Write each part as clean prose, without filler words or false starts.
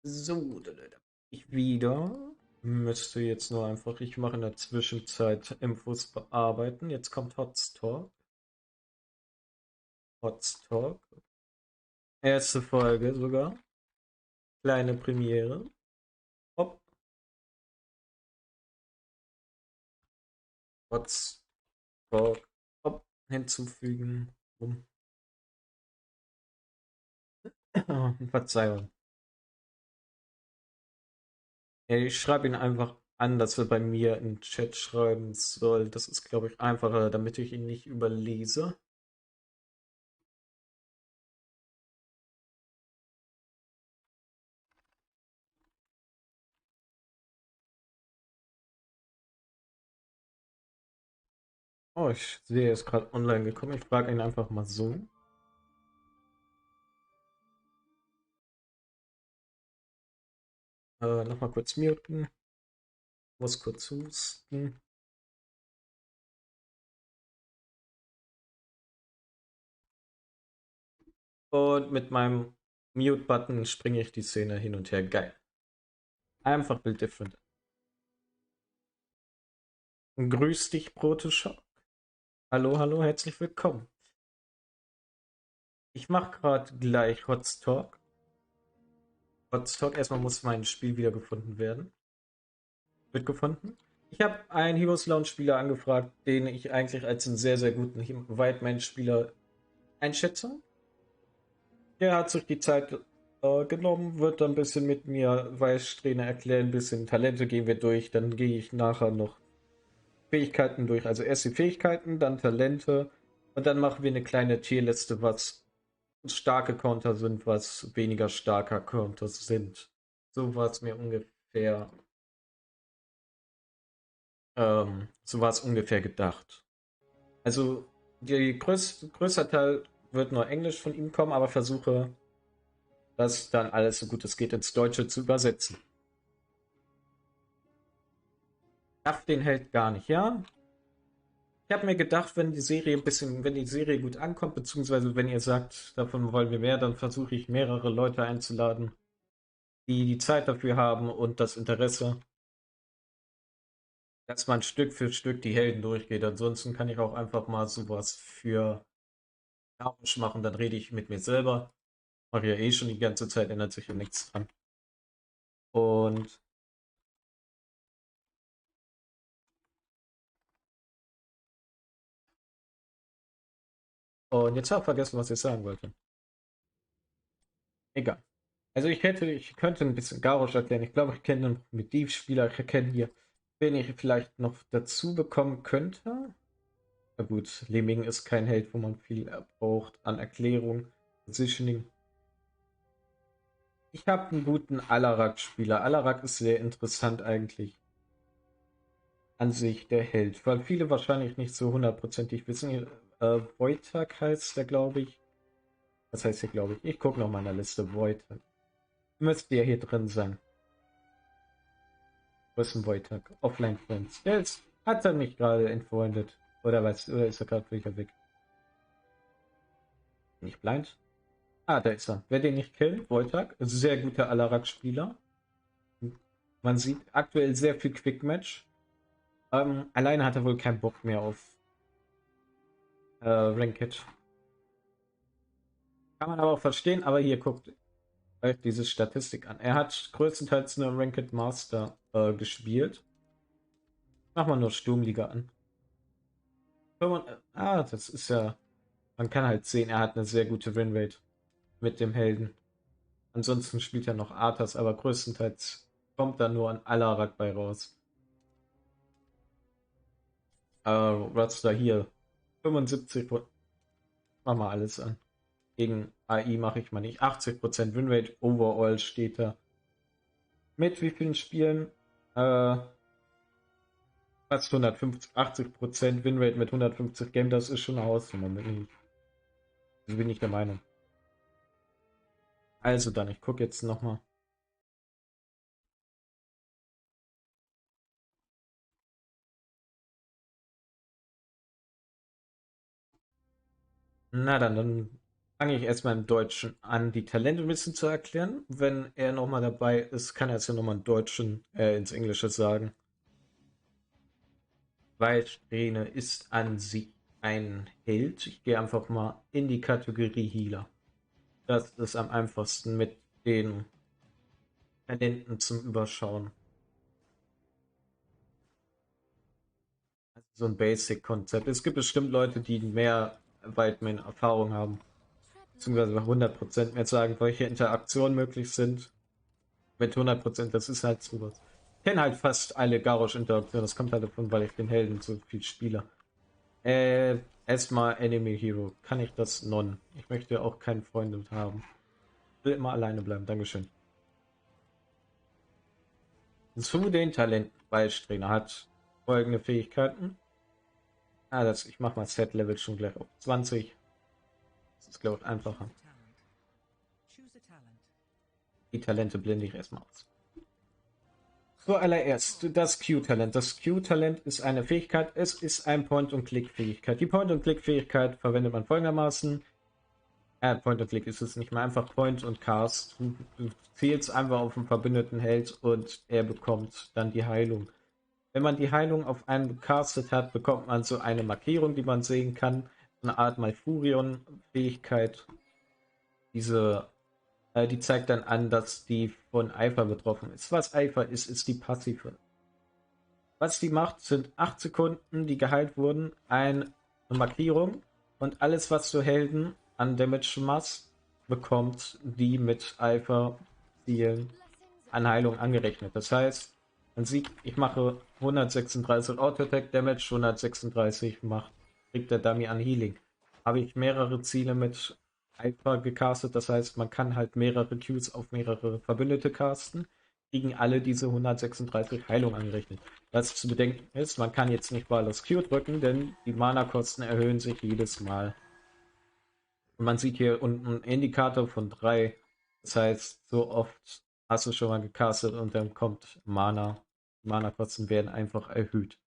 So, da bin ich wieder. Müsste jetzt nur einfach, ich mache in der Zwischenzeit Infos bearbeiten. Jetzt kommt Hotstalk. Hotstalk. Erste Folge sogar. Kleine Premiere. Hopp. Hotstalk. Hopp. Hinzufügen. Bumm. Verzeihung. Ja, ich schreibe ihn einfach an, dass er bei mir in den Chat schreiben soll. Das ist, glaube ich, einfacher, damit ich ihn nicht überlese. Oh, ich sehe, er ist gerade online gekommen. Ich frage ihn einfach mal so. Nochmal kurz muten. Muss kurz husten. Und mit meinem Mute-Button springe ich die Szene hin und her. Geil. Einfach Bild different. Grüß dich, Protoshock. Hallo, hallo, herzlich willkommen. Ich mache gerade gleich Hotstalk. Hotstalk, erstmal muss mein Spiel wieder gefunden werden. Wird gefunden. Ich habe einen Heroes Lounge Spieler angefragt, den ich eigentlich als einen sehr, sehr guten Whitemane Spieler einschätze. Der hat sich die Zeit genommen, wird ein bisschen mit mir Weißsträhne erklären, ein bisschen Talente gehen wir durch, dann gehe ich nachher noch Fähigkeiten durch. Also erst die Fähigkeiten, dann Talente und dann machen wir eine kleine Tierliste, was starke Counter sind, was weniger starker Counter sind. So war es mir ungefähr, so war es ungefähr gedacht. Also der größte Teil wird nur Englisch von ihm kommen, aber versuche das dann alles so gut es geht ins Deutsche zu übersetzen. Darf den Held gar nicht, ja? Ich habe mir gedacht, wenn die Serie gut ankommt, beziehungsweise wenn ihr sagt, davon wollen wir mehr, dann versuche ich mehrere Leute einzuladen, die die Zeit dafür haben und das Interesse, dass man Stück für Stück die Helden durchgeht. Ansonsten kann ich auch einfach mal sowas für Arsch machen, dann rede ich mit mir selber. Mache ja eh schon die ganze Zeit, ändert sich ja nichts dran. Und, und jetzt habe ich vergessen, was ich sagen wollte. Egal. Also ich könnte ein bisschen Garrosh erklären. Ich glaube, ich kenne einen Primitivspieler. Ich erkenne hier, wen ich vielleicht noch dazu bekommen könnte. Na gut, Lemming ist kein Held, wo man viel braucht an Erklärung, Positioning. Ich habe einen guten Alarak-Spieler. Alarak ist sehr interessant eigentlich an sich, der Held, weil viele wahrscheinlich nicht so hundertprozentig wissen. Wojtak heißt der, glaube ich. Was heißt hier, glaube ich? Ich gucke noch mal in der Liste. Wojtak. Müsste ja hier drin sein. Wo ist ein Wojtak? Offline Friends. Hat er mich gerade entfreundet? Oder was? Oder ist er gerade wieder weg? Nicht blind? Ah, da ist er. Wer den nicht kennt, Wojtak, sehr guter Alarak-Spieler. Man sieht aktuell sehr viel Quick-Match. Alleine hat er wohl keinen Bock mehr auf Ranked. Kann man aber auch verstehen, aber hier guckt euch diese Statistik an. Er hat größtenteils nur Ranked Master gespielt. Mach mal nur Sturmliga an. Das ist ja. Man kann halt sehen, er hat eine sehr gute Winrate mit dem Helden. Ansonsten spielt er noch Arthas, aber größtenteils kommt da nur ein Alarak bei raus. Was da hier? 75. Mach mal alles an. Gegen AI mache ich mal nicht. 80% Winrate overall steht da. Mit wie vielen Spielen? Äh, fast 150, 80% Winrate mit 150 Game, das ist schon eine Hausnummer. So bin ich der Meinung. Also dann, ich gucke jetzt nochmal. Na dann Fange ich erstmal im Deutschen an, die Talente ein bisschen zu erklären. Wenn er nochmal dabei ist, kann er es ja nochmal im Deutschen ins Englische sagen. Whitemane ist an sich ein Held. Ich gehe einfach mal in die Kategorie Healer. Das ist am einfachsten mit den Talenten zum Überschauen. Also so ein Basic-Konzept. Es gibt bestimmt Leute, die mehr Whitemane-Erfahrung haben, beziehungsweise 100% mehr sagen, welche Interaktionen möglich sind. Mit 100%, das ist halt sowas. Ich kenne halt fast alle Garrosh-Interaktionen. Das kommt halt davon, weil ich den Helden so viel spiele. Erstmal Enemy Hero. Kann ich das non? Ich möchte auch keinen Freund haben. Ich will immer alleine bleiben. Dankeschön. Zu den Talenten. Ballstrainer hat folgende Fähigkeiten. Ich mache mal Set-Level schon gleich auf 20. Das ist, glaube ich, einfacher. Die Talente blende ich erstmal aus. Zuallererst das Q-Talent. Das Q-Talent ist eine Fähigkeit. Es ist ein Point-and-Click-Fähigkeit. Die Point-and-Click-Fähigkeit verwendet man folgendermaßen. Point-and-Click ist es nicht mehr einfach Point und Cast. Du zielst einfach auf einen verbündeten Held und er bekommt dann die Heilung. Wenn man die Heilung auf einen gecastet hat, bekommt man so eine Markierung, die man sehen kann. Eine Art Malfurion-Fähigkeit. Die zeigt dann an, dass die von Eifer betroffen ist. Was Eifer ist, ist die Passive. Was die macht, sind 8 Sekunden, die geheilt wurden, eine Markierung und alles, was du Helden an Damage machst, bekommt die mit Eifer Zielen an Heilung angerechnet. Das heißt, man sieht, ich mache 136 Auto-Attack Damage, 136 kriegt der Dummy an Healing. Habe ich mehrere Ziele mit Eifer gecastet, das heißt, man kann halt mehrere Qs auf mehrere Verbündete casten, kriegen alle diese 136 Heilung angerechnet. Was zu bedenken ist, man kann jetzt nicht mal das Q drücken, denn die Mana-Kosten erhöhen sich jedes Mal. Und man sieht hier unten einen Indikator von 3. Das heißt, so oft hast du schon mal gecastet und dann kommt Mana. Mana-Kosten werden einfach erhöht.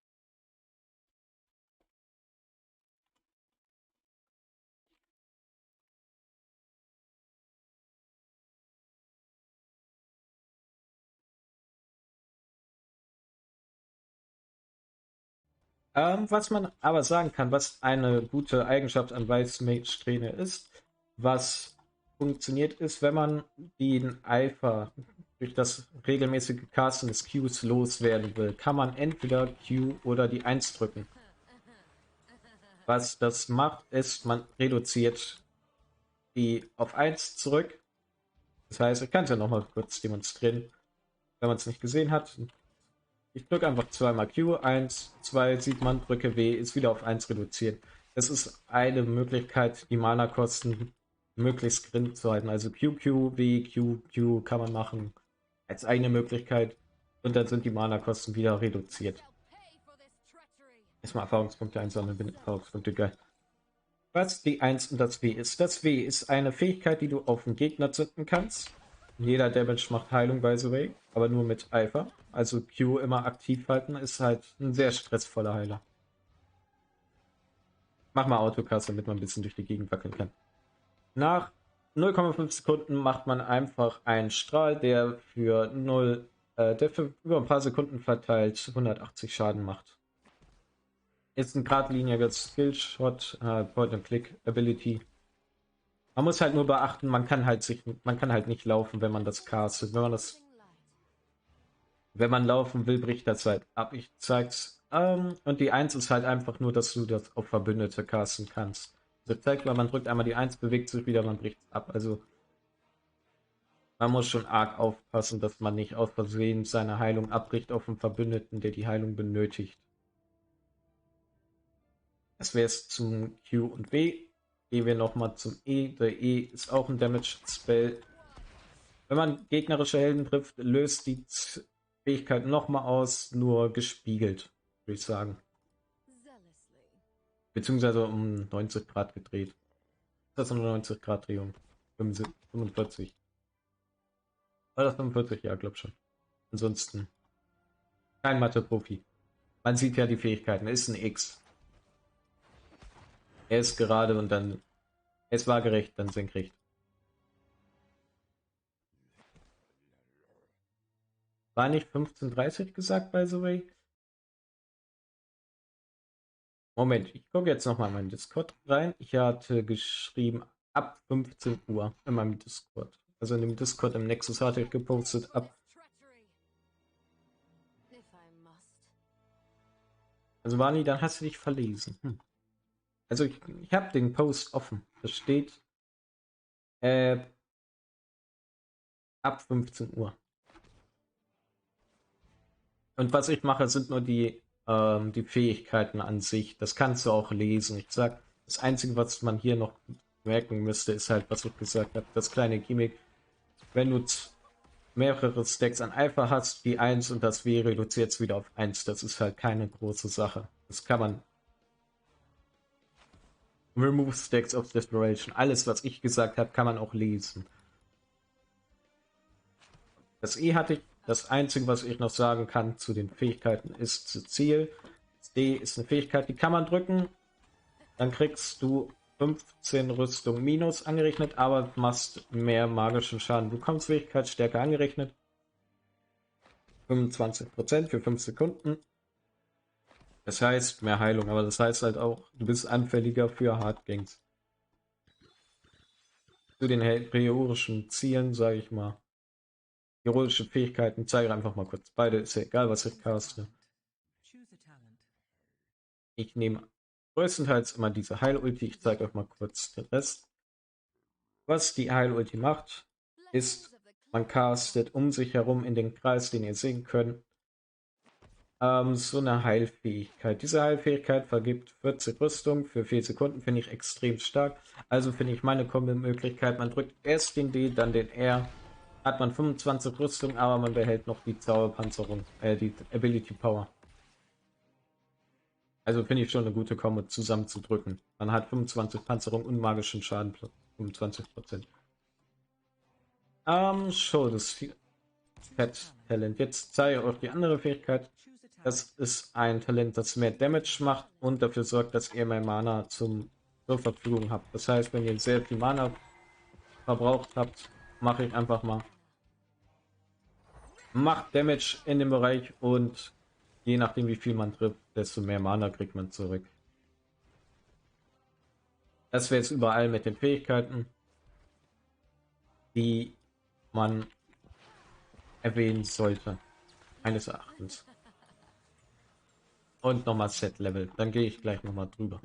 Was man aber sagen kann, was eine gute Eigenschaft an Weißmage-Strähne ist, was funktioniert ist, wenn man den Eifer durch das regelmäßige Casten des Qs loswerden will, kann man entweder Q oder die 1 drücken. Was das macht, ist, man reduziert die auf 1 zurück. Das heißt, ich kann es ja nochmal kurz demonstrieren, wenn man es nicht gesehen hat. Ich drücke einfach zweimal Q, 1, 2, sieht man, drücke W, ist wieder auf 1 reduziert. Das ist eine Möglichkeit, die Mana-Kosten möglichst gering zu halten. Also Q, Q, W, Q, Q kann man machen als eine Möglichkeit und dann sind die Mana-Kosten wieder reduziert. Erstmal Erfahrungspunkte einsammeln, Erfahrungspunkte geil. Was die 1 und das W ist. Das W ist eine Fähigkeit, die du auf den Gegner zünden kannst. Jeder Damage macht Heilung, by the way, aber nur mit Eifer. Also Q immer aktiv halten ist halt ein sehr stressvoller Heiler. Mach mal Autocast, damit man ein bisschen durch die Gegend wackeln kann. Nach 0,5 Sekunden macht man einfach einen Strahl, der für über ein paar Sekunden verteilt 180 Schaden macht. Ist ein geradliniger Skillshot, Point-and-Click-Ability. Man muss halt nur beachten, man kann halt nicht laufen, wenn man das castet. Wenn man laufen will, bricht das halt ab. Ich zeig's. Und die 1 ist halt einfach nur, dass du das auf Verbündete casten kannst. Also zeigt, weil man drückt einmal die 1, bewegt sich wieder, man bricht es ab. Also man muss schon arg aufpassen, dass man nicht aus Versehen seine Heilung abbricht auf einen Verbündeten, der die Heilung benötigt. Das wäre es zum Q und W. Gehen wir nochmal zum E. Der E ist auch ein Damage-Spell. Wenn man gegnerische Helden trifft, löst die Fähigkeit nochmal aus, nur gespiegelt, würde ich sagen. Beziehungsweise um 90 Grad gedreht. Das ist eine 90 Grad Drehung. 45. War das 45? Ja, glaub schon. Ansonsten kein Mathe-Profi. Man sieht ja die Fähigkeiten. Ist ein X. Er ist gerade und dann Es war gerecht, dann senkrecht. War nicht 15:30 gesagt, by the way? Moment, ich gucke jetzt nochmal in meinen Discord rein. Ich hatte geschrieben ab 15 Uhr in meinem Discord. Also in dem Discord im Nexus hatte ich gepostet ab. Also Wani, dann hast du dich verlesen. Also ich habe den Post offen. Da steht äh, ab 15 Uhr. Und was ich mache, sind nur die Fähigkeiten an sich. Das kannst du auch lesen. Ich sag, das Einzige, was man hier noch merken müsste, ist halt, was ich gesagt habe, das kleine Gimmick. Wenn du mehrere Stacks an Alpha hast, die 1 und das W reduziert es wieder auf 1. Das ist halt keine große Sache. Das kann man. Remove Stacks of Desperation. Alles, was ich gesagt habe, kann man auch lesen. Das E hatte ich. Das Einzige, was ich noch sagen kann zu den Fähigkeiten, ist zu Ziel. Das D ist eine Fähigkeit, die kann man drücken. Dann kriegst du 15 Rüstung minus angerechnet, aber machst mehr magischen Schaden. Du bekommst Fähigkeitsstärke angerechnet. 25% für 5 Sekunden. Das heißt mehr Heilung, aber das heißt halt auch, du bist anfälliger für Hardgangs. Zu den heroischen Zielen, sage ich mal. Heroische Fähigkeiten, zeige einfach mal kurz beide, ist ja egal, was ich caste. Ich nehme größtenteils immer diese Heil-Ulti, ich zeige euch mal kurz den Rest. Was die Heil-Ulti macht, ist, man castet um sich herum in den Kreis, den ihr sehen könnt, so eine Heilfähigkeit. Diese Heilfähigkeit vergibt 40 Rüstung für 4 Sekunden, finde ich extrem stark. Also finde ich meine Kombo-Möglichkeit, man drückt erst den D, dann den R, hat man 25 Rüstung, aber man behält noch die Zauberpanzerung, die Ability Power. Also finde ich schon eine gute Kombo zusammenzudrücken. Man hat 25 Panzerung und magischen Schaden plus 25%. Show das Pet Talent. Jetzt zeige ich euch die andere Fähigkeit. Das ist ein Talent, das mehr Damage macht und dafür sorgt, dass ihr mehr Mana zur Verfügung habt. Das heißt, wenn ihr sehr viel Mana verbraucht habt, mache ich einfach mal. Macht Damage in dem Bereich und je nachdem, wie viel man trifft, desto mehr Mana kriegt man zurück. Das wäre jetzt überall mit den Fähigkeiten, die man erwähnen sollte, meines Erachtens. Und nochmal Set-Level. Dann gehe ich gleich nochmal drüber.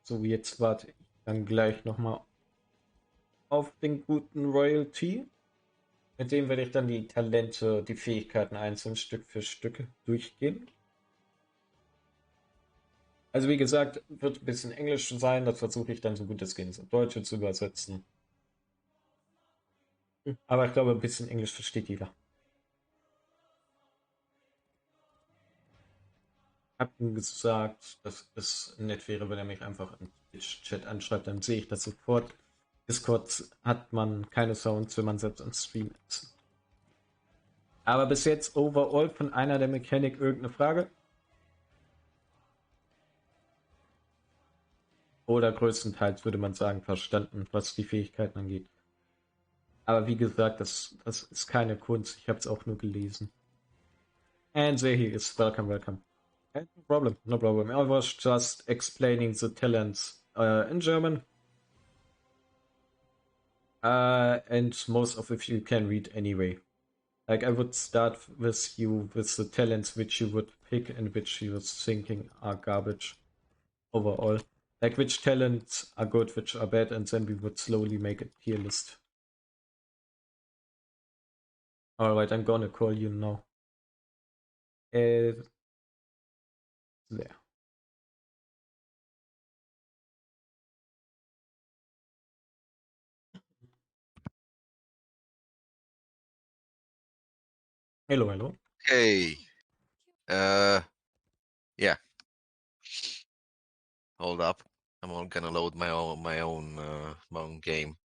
So, jetzt warte ich dann gleich nochmal auf den guten RoyalTea. Mit dem werde ich dann die Talente, die Fähigkeiten einzeln Stück für Stück durchgehen. Also wie gesagt, wird ein bisschen Englisch sein, das versuche ich dann so gut es geht ins Deutsche zu übersetzen. Aber ich glaube, ein bisschen Englisch versteht jeder. Ich habe ihm gesagt, dass es nett wäre, wenn er mich einfach im Chat anschreibt, dann sehe ich das sofort. Discord hat man keine Sounds, wenn man selbst am Stream ist. Aber bis jetzt overall von einer der Mechanik irgendeine Frage? Oder größtenteils würde man sagen, verstanden, was die Fähigkeiten angeht. Aber wie gesagt, das ist keine Kunst. Ich habe es auch nur gelesen. And there he is. Welcome, welcome. No problem, no problem. I was just explaining the talents in German. And most of it you can read anyway. Like I would start with you with the talents which you would pick and which you was thinking are garbage overall. Like which talents are good, which are bad, and then we would slowly make a tier list. Alright, I'm gonna call you now. There. Hello, hello. Hey, yeah. Hold up. I'm gonna load my own game.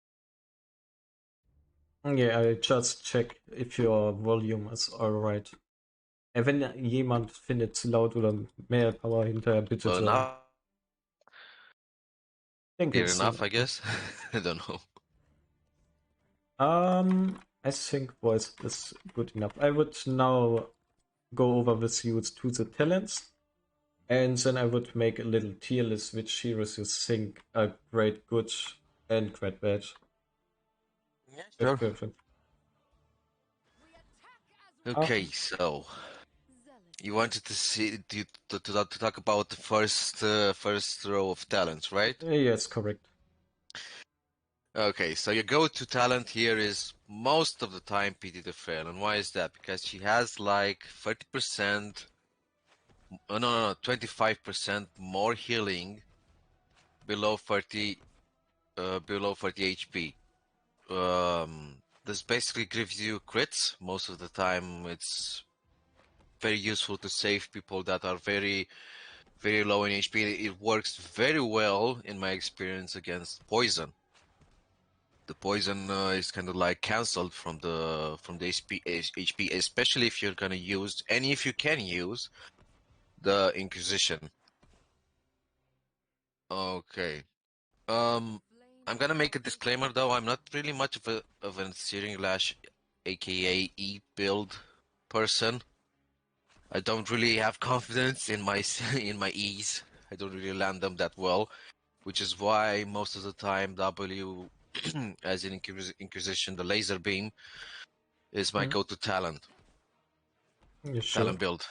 Yeah, I just check if your volume is alright. Wenn jemand findet zu laut oder mehr Power hinterher, bitte Well, sagen. enough, Ich denke, clear es ist in enough, I Ordnung. guess. I don't know. I think voice is good enough. I would now go over with you to the talents, and then I would make a little tier list which heroes you think are great, good, and great bad. Yeah, That's sure. perfect. Okay, so you wanted to see to talk about the first row of talents, right? Yes, correct. Okay, so your go-to talent here is most of the time PT the Frail, and why is that? Because she has like 30%, no, 25% more healing below 30 HP. This basically gives you crits. Most of the time, it's very useful to save people that are very, very low in HP. It works very well in my experience against poison. The poison is kind of like cancelled from the HP, especially if you're gonna use, and if you can use, the Inquisition. Okay. I'm gonna make a disclaimer though. I'm not really much of a Searing Lash, aka E build person. I don't really have confidence in my in my E's. I don't really land them that well, which is why most of the time W as in Inquisition, the laser beam is my go-to talent Yeah, sure. talent build.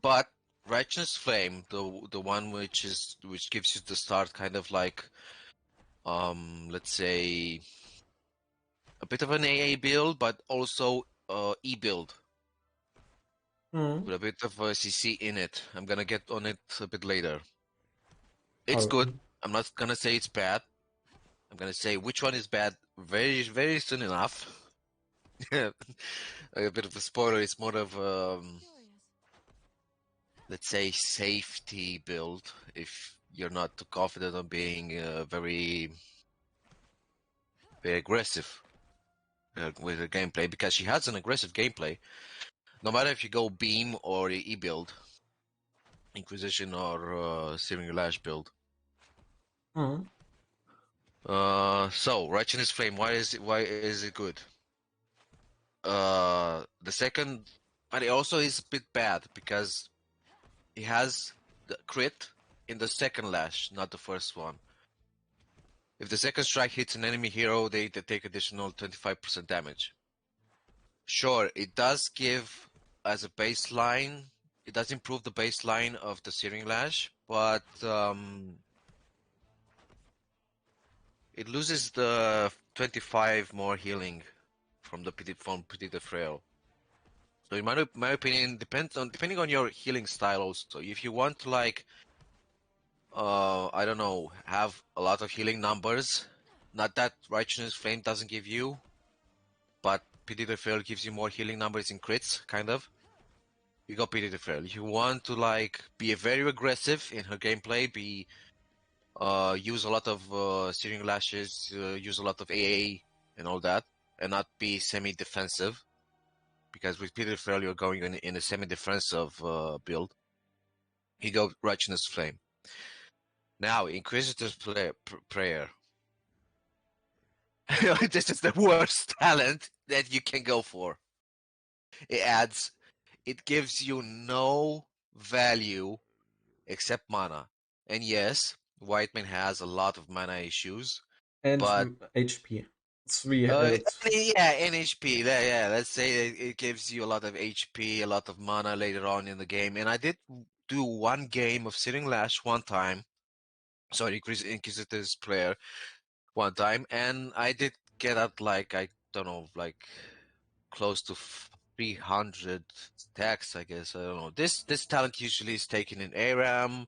But Righteous Flame, the one which gives you the start kind of like let's say a bit of an AA build, but also E build Mm. with a bit of a CC in it. I'm gonna get on it a bit later. It's good. Alright. I'm not gonna say it's bad. I'm gonna say which one is bad very, very soon enough. A bit of a spoiler. It's more of let's say safety build if you're not too confident on being very, very aggressive with the gameplay, because she has an aggressive gameplay. No matter if you go beam or E build, Inquisition or Searing Lash build. Mm. So Righteous Flame, why is it good? The second, but it also is a bit bad because it has the crit in the second lash, not the first one. If the second strike hits an enemy hero, they take additional 25% damage. Sure, it does give as a baseline, it does improve the baseline of the Searing Lash, but it loses the 25 more healing from Petit the Frail. So in my opinion, depending on your healing style also. If you want to like I don't know, have a lot of healing numbers, not that Righteous Flame doesn't give you, but Pity the Frail gives you more healing numbers in crits, kind of. You got Pity the Frail. If you want to like be very aggressive in her gameplay, use a lot of Searing Lashes, use a lot of AA and all that, and not be semi-defensive, because with Pity the Frail you're going in a semi-defensive build. You go Righteous Flame. Now, Inquisitor's Prayer. This is the worst talent that you can go for. It gives you no value except mana. And yes, Whitemane has a lot of mana issues, And but HP. Three uh, health. yeah, NHP. Yeah, let's say it gives you a lot of HP, a lot of mana later on in the game. And I did do one game of Sitting Lash one time. Sorry, Inquisitor's Prayer one time, and I did get at like, I don't know, like close to 300 stacks, I guess. I don't know. This talent usually is taken in ARAM,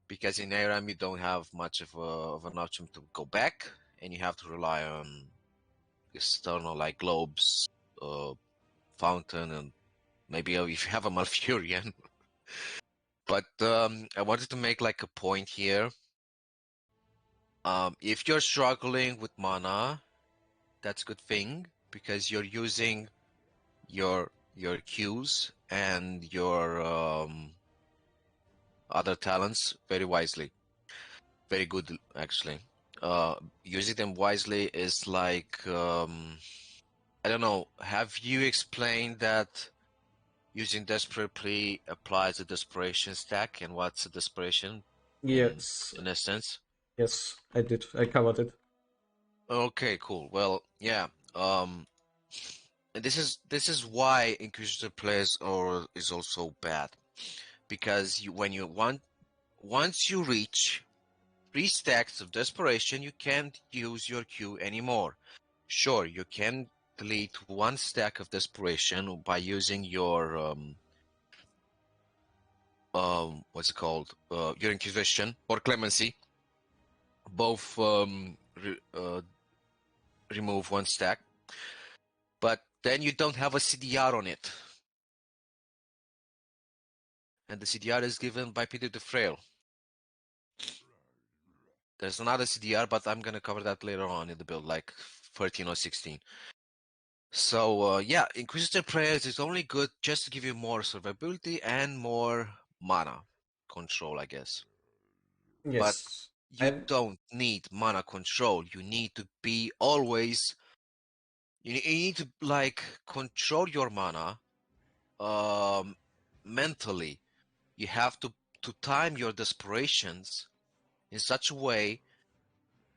because in ARAM you don't have much of an option to go back, and you have to rely on external like globes, fountain, and maybe if you have a Malfurion. But I wanted to make like a point here. If you're struggling with mana, that's a good thing, because you're using your your Qs and your other talents very wisely. Very good, actually. Using them wisely is like, I don't know, have you explained that using Desperate Plea applies a desperation stack, and what's a desperation Yes, in essence? yes, I did. I covered it. Okay, cool. Well, yeah. And this is why Inquisitor plays or is also bad, because when you want once you reach 3 stacks of desperation, you can't use your Q anymore. Sure, you can delete 1 stack of desperation by using your what's it called? Your Inquisition or Clemency. Both remove 1 stack, but then you don't have a CDR on it, and the CDR is given by Peter the Frail. There's another CDR, but I'm gonna cover that later on in the build, like 13 or 16. So yeah, Inquisitor Prayers is only good just to give you more survivability and more mana control, I guess. But Yes, you I don't need mana control. You need to be always. You need to like control your mana, um, mentally. You have to time your desperations in such a way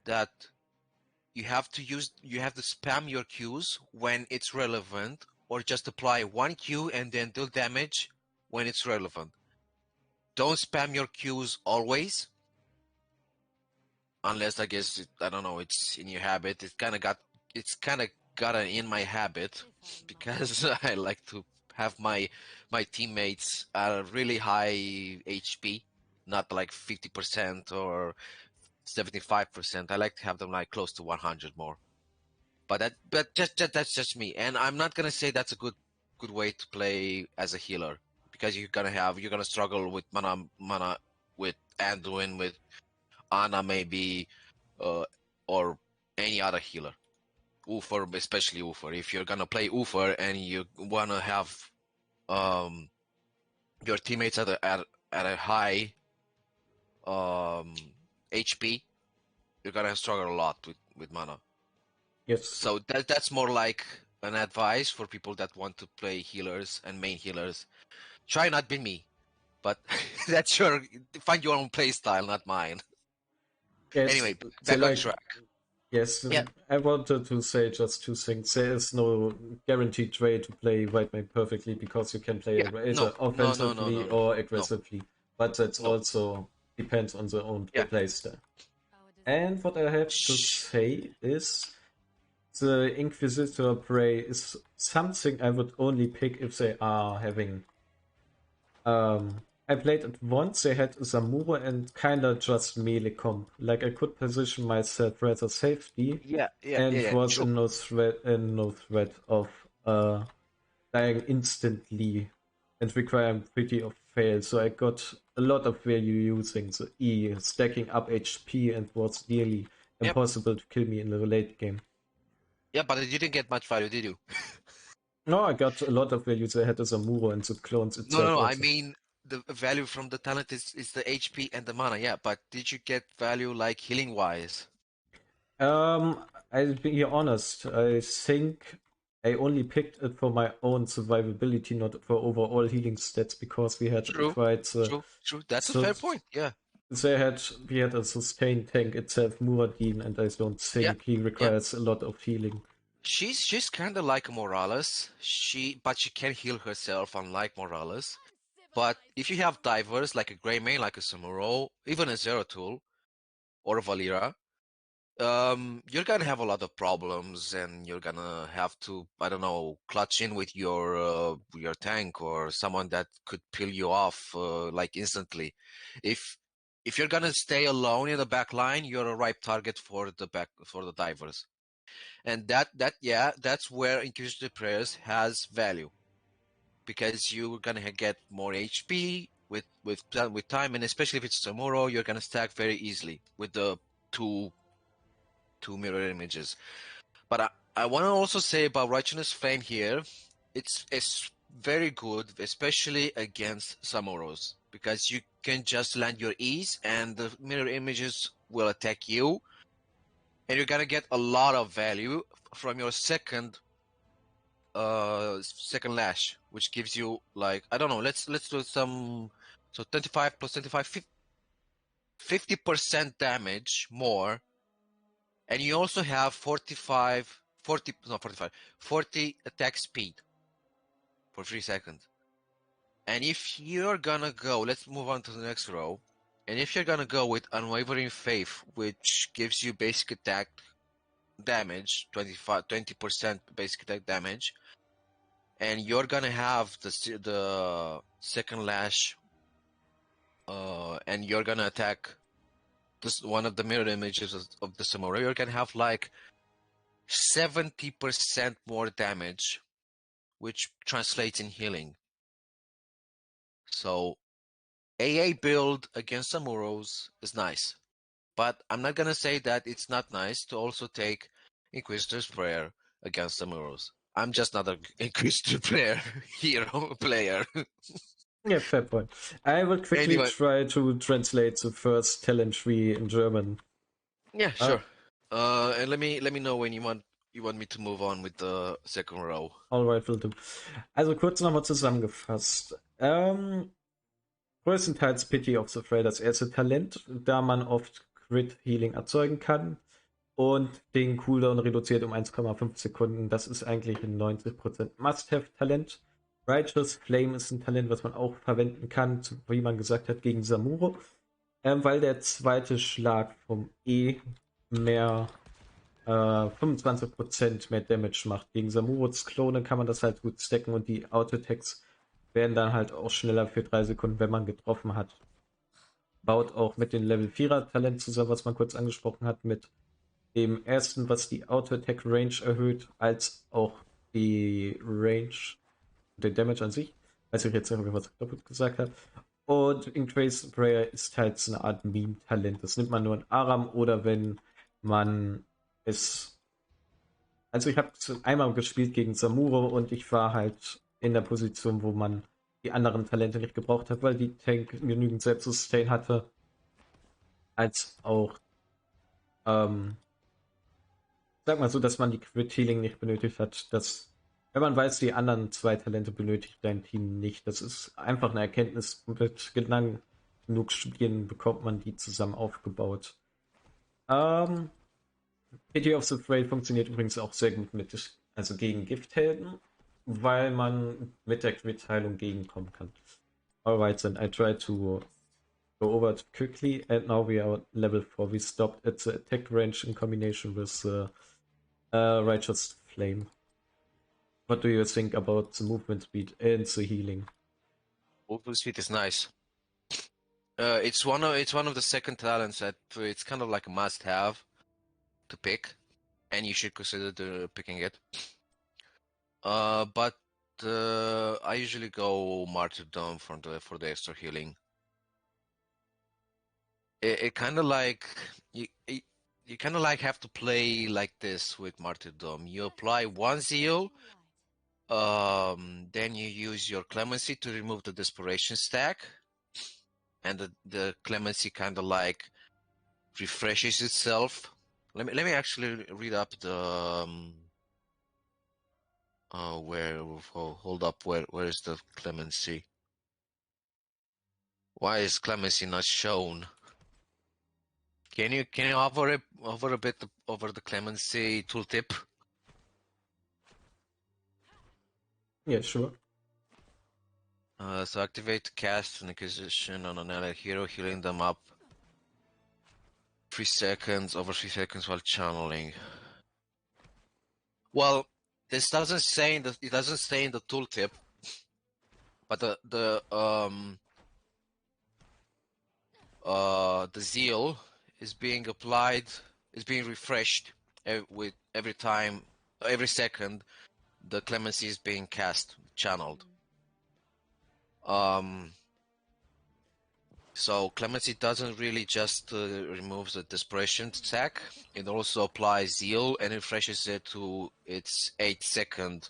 that you have to spam your Qs when it's relevant, or just apply 1 Q and then deal damage when it's relevant. Don't spam your Qs always, unless I guess I don't know, it's in your habit. It's kind of gotten in my habit because I like to have my teammates at a really high HP, not like 50% or 75%. I like to have them like close to 100 more. But that's just me, and I'm not gonna say that's a good way to play as a healer, because you're gonna struggle with mana with Anduin, with Ana maybe, uh, or any other healer. Ufer, especially Ufer. If you're gonna play Ufer and you wanna have um your teammates at a high um HP, you're gonna struggle a lot with mana. yes, So that's more like an advice for people that want to play healers and main healers. Try not be me, but that's your find your own play style, not mine. yes. Anyway, So back on like, track. yes, Yeah, I wanted to say just two things. There is no guaranteed way to play Whitemane perfectly because you can play yeah. it No, either no, no, no, offensively no, no, or no, aggressively, but that's no. also depends on the own Yeah. playstyle. And what I have to Shh. say is the Inquisitor Prey is something I would only pick if they are having. I played it once. They had Zamura and kinda just melee comp. Like I could position myself rather safely, Yeah, yeah, yeah, and yeah. was True. in no threat of dying instantly and requiring pretty of fail. So I got a lot of value using the E, stacking up HP, and was nearly Yep. impossible to kill me in the late game. Yeah, but you didn't get much value, did you? No, I got a lot of value. They had a Zamuro and the clones No, no, itself no. I also. mean, the value from the talent is the HP and the mana. Yeah, but did you get value like healing wise? I'll be honest. I think I only picked it for my own survivability, not for overall healing stats, because we had True, quite true, true. That's a so fair point. Yeah, we had a sustained tank itself, Muradin, and I don't yeah, think he yeah. requires a lot of healing. She's kind of like Morales. But she can heal herself, unlike Morales. But if you have divers like a Greymane, like a Samuro, even a Zeratul or a Valira, you're gonna have a lot of problems, and you're gonna have to, I don't know, clutch in with your tank or someone that could peel you off like instantly. If if you're gonna stay alone in the back line, you're a ripe target for the divers. And that's where Inquisitor Prayers has value, because you're gonna get more HP with time, and especially if it's tomorrow, you're gonna stack very easily with the two two mirror images. But I want to also say about Righteousness Flame here, it's very good, especially against Samuros, because you can just land your E's and the mirror images will attack you, and you're gonna get a lot of value from your second lash, which gives you like, I don't know, let's do some, so 25 plus 25, 50% damage more, and you also have 40 attack speed for 3 seconds. And if you're gonna go, let's move on to the next row. And if you're gonna go with Unwavering Faith, which gives you basic attack damage, 20% basic attack damage, and you're gonna have the second lash, and you're gonna attack this one of the mirror images of the samurai, you're gonna have like 70% more damage, which translates in healing. So AA build against Samuros is nice, but I'm not gonna say that it's not nice to also take Inquisitor's Prayer against Samuros. I'm just not an Inquisitor Prayer hero player. Yeah, fair point. I will quickly Anyway, try to translate the first talent tree in German. yeah, sure. And let me know when you want me to move on with the second row. Alright, will do. Also kurz nochmal zusammengefasst. Größtenteils Pity of the Fray das erste Talent, da man oft Crit Healing erzeugen kann und den Cooldown reduziert um 1,5 Sekunden. Das ist eigentlich ein 90% Must-Have-Talent. Righteous Flame ist ein Talent, was man auch verwenden kann, wie man gesagt hat, gegen Samuro, weil der zweite Schlag vom E mehr 25% mehr Damage macht. Gegen Samuros Klone kann man das halt gut stacken und die Auto-Attacks werden dann halt auch schneller für 3 Sekunden, wenn man getroffen hat. Baut auch mit dem Level 4er Talent zusammen, was man kurz angesprochen hat, mit dem ersten, was die Auto-Attack-Range erhöht, als auch die Range, den Damage an sich. Weiß ich jetzt nicht, was ich doppelt gesagt habe. Und Increase Prayer ist halt so eine Art Meme-Talent. Das nimmt man nur in Aram oder wenn man es. Also ich habe einmal gespielt gegen Samuro und ich war halt in der Position, wo man die anderen Talente nicht gebraucht hat, weil die Tank genügend Selbstsustain hatte. Als auch, sag mal so, dass man die Crit Healing nicht benötigt hat. Dass, wenn man weiß, die anderen 2 Talente benötigt dein Team nicht. Das ist einfach eine Erkenntnis. Mit genug Spielen bekommt man die zusammen aufgebaut. Pity of the Fray funktioniert übrigens auch sehr gut also gegen Gifthelden, weil man mit der Crit-Heilung gegenkommen kann. Alright, then I try to go over it quickly, and now we are level 4. We stopped at the attack range in combination with the Righteous Flame. What do you think about the movement speed and the healing? Movement speed is nice. It's one of the second talents that it's kind of like a must-have to pick, and you should consider picking it. But I usually go Martyrdom for the extra healing. It kind of like you kind of like have to play like this with Martyrdom. You apply one zeal, then you use your Clemency to remove the Desperation stack, and the Clemency kind of like refreshes itself. Let me actually read up the hold up, where is the Clemency? Why is Clemency not shown? Can you hover a bit over the Clemency tooltip? Yeah, sure. So activate cast an Inquisition on an allied hero, healing them up 3 seconds, over 3 seconds while channeling. Well, this doesn't say in the tooltip, but the zeal is being applied, is being refreshed with every second the Clemency is being cast, channeled. So Clemency doesn't really just remove the Desperation stack, it also applies Zeal and refreshes it to its 8-second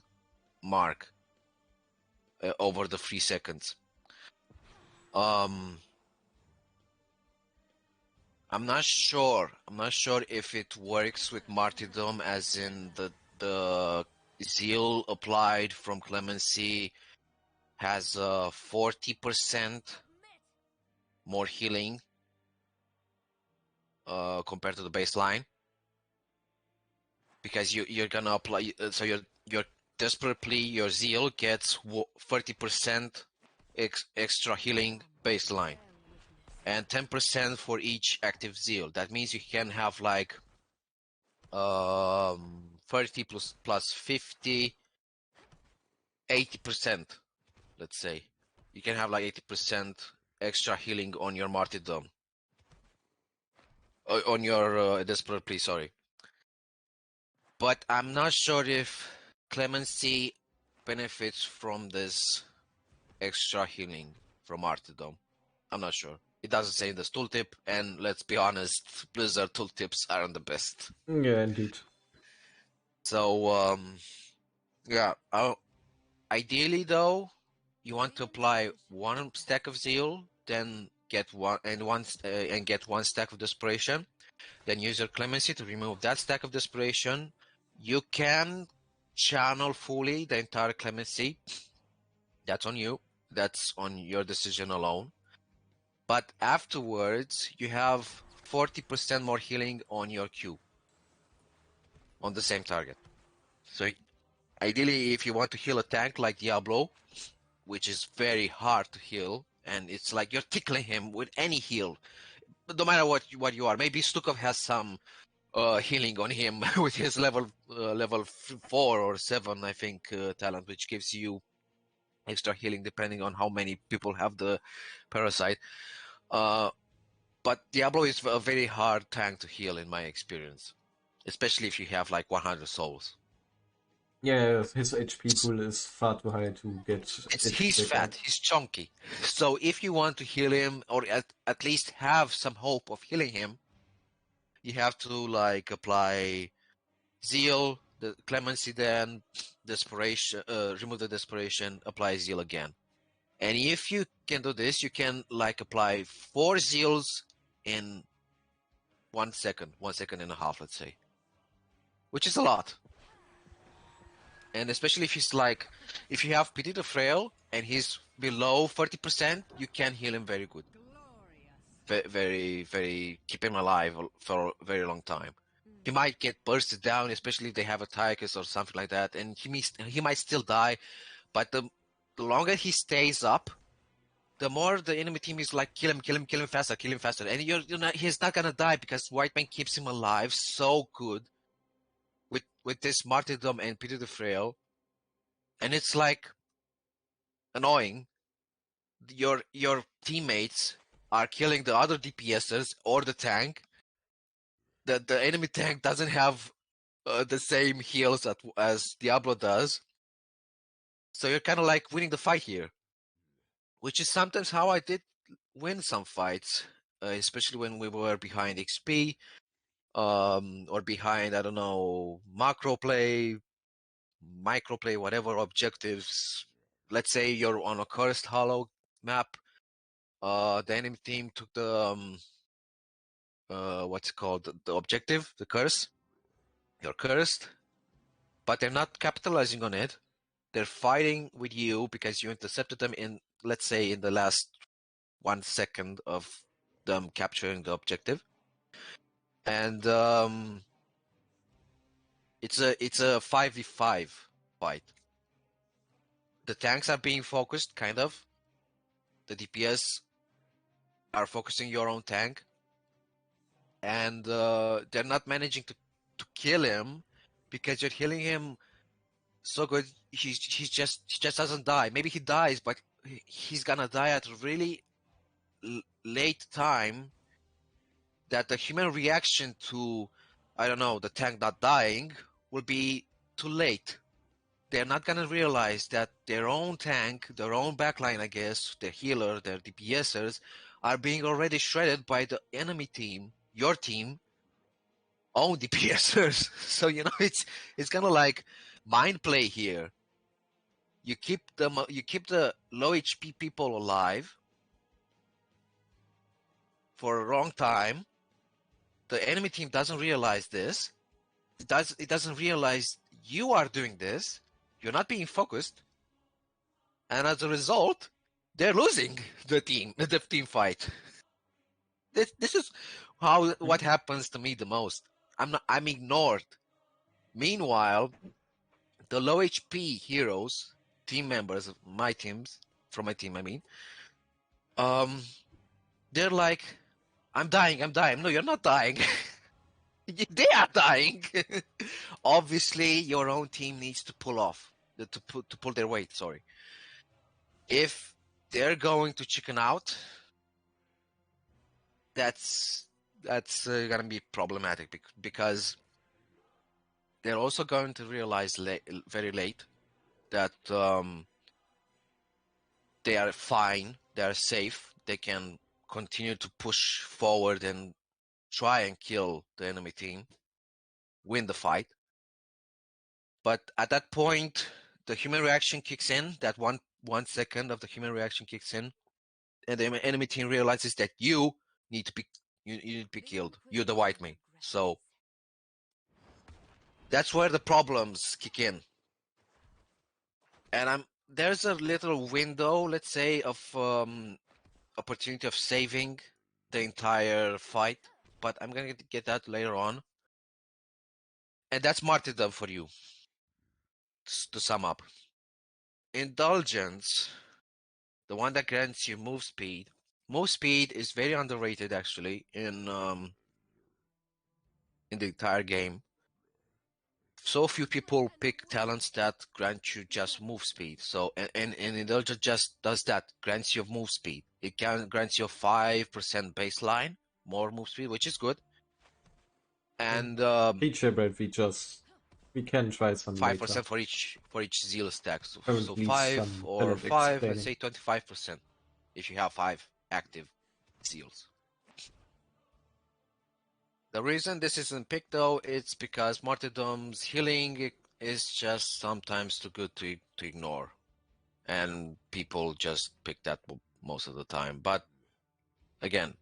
mark. over the 3 seconds. I'm not sure if it works with martyrdom, as in the zeal applied from clemency has 40% more healing compared to the baseline, because you're gonna apply, so your desperate plea, your zeal gets 30% extra healing baseline, and 10% for each active zeal. That means you can have like 30 plus 50, 80%, let's say. You can have like 80% extra healing on your martyrdom, on your desperate plea, sorry. But I'm not sure if clemency benefits from this extra healing from martyrdom. I'm not sure. It doesn't say in this tooltip, and let's be honest, Blizzard tooltips aren't the best. Yeah, indeed. So, yeah. Ideally, though, you want to apply 1 stack of zeal, then get one stack of desperation. Then use your clemency to remove that stack of desperation. You can channel fully the entire clemency. That's on you. That's on your decision alone. But afterwards, you have 40% more healing on your Q on the same target. So ideally, if you want to heal a tank like Diablo, which is very hard to heal, and it's like you're tickling him with any heal, no matter what you are. Maybe Stukov has some healing on him with his level 4 or 7, I think, talent, which gives you extra healing depending on how many people have the parasite. But Diablo is a very hard tank to heal in my experience, especially if you have like 100 souls. Yeah, his HP pool is far too high to get He's it fat, he's chunky. So if you want to heal him, or at least have some hope of healing him, you have to like apply zeal, the clemency, then desperation, remove the desperation, apply zeal again. And if you can do this, you can like apply 4 zeals in 1 second, 1.5 seconds, let's say, which is a lot. And especially if he's like, if you have Pity the Frail and he's below 30%, you can heal him very good. Very, very, keep him alive for a very long time. He might get bursted down, especially if they have a Tychus or something like that, and he might still die, but the longer he stays up, the more the enemy team is like, kill him faster, and he's not gonna die because Whitemane keeps him alive so good with this martyrdom and Pity the Frail. And it's like annoying. Your teammates are killing the other DPSers or the tank. The enemy tank doesn't have the same heals as Diablo does. So you're kind of like winning the fight here, which is sometimes how I did win some fights, especially when we were behind XP, or behind, I don't know, macro play, micro play, whatever objectives. Let's say you're on a cursed hollow map. The enemy team took the what's it called, the objective, the curse. You're cursed, but they're not capitalizing on it. They're fighting with you because you intercepted them in, let's say, in the last 1 second of them capturing the objective. And it's a 5v5 fight. The tanks are being focused, kind of. The DPS are focusing your own tank, and they're not managing to kill him because you're healing him so good. He just doesn't die. Maybe he dies, but he's gonna die at a really late time, that the human reaction to, I don't know, the tank not dying will be too late. They're not gonna realize that their own tank, their own backline, I guess, their healer, their DPSers, are being already shredded by the enemy team, your team, own DPSers. So it's kind of like mind play here. you keep the low HP people alive for a long time. The enemy team doesn't realize this. It doesn't realize you are doing this. You're not being focused, and as a result, they're losing the team fight. This is what happens to me the most. I'm ignored. Meanwhile, the low HP heroes, team members of my teams, from my team, I mean, they're like, I'm dying. No, you're not dying. They are dying. Obviously, your own team needs to to pull their weight. Sorry. If they're going to chicken out, that's gonna be problematic because they're also going to realize very late that they are fine, they are safe, they can continue to push forward and try and kill the enemy team, win the fight. But at that point, the human reaction kicks in. That 1 second of the human reaction kicks in, and the enemy team realizes that you need to be killed. You're the Whitemane. So that's where the problems kick in. And there's a little window, let's say, of opportunity of saving the entire fight, but I'm gonna get that later on. And that's martyrdom for you. To sum up, indulgence, the one that grants you move speed. Move speed is very underrated actually in the entire game. So few people pick talents that grant you just move speed. So and indulgence just does that, grants you move speed. It grants you 5% baseline, more move speed, which is good. And feature bread features. We can try some 5% later. for each zeal stack. So Currently 5 some or talent 5, let's explaining. say 25% if you have 5 active zeals. The reason this isn't picked though, it's because martyrdom's healing is just sometimes too good to ignore, and people just pick that most of the time. But again,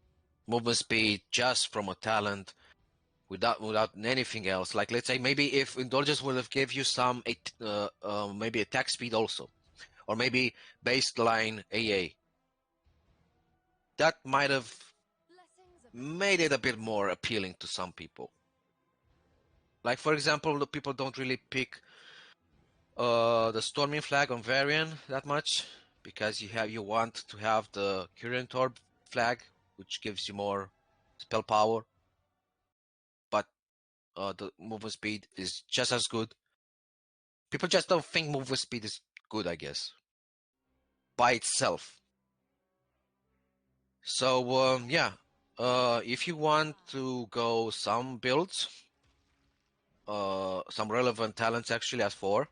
movement speed just from a talent, without anything else. Like let's say maybe if indulgence would have gave you some maybe attack speed also, or maybe baseline AA, that might have made it a bit more appealing to some people. Like for example, the people don't really pick the Storming Flag on Varian that much because you want to have the Current Orb flag, which gives you more spell power, but the movement speed is just as good. People just don't think movement speed is good, I guess, by itself. So yeah, if you want to go some builds, some relevant talents actually as 4,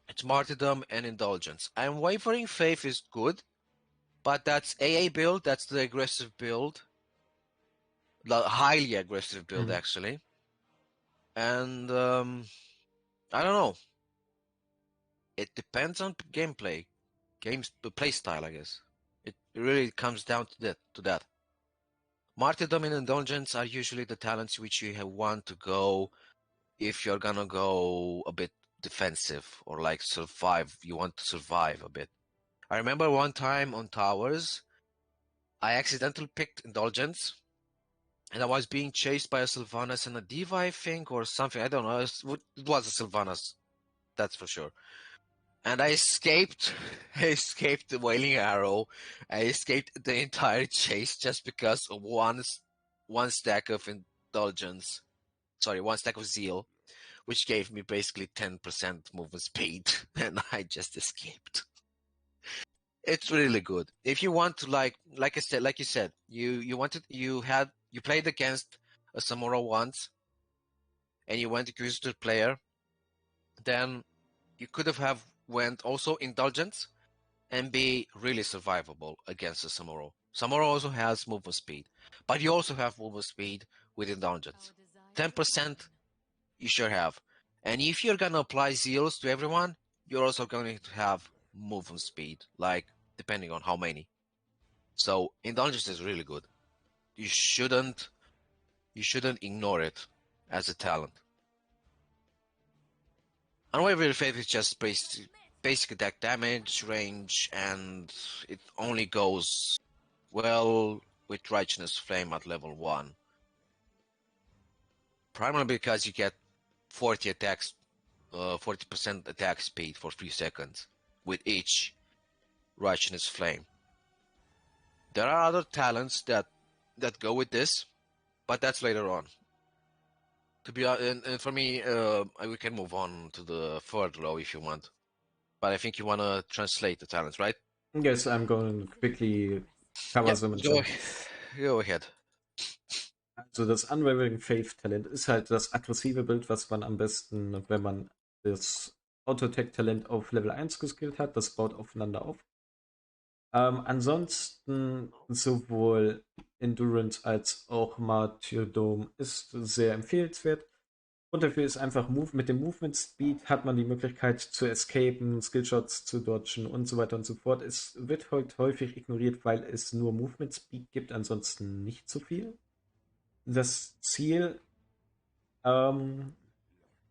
it's Martyrdom and Indulgence. And Wavering Faith is good, but that's AA build, that's the aggressive build, the highly aggressive build actually. And I don't know. It depends on gameplay, play style, I guess. It really comes down to that. Martyrdom and Indulgence are usually the talents which you want to go if you're gonna go a bit defensive or like survive. You want to survive a bit. I remember one time on Towers, I accidentally picked Indulgence, and I was being chased by a Sylvanas and a Diva, I think, or something. I don't know. It was a Sylvanas, that's for sure. And I escaped. I escaped the Wailing Arrow. I escaped the entire chase just because of one stack of Indulgence. Sorry, one stack of Zeal, which gave me basically 10% movement speed, and I just escaped. It's really good. If you want to like you said, you played against a Samuro once, and you went Inquisitor player, then you could have went also Indulgence and be really survivable against the Samuro. Samuro also has movement speed, but you also have movement speed with Indulgence. 10% you sure have. And if you're gonna apply Zeals to everyone, you're also going to have movement speed, like depending on how many. So Indulgence is really good. You shouldn't ignore it as a talent. Unwavering Faith is just basic attack damage, range, and it only goes well with Righteousness Flame at level 1. Primarily because you get 40 attacks, 40% attack speed for 3 seconds with each Righteousness Flame. There are other talents that go with this, but that's later on. To be and for me, we can move on to the third row if you want. But I think you want to translate the talents, right? Yes, I'm going to quickly cover Yep, them in go, German. go ahead. Also das Unwavering Faith Talent ist halt das aggressive Bild, was man am besten, wenn man das Auto-Attack-Talent auf Level 1 geskillt hat, das baut aufeinander auf. Ansonsten sowohl Endurance als auch Martyrdom ist sehr empfehlenswert. Und dafür ist einfach mit dem Movement Speed hat man die Möglichkeit zu escapen, Skillshots zu dodgen und so weiter und so fort. Es wird heute häufig ignoriert, weil es nur Movement Speed gibt, ansonsten nicht so viel. Das Ziel, ähm,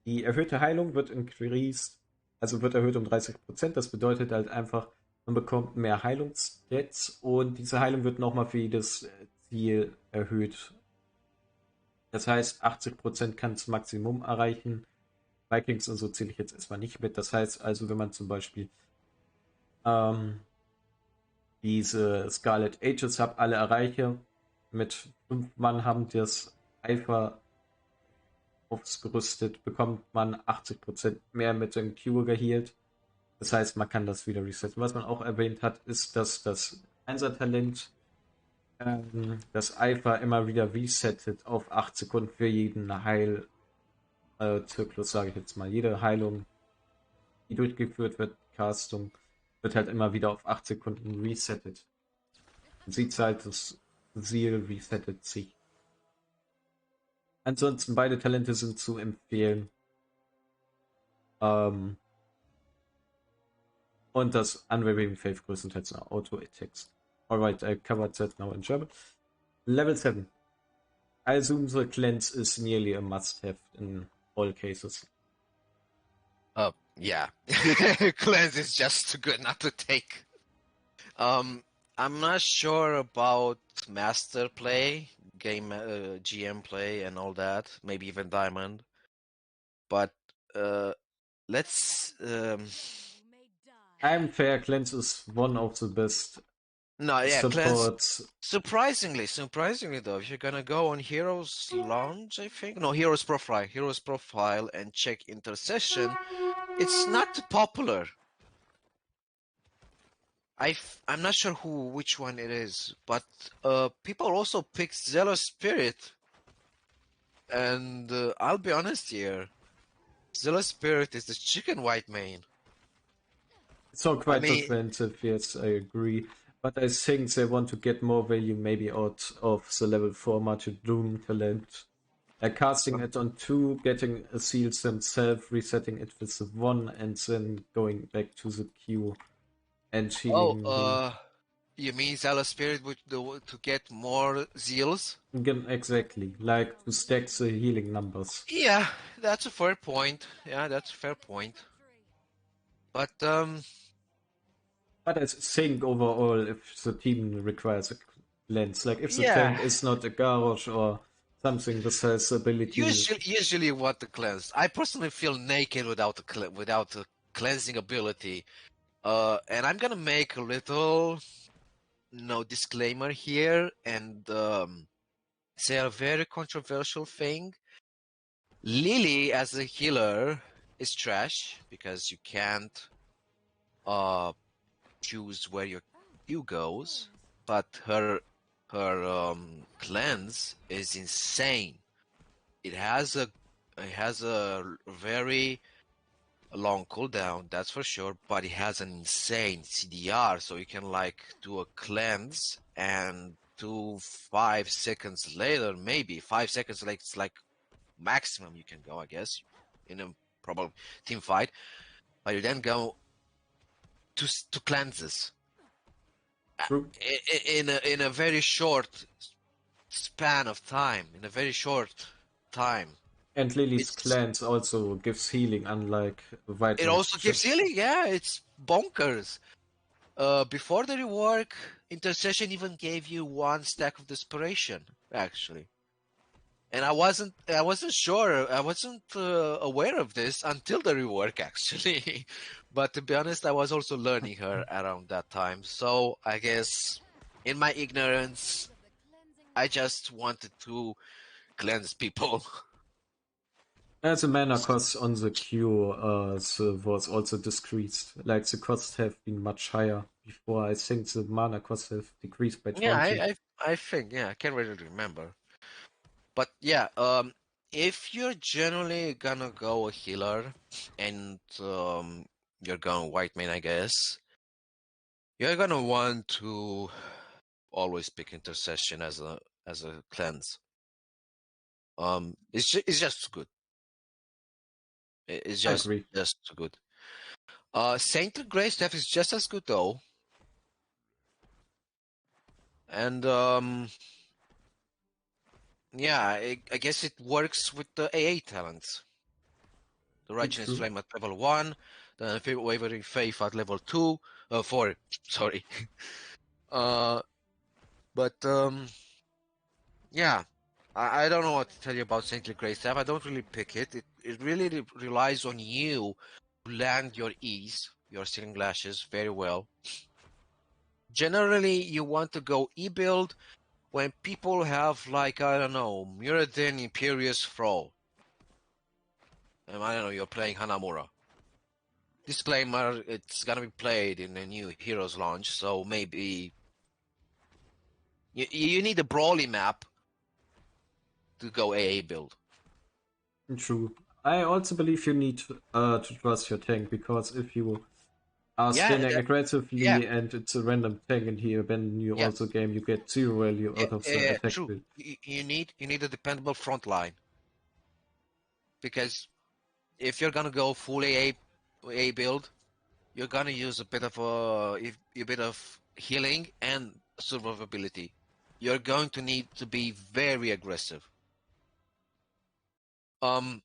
die erhöhte Heilung wird increased, also wird erhöht um 30%. Das bedeutet halt einfach, man bekommt mehr Heilungsstats und diese Heilung wird nochmal für jedes Ziel erhöht. Das heißt, 80% kann das Maximum erreichen. Vikings und so zähle ich jetzt erstmal nicht mit. Das heißt also, wenn man zum Beispiel diese Scarlet Ages Hub alle erreiche, mit 5 Mann haben das Eifer aufgerüstet, bekommt man 80% mehr mit dem Cure geheilt. Das heißt, man kann das wieder resetten. Was man auch erwähnt hat, ist, dass das Einser-Talent das Eifer immer wieder resettet auf 8 Sekunden für jeden Heilzyklus, sage ich jetzt mal. Jede Heilung, die durchgeführt wird, Castung, wird halt immer wieder auf 8 Sekunden resettet. Man sieht halt, das Ziel resettet sich. Ansonsten beide Talente sind zu empfehlen. Und das Unwavering Faith größtenteils nach Auto-Attacks. Alright, I covered that now in German. Level 7. I assume the cleanse is nearly a must-have in all cases. Yeah. Cleanse is just too good not to take. I'm not sure about master play, game GM play, and all that. Maybe even diamond. But let's. I'm fair. Cleanse is one of the best No, yeah, supports. Surprisingly though, if you're gonna go on Heroes Lounge, I think no Heroes Profile, and check Intercession, it's not popular. I'm not sure which one it is, but people also pick Zealous Spirit, and I'll be honest here, Zealous Spirit is the chicken Whitemane. It's not quite defensive, yes, I agree. But I think they want to get more value maybe out of the level 4 Martyrdom talent. Casting it on 2, getting a seals themselves, resetting it with the 1, and then going back to the Q and healing. You mean Zealous Spirit to get more zeals? Exactly, like to stack the healing numbers. Yeah, that's a fair point. But I think overall, if the team requires a lens, like if the tank is not a garage or something that has ability. Usually what the cleanse. I personally feel naked without a cleansing ability. And I'm gonna make a little disclaimer here and say a very controversial thing. Lily as a healer is trash because you can't choose where your Q goes, but her cleanse is insane. It has a very long cooldown, that's for sure, but it has an insane CDR, so you can like do a cleanse and 5 seconds later, maybe 5 seconds, like it's like maximum you can go, I guess, in a probably team fight. but you then go to cleanses True. in a very short span of time, in a very short time. And Lily's It's cleanse also gives healing, unlike it Whitemane's also gives just healing. Yeah, it's bonkers. Before the rework, intercession even gave you 1 stack of desperation, actually. And I wasn't sure, I wasn't aware of this until the rework, actually. But to be honest, I was also learning her around that time. So I guess, in my ignorance, I just wanted to cleanse people. as a mana cost on the cure was also decreased. Like the costs have been much higher before. I think the mana costs have decreased by Yeah, 20. I think, yeah, I can't really remember. But yeah, if you're generally gonna go a healer and you're going Whitemane, I guess, you're gonna want to always pick intercession as a cleanse. It's just good. It's I agree. just good. Saintly Grey Staff is just as good though, and yeah, I guess it works with the AA talents. The Righteous True. Flame at level 1, the Wavering Faith at level 2, 4, sorry. uh, but yeah, I don't know what to tell you about Saintly Grey Staff. I don't really pick it. It really relies on you to land your E's, your Searing Lashes, very well. Generally, you want to go E-build when people have, like, I don't know, Muradin Imperious Thrall. And I don't know, you're playing Hanamura. Disclaimer, it's gonna be played in a new Heroes launch, so maybe you need a brawly map to go AA build. True. I also believe you need to trust your tank, because if you are Yeah, scanning yeah, aggressively and it's a random tank in here, then you yeah, also game, you get zero value yeah, out of the attack true. build. You need a dependable front line, because if you're gonna go full AA build, you're gonna use a bit of healing and survivability. You're going to need to be very aggressive. Um,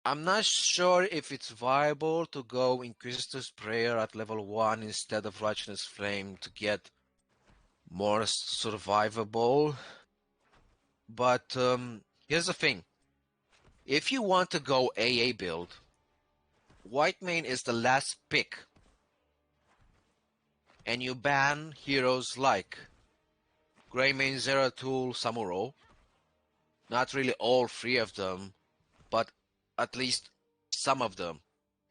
I'm not sure if it's viable to go Inquisitor's Prayer at level 1 instead of Righteous Flame to get more survivable. But here's the thing. If you want to go AA build, Whitemane is the last pick. And you ban heroes like Greymane, Zeratul, Samuro. Not really all 3 of them, but at least some of them.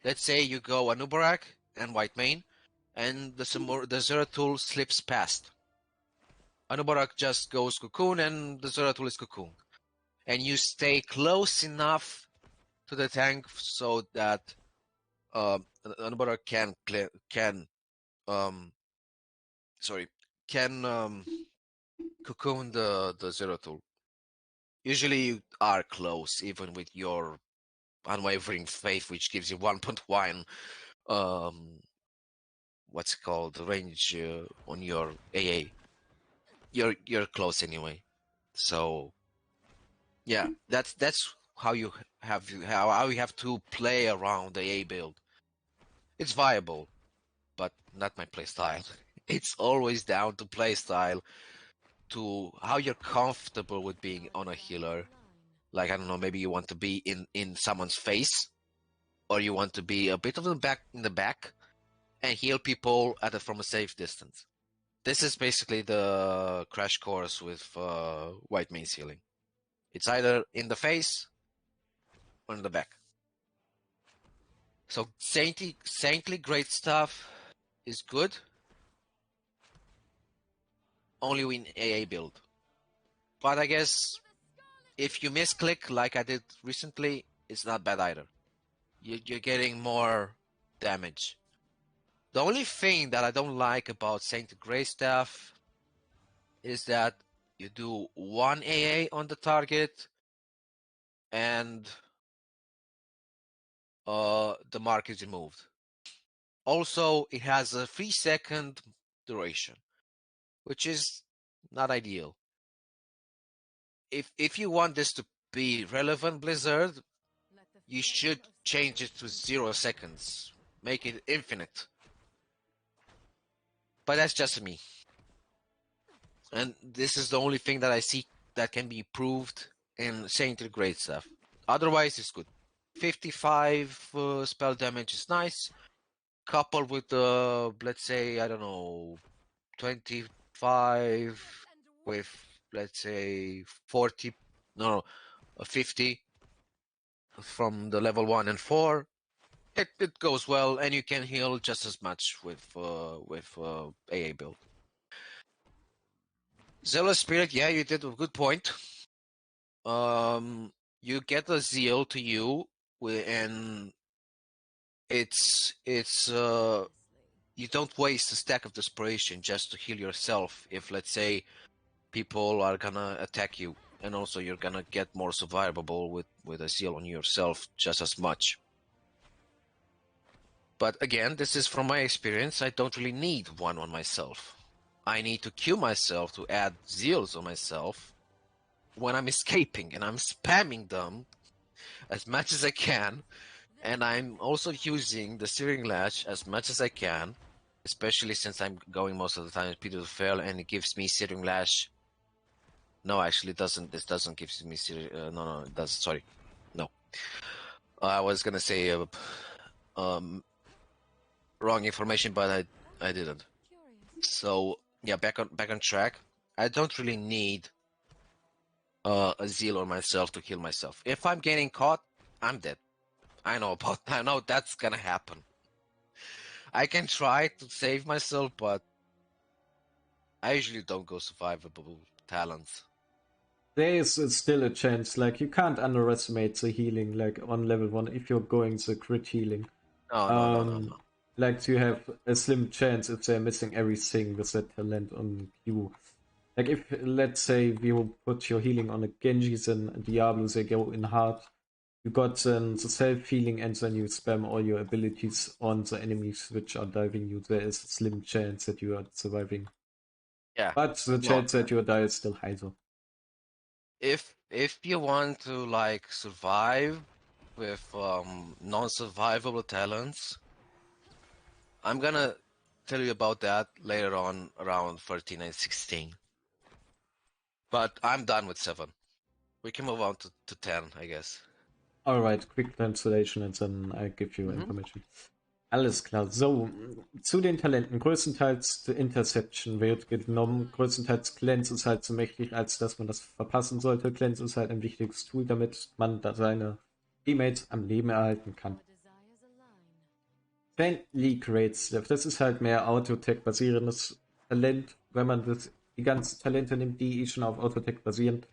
Let's say you go Anubarak and Whitemane, and the Zeratul slips past. Anubarak just goes Cocoon, and the Zeratul is Cocoon. And you stay close enough to the tank so that Anubarak can um sorry can cocoon the Zeratul. Usually you are close, even with your unwavering faith, which gives you 1.1 what's it called, range on your AA. You're close anyway. So yeah, that's how you how you have to play around the AA build. It's viable, but not my playstyle. It's always down to playstyle, to how you're comfortable with being on a healer. Like, I don't know, maybe you want to be in someone's face, or you want to be a bit of the back and heal people from a safe distance. This is basically the crash course with Whitemane's healing. It's either in the face or in the back. So saintly great stuff is good, only in AA build. But I guess if you misclick like I did recently, it's not bad either. You're getting more damage. The only thing that I don't like about Saint Grey Staff is that you do 1 AA on the target and the mark is removed. Also, it has a 3-second duration, which is not ideal. If you want this to be relevant, Blizzard, you should change it to 0 seconds. Make it infinite. But that's just me. And this is the only thing that I see that can be improved in Saint Grade stuff. Otherwise, it's good. 55 spell damage is nice. Coupled with, let's say, I don't know, 25 with, let's say, 40, no, 50 from the level 1 and 4. It goes well, and you can heal just as much with AA build. Zealous Spirit, yeah, you did a good point. You get a zeal to you, and it's you don't waste a stack of desperation just to heal yourself. If, let's say, people are gonna attack you, and also you're gonna get more survivable with a zeal on yourself just as much. But again, this is from my experience. I don't really need one on myself. I need to queue myself to add zeals on myself when I'm escaping, and I'm spamming them as much as I can. And I'm also using the Searing Lash as much as I can, especially since I'm going most of the time with Peter to Fail, and it gives me Searing Lash. No, actually, it doesn't. This doesn't give me Searing. No, it does. Sorry, no. I was gonna say wrong information, but I didn't. So yeah, back on track. I don't really need a zeal on myself to heal myself. If I'm getting caught, I'm dead. I know that's gonna happen. I can try to save myself, but I usually don't go survivable talents. There is still a chance, like you can't underestimate the healing, like on level 1 if you're going the crit healing. No. Like you have a slim chance if they're missing everything with that talent on you. Like if, let's say, you put your healing on a Genji, then Diablo, they go in hard. You got then the self-healing, and then you spam all your abilities on the enemies which are diving you. There is a slim chance that you are surviving. Yeah. But the No. chance that you die is still high though. If you want to like survive with non-survivable talents, I'm gonna tell you about that later on around 13 and 16. But I'm done with 7. We can move on to 10, I guess. Alright, quick translation and then I give you information. Alles klar. So, zu den Talenten. Größtenteils The Interception wird genommen. Größtenteils Cleanse ist halt so mächtig, als dass man das verpassen sollte. Cleanse ist halt ein wichtiges Tool, damit man da seine Teammates am Leben erhalten kann. Friendly Great Stuff. Das ist halt mehr Autotech-basierendes Talent, wenn man die ganzen Talente nimmt, die schon auf Autotech basieren.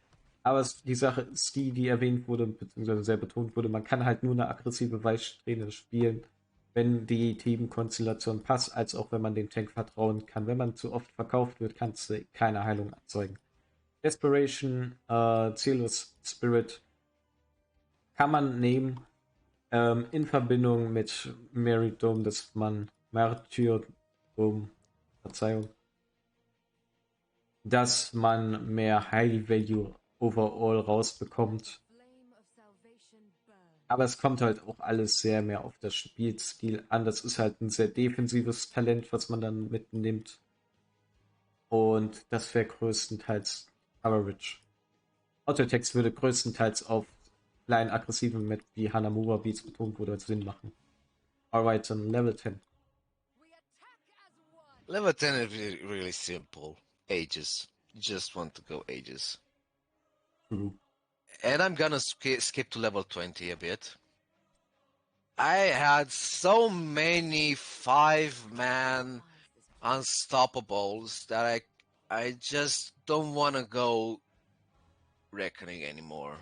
Aber die Sache ist die erwähnt wurde, beziehungsweise sehr betont wurde, man kann halt nur eine aggressive Weichsträhne spielen, wenn die Teamkonstellation passt, als auch wenn man dem Tank vertrauen kann. Wenn man zu oft verkauft wird, kannst du keine Heilung erzeugen. Desperation, Zealous Spirit kann man nehmen, in Verbindung mit Martyrdom, dass man Verzeihung, dass man mehr High Value overall rausbekommt. Aber es kommt halt auch alles sehr mehr auf das Spielstil an. Das ist halt ein sehr defensives Talent, was man dann mitnimmt. Und das wäre größtenteils Coverage. Autotext würde größtenteils auf kleinen aggressiven Map wie Hanamura Beats betont wurde, Sinn machen. Alright, dann Level 10. Level 10 is really simple. Ages. You just want to go ages. True. And I'm gonna skip to level 20 a bit. I had so many 5-man unstoppables that I just don't want to go Reckoning anymore.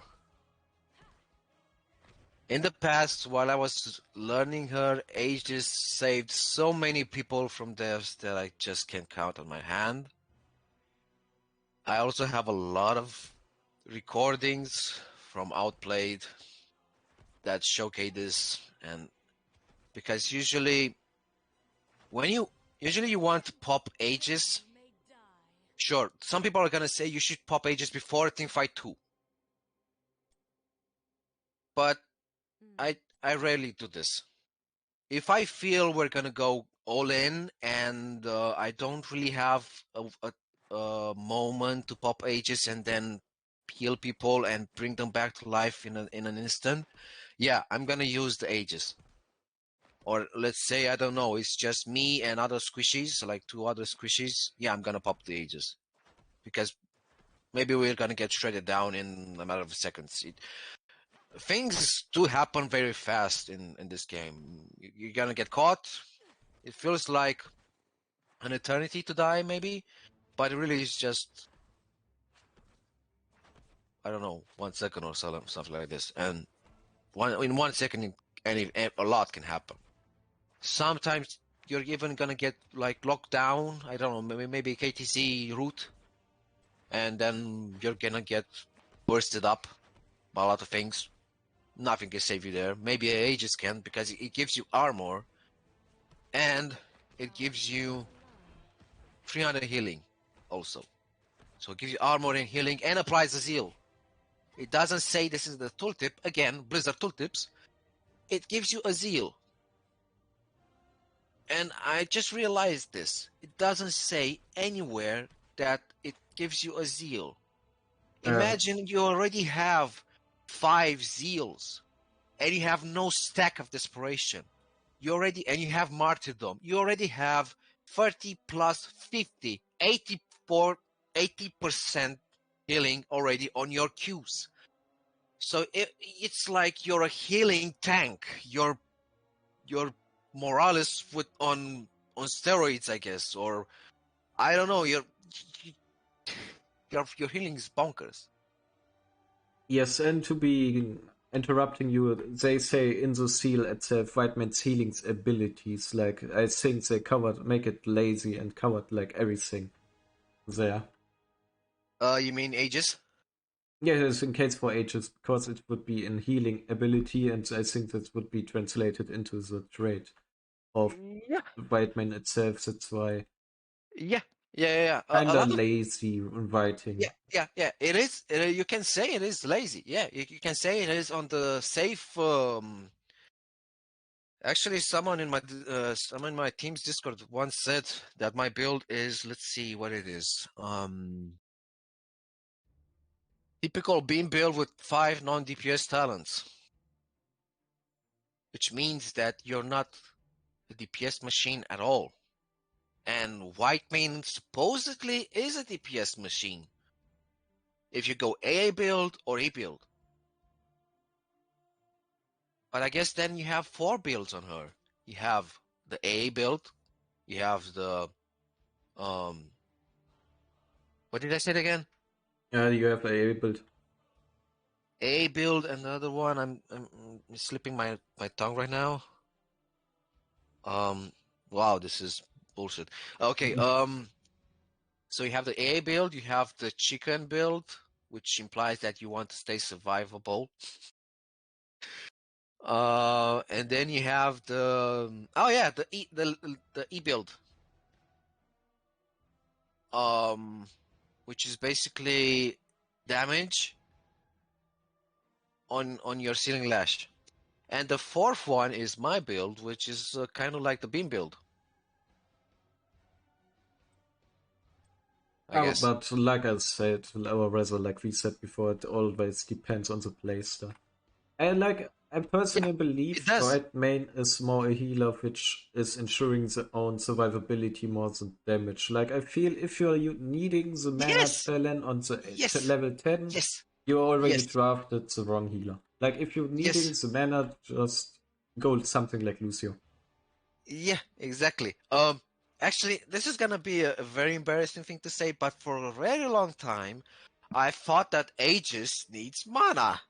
In the past, while I was learning her, Aegis saved so many people from deaths that I just can't count on my hand. I also have a lot of recordings from Outplayed that showcase this, and because usually when you usually you want to pop Aegis. Sure, some people are gonna say you should pop Aegis before Teamfight 2. But I rarely do this. If I feel we're gonna go all in and I don't really have a moment to pop Aegis and then heal people and bring them back to life in an instant, yeah, I'm gonna use the Aegis. Or let's say, I don't know, it's just me and other squishies, like 2 other squishies. Yeah, I'm gonna pop the Aegis. Because maybe we're gonna get shredded down in a matter of seconds. Things do happen very fast in this game. You're gonna get caught. It feels like an eternity to die, maybe, but it really is just, I don't know, 1 second or something like this. And in 1 second, a lot can happen. Sometimes you're even gonna get like locked down. I don't know, maybe KTC route, and then you're gonna get bursted up by a lot of things. Nothing can save you there. Maybe Aegis can, because it gives you armor, and it gives you 300 healing also. So it gives you armor and healing and applies a zeal. It doesn't say this is the tooltip. Again, Blizzard tooltips. It gives you a zeal. And I just realized this. It doesn't say anywhere that it gives you a zeal. Imagine you already have 5 zeals and you have no stack of desperation. And you have martyrdom. You already have 30 plus 50, 80% healing already on your Qs. So it's like you're a healing tank. Your Morales on steroids, I guess, or I don't know. Your healing is bonkers. Yes, and to be interrupting you, they say in the seal itself, Whitemane's healing's abilities, like, I think they make it lazy and covered, like, everything there. You mean Aegis? Yeah, it's in case for ages, because it would be in healing ability, and I think that would be translated into the trait of Yeah. Whitemane itself. That's why Yeah. A kinda lot of lazy in writing. yeah. It is. You can say it is lazy. Yeah, you can say it is on the safe. Actually, someone in my team's Discord once said that my build is. Let's see what it is. Typical beam build with 5 non-DPS talents, which means that you're not a DPS machine at all. And Whitemane supposedly is a DPS machine if you go AA build or E build. But I guess then you have 4 builds on her. You have the AA build, you have the what did I say again? Yeah, you have a build. AA build, and the other one I'm slipping my tongue right now. Wow, this is bullshit. Okay, so you have the AA build, you have the chicken build, which implies that you want to stay survivable. And then you have the the E build, which is basically damage on your ceiling lash. And the 4th one is my build, which is kind of like the beam build, I guess. But like I said, or rather, like we said before, it always depends on the playstyle. I personally It believe does. Whitemane is more a healer, which is ensuring the own survivability more than damage. Like, I feel if you're needing the mana Yes. talent on the Yes. level 10, Yes. you already Yes. drafted the wrong healer. Like, if you're needing Yes. the mana, just go something like Lucio. Yeah, exactly. Actually, this is gonna be a very embarrassing thing to say, but for a very long time, I thought that Aegis needs mana.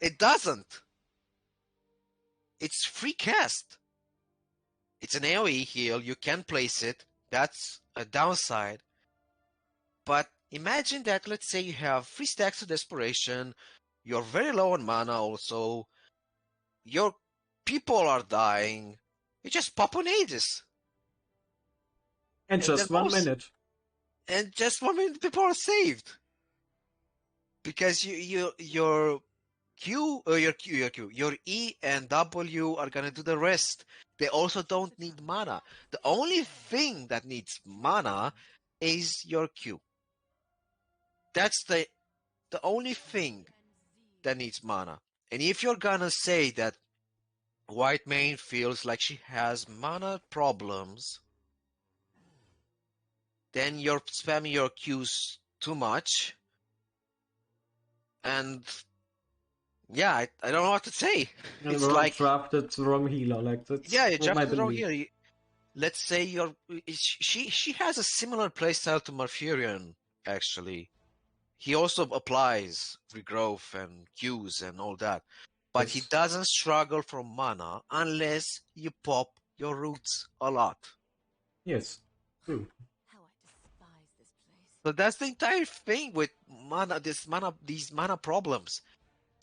It doesn't. It's free cast. It's an AoE heal. You can place it. That's a downside. But imagine that, let's say you have 3 stacks of desperation. You're very low on mana also. Your people are dying. You just pop on Aegis. And just 1 minute. And just 1 minute people are saved. Because your your E and W are gonna do the rest. They also don't need mana. The only thing that needs mana is your Q. That's the only thing that needs mana. And if you're gonna say that Whitemane feels like she has mana problems, then you're spamming your Qs too much. And yeah, I don't know what to say. And It's like, drafted the wrong healer. Like, that's yeah, you what my drafted the wrong belief. here. Let's say she has a similar playstyle to Marfurion, actually. He also applies regrowth and Qs and all that. But he Yes. doesn't struggle for mana unless you pop your roots a lot. Yes. True. How I despise this place. So that's the entire thing with mana, these mana problems.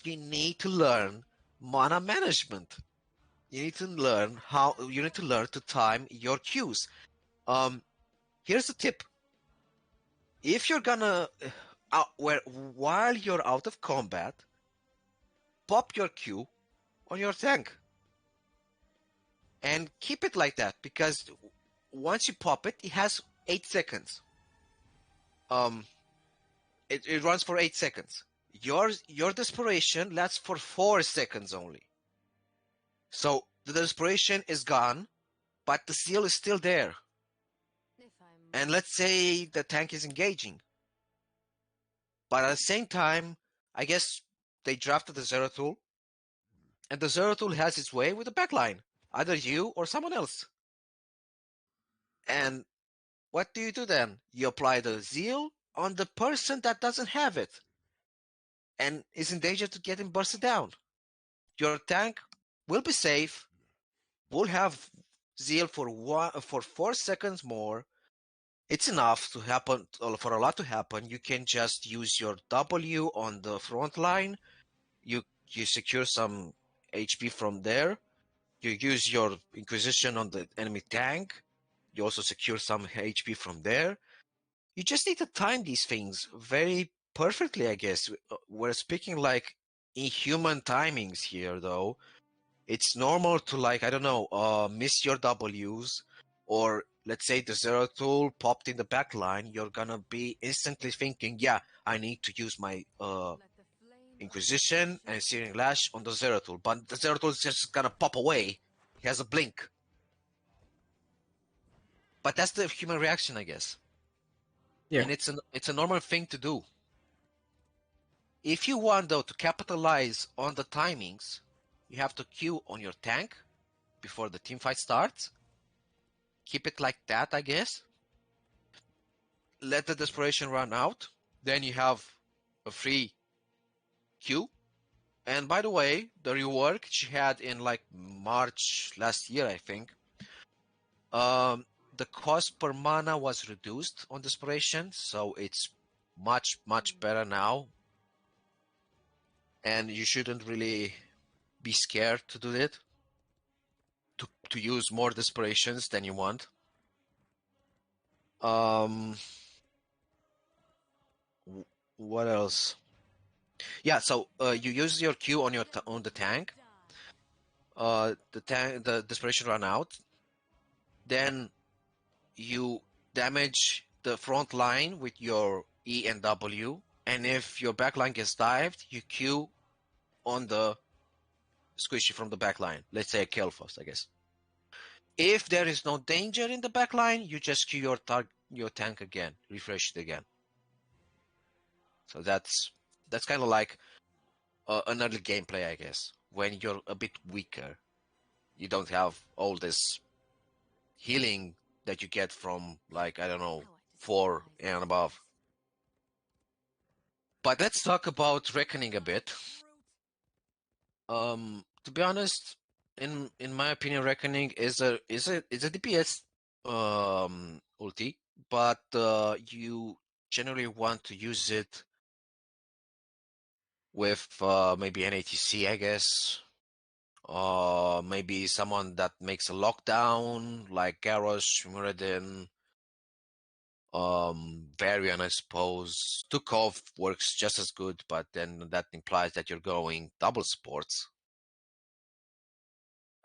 You need to learn mana management. You need to learn to time your Qs. Here's a tip. If you're gonna while you're out of combat, pop your Q on your tank and keep it like that, because once you pop it, it has 8 seconds. It runs for 8 seconds. Your desperation lasts for 4 seconds only. So the desperation is gone, but the seal is still there. And let's say the tank is engaging. But at the same time, I guess they drafted the Zero Tool, and the Zero Tool has its way with the backline, either you or someone else. And what do you do then? You apply the Zeal on the person that doesn't have it and is in danger to getting bursted down. Your tank will be safe, will have Zeal for 4 seconds more. It's enough to happen, for a lot to happen. You can just use your W on the front line. You secure some HP from there. You use your Inquisition on the enemy tank. You also secure some HP from there. You just need to time these things very perfectly, I guess. We're speaking like inhuman timings here, though. It's normal to, like, I don't know, miss your Ws, or let's say the Zero Tool popped in the back line. You're gonna be instantly thinking, yeah, I need to use my Inquisition and Searing Lash on the Zero Tool, but the Zero Tool is just gonna pop away. He has a blink. But that's the human reaction, I guess. Yeah. And it's a normal thing to do. If you want, though, to capitalize on the timings, you have to Q on your tank before the team fight starts. Keep it like that, I guess. Let the desperation run out. Then you have a free Q. And by the way, the rework she had in like March last year, I think, the cost per mana was reduced on desperation, so it's much better now. And you shouldn't really be scared to do it, to use more desperations than you want. What else? Yeah, so you use your Q on on the tank. The desperation run out. Then you damage the front line with your E and W, and if your backline gets dived, you Q on the squishy from the backline. Let's say a Kel'Thas, I guess. If there is no danger in the backline, you just Q your tank again, refresh it again. So that's kind of like an early gameplay, I guess. When you're a bit weaker, you don't have all this healing that you get from, like, I don't know, 4 and above. But let's talk about Reckoning a bit. To be honest, in my opinion, Reckoning is a DPS ulti, but you generally want to use it with maybe an ATC, I guess. Maybe someone that makes a lockdown, like Garrosh, Muradin, Varian, I suppose. Tukov works just as good, but then that implies that you're going double supports.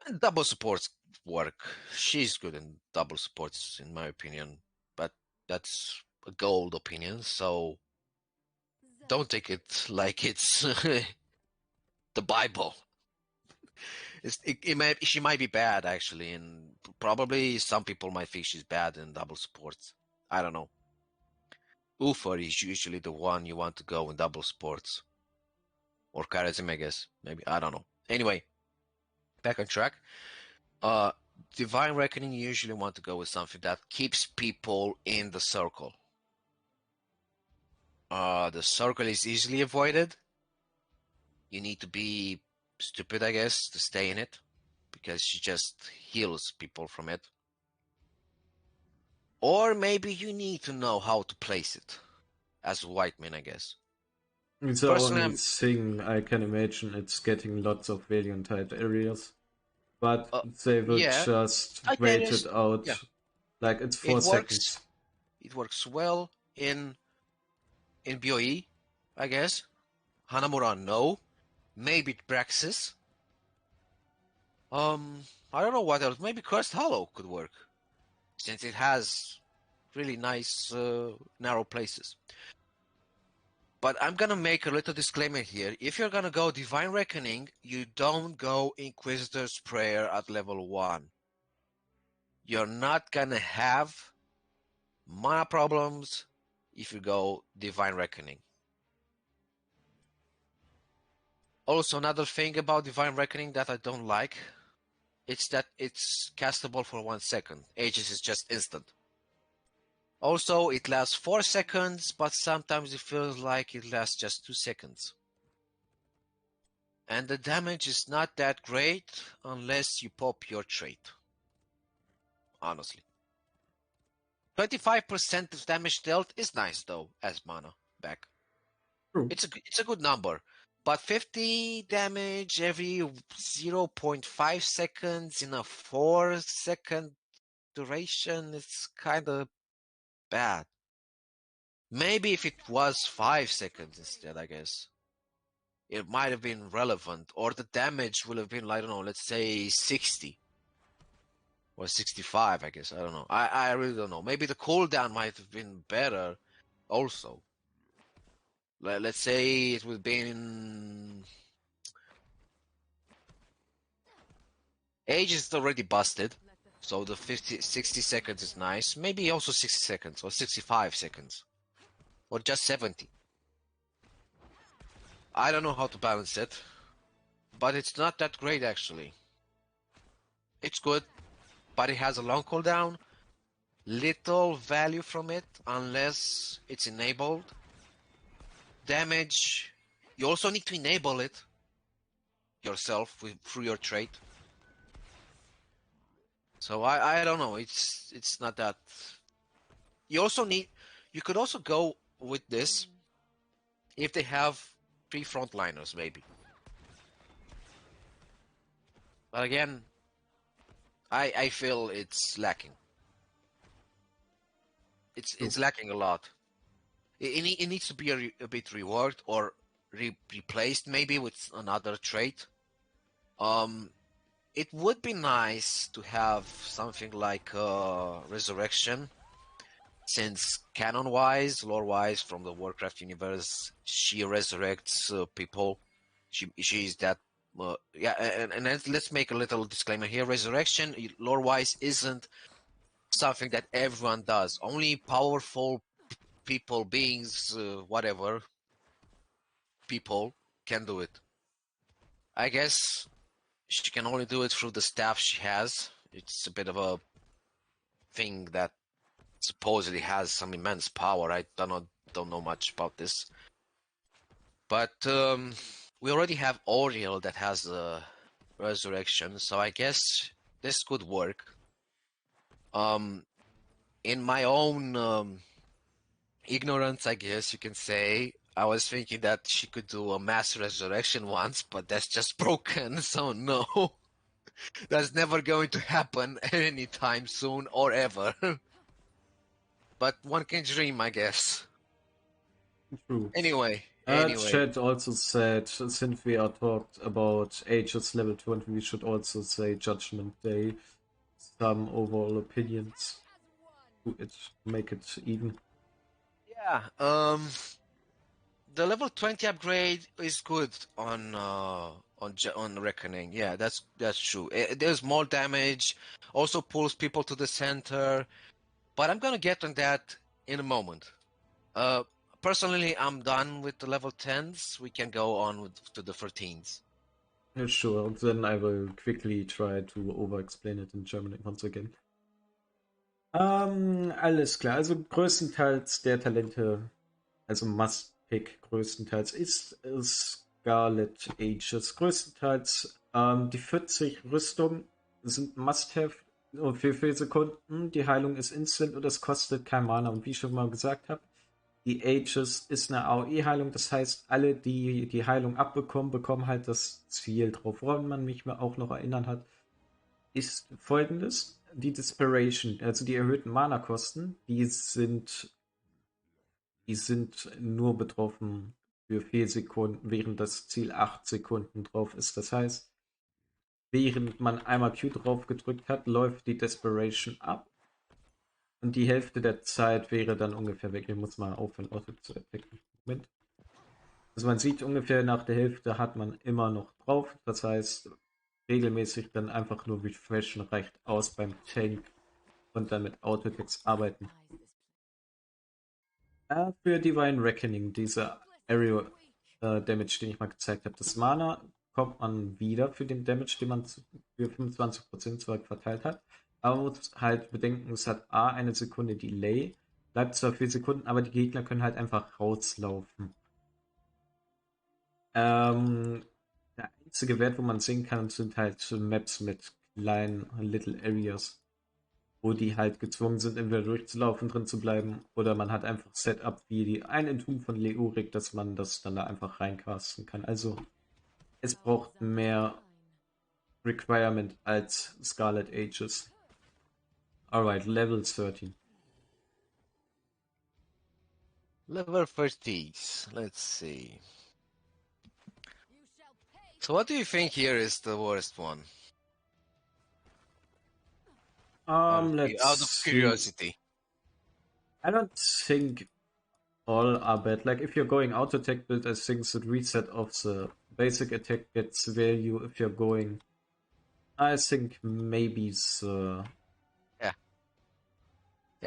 And double supports work. She's good in double supports, in my opinion, but that's a gold opinion, so don't take it like it's the Bible. She might be bad, actually, and probably some people might think she's bad in double sports. I don't know. Ufer is usually the one you want to go in double sports. Or Charism, I guess. Maybe. I don't know. Anyway, back on track. Uh, Divine Reckoning, you usually want to go with something that keeps people in the circle. The circle is easily avoided. You need to be stupid, I guess, to stay in it, because she just heals people from it. Or maybe you need to know how to place it, as Whitemane, I guess. It's the Personally, only thing I can imagine. It's getting lots of Valiant type areas, but they will yeah, just I get wait it. it out. Yeah, Like it's it 4 works. seconds. It works well in BOE, I guess. Hanamura, no. Maybe Praxis. I don't know what else. Maybe Cursed Hollow could work, since it has really nice narrow places. But I'm gonna make a little disclaimer here. If you're gonna go Divine Reckoning, you don't go Inquisitor's Prayer at level 1. You're not gonna have mana problems if you go Divine Reckoning. Also, another thing about Divine Reckoning that I don't like, it's that it's castable for 1 second. Aegis is just instant. Also, it lasts 4 seconds, but sometimes it feels like it lasts just 2 seconds. And the damage is not that great unless you pop your trait. Honestly. 25% of damage dealt is nice though, as mana back. True. It's a good number. But 50 damage every 0.5 seconds in a 4-second duration, it's kind of bad. Maybe if it was 5 seconds instead, I guess, it might have been relevant, or the damage would have been, I don't know, let's say 60 or 65, I guess. I don't know. I really don't know. Maybe the cooldown might have been better also. Let's say it would have been... Age is already busted, so the 60 seconds is nice. Maybe also 60 seconds, or 65 seconds, or just 70. I don't know how to balance it, but it's not that great actually. It's good, but it has a long cooldown. Little value from it unless it's enabled. Damage, you also need to enable it yourself through your trait. So I don't know, it's not that. You could also go with this if they have 3 frontliners maybe. But again, I feel it's lacking. It's lacking a lot. It needs to be a bit reworked or replaced maybe with another trait. It would be nice to have something like Resurrection, since canon-wise, lore-wise, from the Warcraft universe, she resurrects people. She's that. Yeah, and let's make a little disclaimer here. Resurrection, lore-wise, isn't something that everyone does. Only powerful people, beings, whatever, people can do it. I guess she can only do it through the staff she has. It's a bit of a thing that supposedly has some immense power. I don't know much about this. But we already have Oriel that has a resurrection, so I guess this could work. In my own ignorance, I guess you can say, I was thinking that she could do a mass resurrection once, but that's just broken, so no. That's never going to happen anytime soon or ever. But one can dream, I guess. True. Anyway. Chat also said, since we are talked about Aegis level 20, we should also say Judgment Day. Some overall opinions to it, make it even. Yeah. The level 20 upgrade is good on Reckoning. Yeah, that's true. There's more damage. Also pulls people to the center. But I'm gonna get on that in a moment. Personally, I'm done with the level 10s. We can go on to the 13s. Sure, then I will quickly try to over-explain it in German once again. Alles klar. Also größtenteils der Talente, also Must-Pick größtenteils ist Scarlet Ages. Größtenteils die 40 Rüstung sind Must-Have für 4 Sekunden. Die Heilung ist instant und es kostet kein Mana. Und wie ich schon mal gesagt habe, die Aegis ist eine AOE-Heilung, das heißt, alle, die die Heilung abbekommen, bekommen halt das Ziel drauf. Woran man mich auch noch erinnern hat, ist folgendes: Die Desperation, also die erhöhten Mana-Kosten, die sind nur betroffen für 4 Sekunden, während das Ziel 8 Sekunden drauf ist. Das heißt, während man einmal Q drauf gedrückt hat, läuft die Desperation ab. Und die Hälfte der Zeit wäre dann ungefähr weg. Ich muss mal aufhören, Auto zu attacken. Moment. Also man sieht ungefähr nach der Hälfte hat man immer noch drauf. Das heißt, regelmäßig dann einfach nur refreshen reicht aus beim Tank und dann mit Autotext arbeiten. Für Divine Reckoning, dieser Area Damage, den ich mal gezeigt habe, das Mana kommt man wieder für den Damage, den man für 25% zwar verteilt hat. Aber man muss halt bedenken, es hat A, eine Sekunde Delay, bleibt zwar 4 Sekunden, aber die Gegner können halt einfach rauslaufen. Der einzige Wert, wo man sehen kann, sind halt Maps mit kleinen Little Areas, wo die halt gezwungen sind, entweder durchzulaufen, drin zu bleiben, oder man hat einfach Setup wie die ein Entum von Leorik, dass man das dann da einfach reincasten kann. Also es braucht mehr Requirement als Scarlet Ages. Alright, Level 13. Level 30s. Let's see. So what do you think here is the worst one? Let's Out of see. curiosity. I don't think all are bad. Like if you're going auto attack build, I think the reset of the basic attack gets value. If you're going, I think maybe the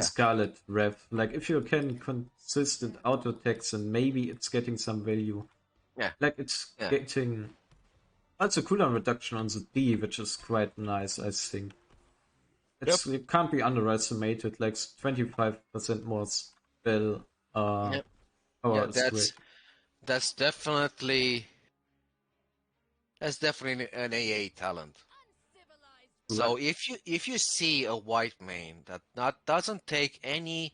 Scarlet Rev. Like if you can consistent auto attacks, and maybe it's getting some value. Yeah. Like it's getting also cooldown reduction on the D, which is quite nice, I think. It can't be underestimated. Like 25% more spell power is great. That's definitely an AA talent. So if you see a Whitemane that doesn't take any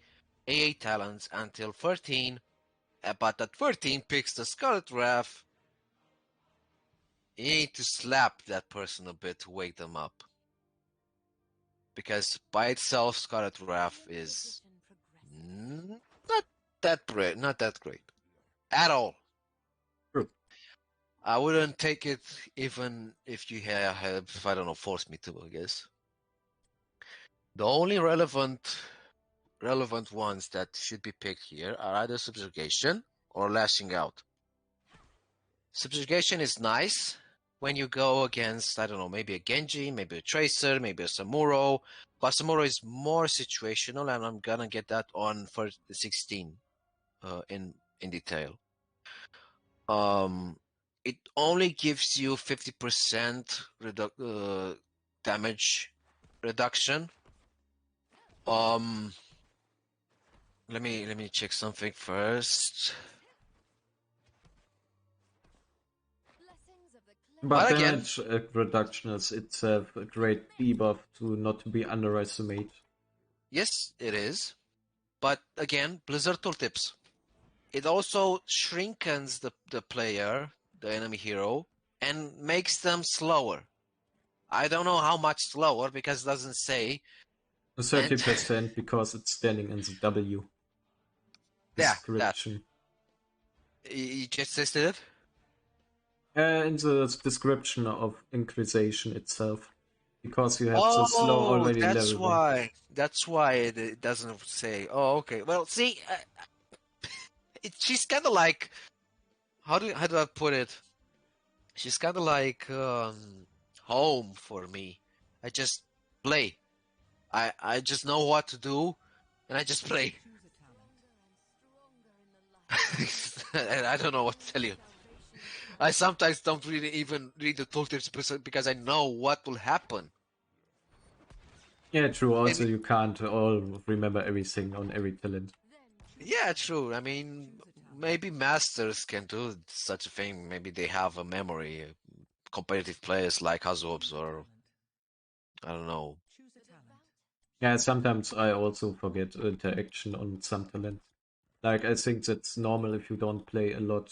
AA talents until 13, but at 13 picks the Scarlet Wrath, you need to slap that person a bit to wake them up. Because by itself, Scarlet Wrath is not that great at all. True. I wouldn't take it even if you have I don't know, forced me to, I guess. The only relevant ones that should be picked here are either Subjugation or Lashing Out. Subjugation is nice when you go against, I don't know, maybe a Genji, maybe a Tracer, maybe a Samuro. But Samuro is more situational, and I'm gonna get that on for the 16 in detail. It only gives you 50% damage reduction. Let me check something first. But damage reduction is itself a great debuff to not be underestimated. Yes, it is. But again, Blizzard tooltips. It also shrinkens the player, the enemy hero, and makes them slower. I don't know how much slower because it doesn't say. 30% because it's standing in the W Yeah, that. description. You just tested it? In the description of Inquisition itself. Because you have the slow Oh, already that's level 1. why. That's why it doesn't say. Oh, okay. Well, see, she's kind of like how do I put it? She's kind of like home for me. I just play. I just know what to do, and I just play. And I don't know what to tell you. I sometimes don't really even read the tooltips because I know what will happen. Yeah, true. Also, And you can't all remember everything on every talent. yeah, true. I mean, maybe masters can do such a thing. Maybe they have a memory. Competitive players like Hazobs or I don't know. Yeah, sometimes I also forget interaction on some talent. Like, I think that's normal if you don't play a lot.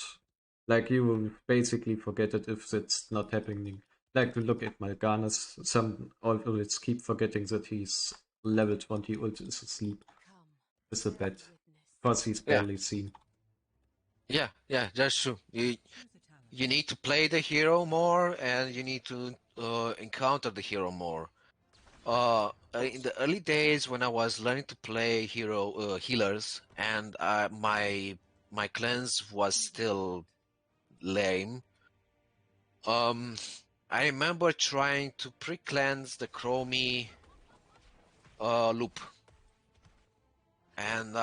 Like, you will basically forget it if it's not happening. Like, to look at Mal'Ganis, some always keep forgetting that he's level 20 ult is asleep. Is a bet. Because he's Yeah, barely seen. yeah, that's true. You need to play the hero more, and you need to encounter the hero more. In the early days when I was learning to play healers, and my cleanse was still lame. I remember trying to pre-cleanse the Chromie loop, and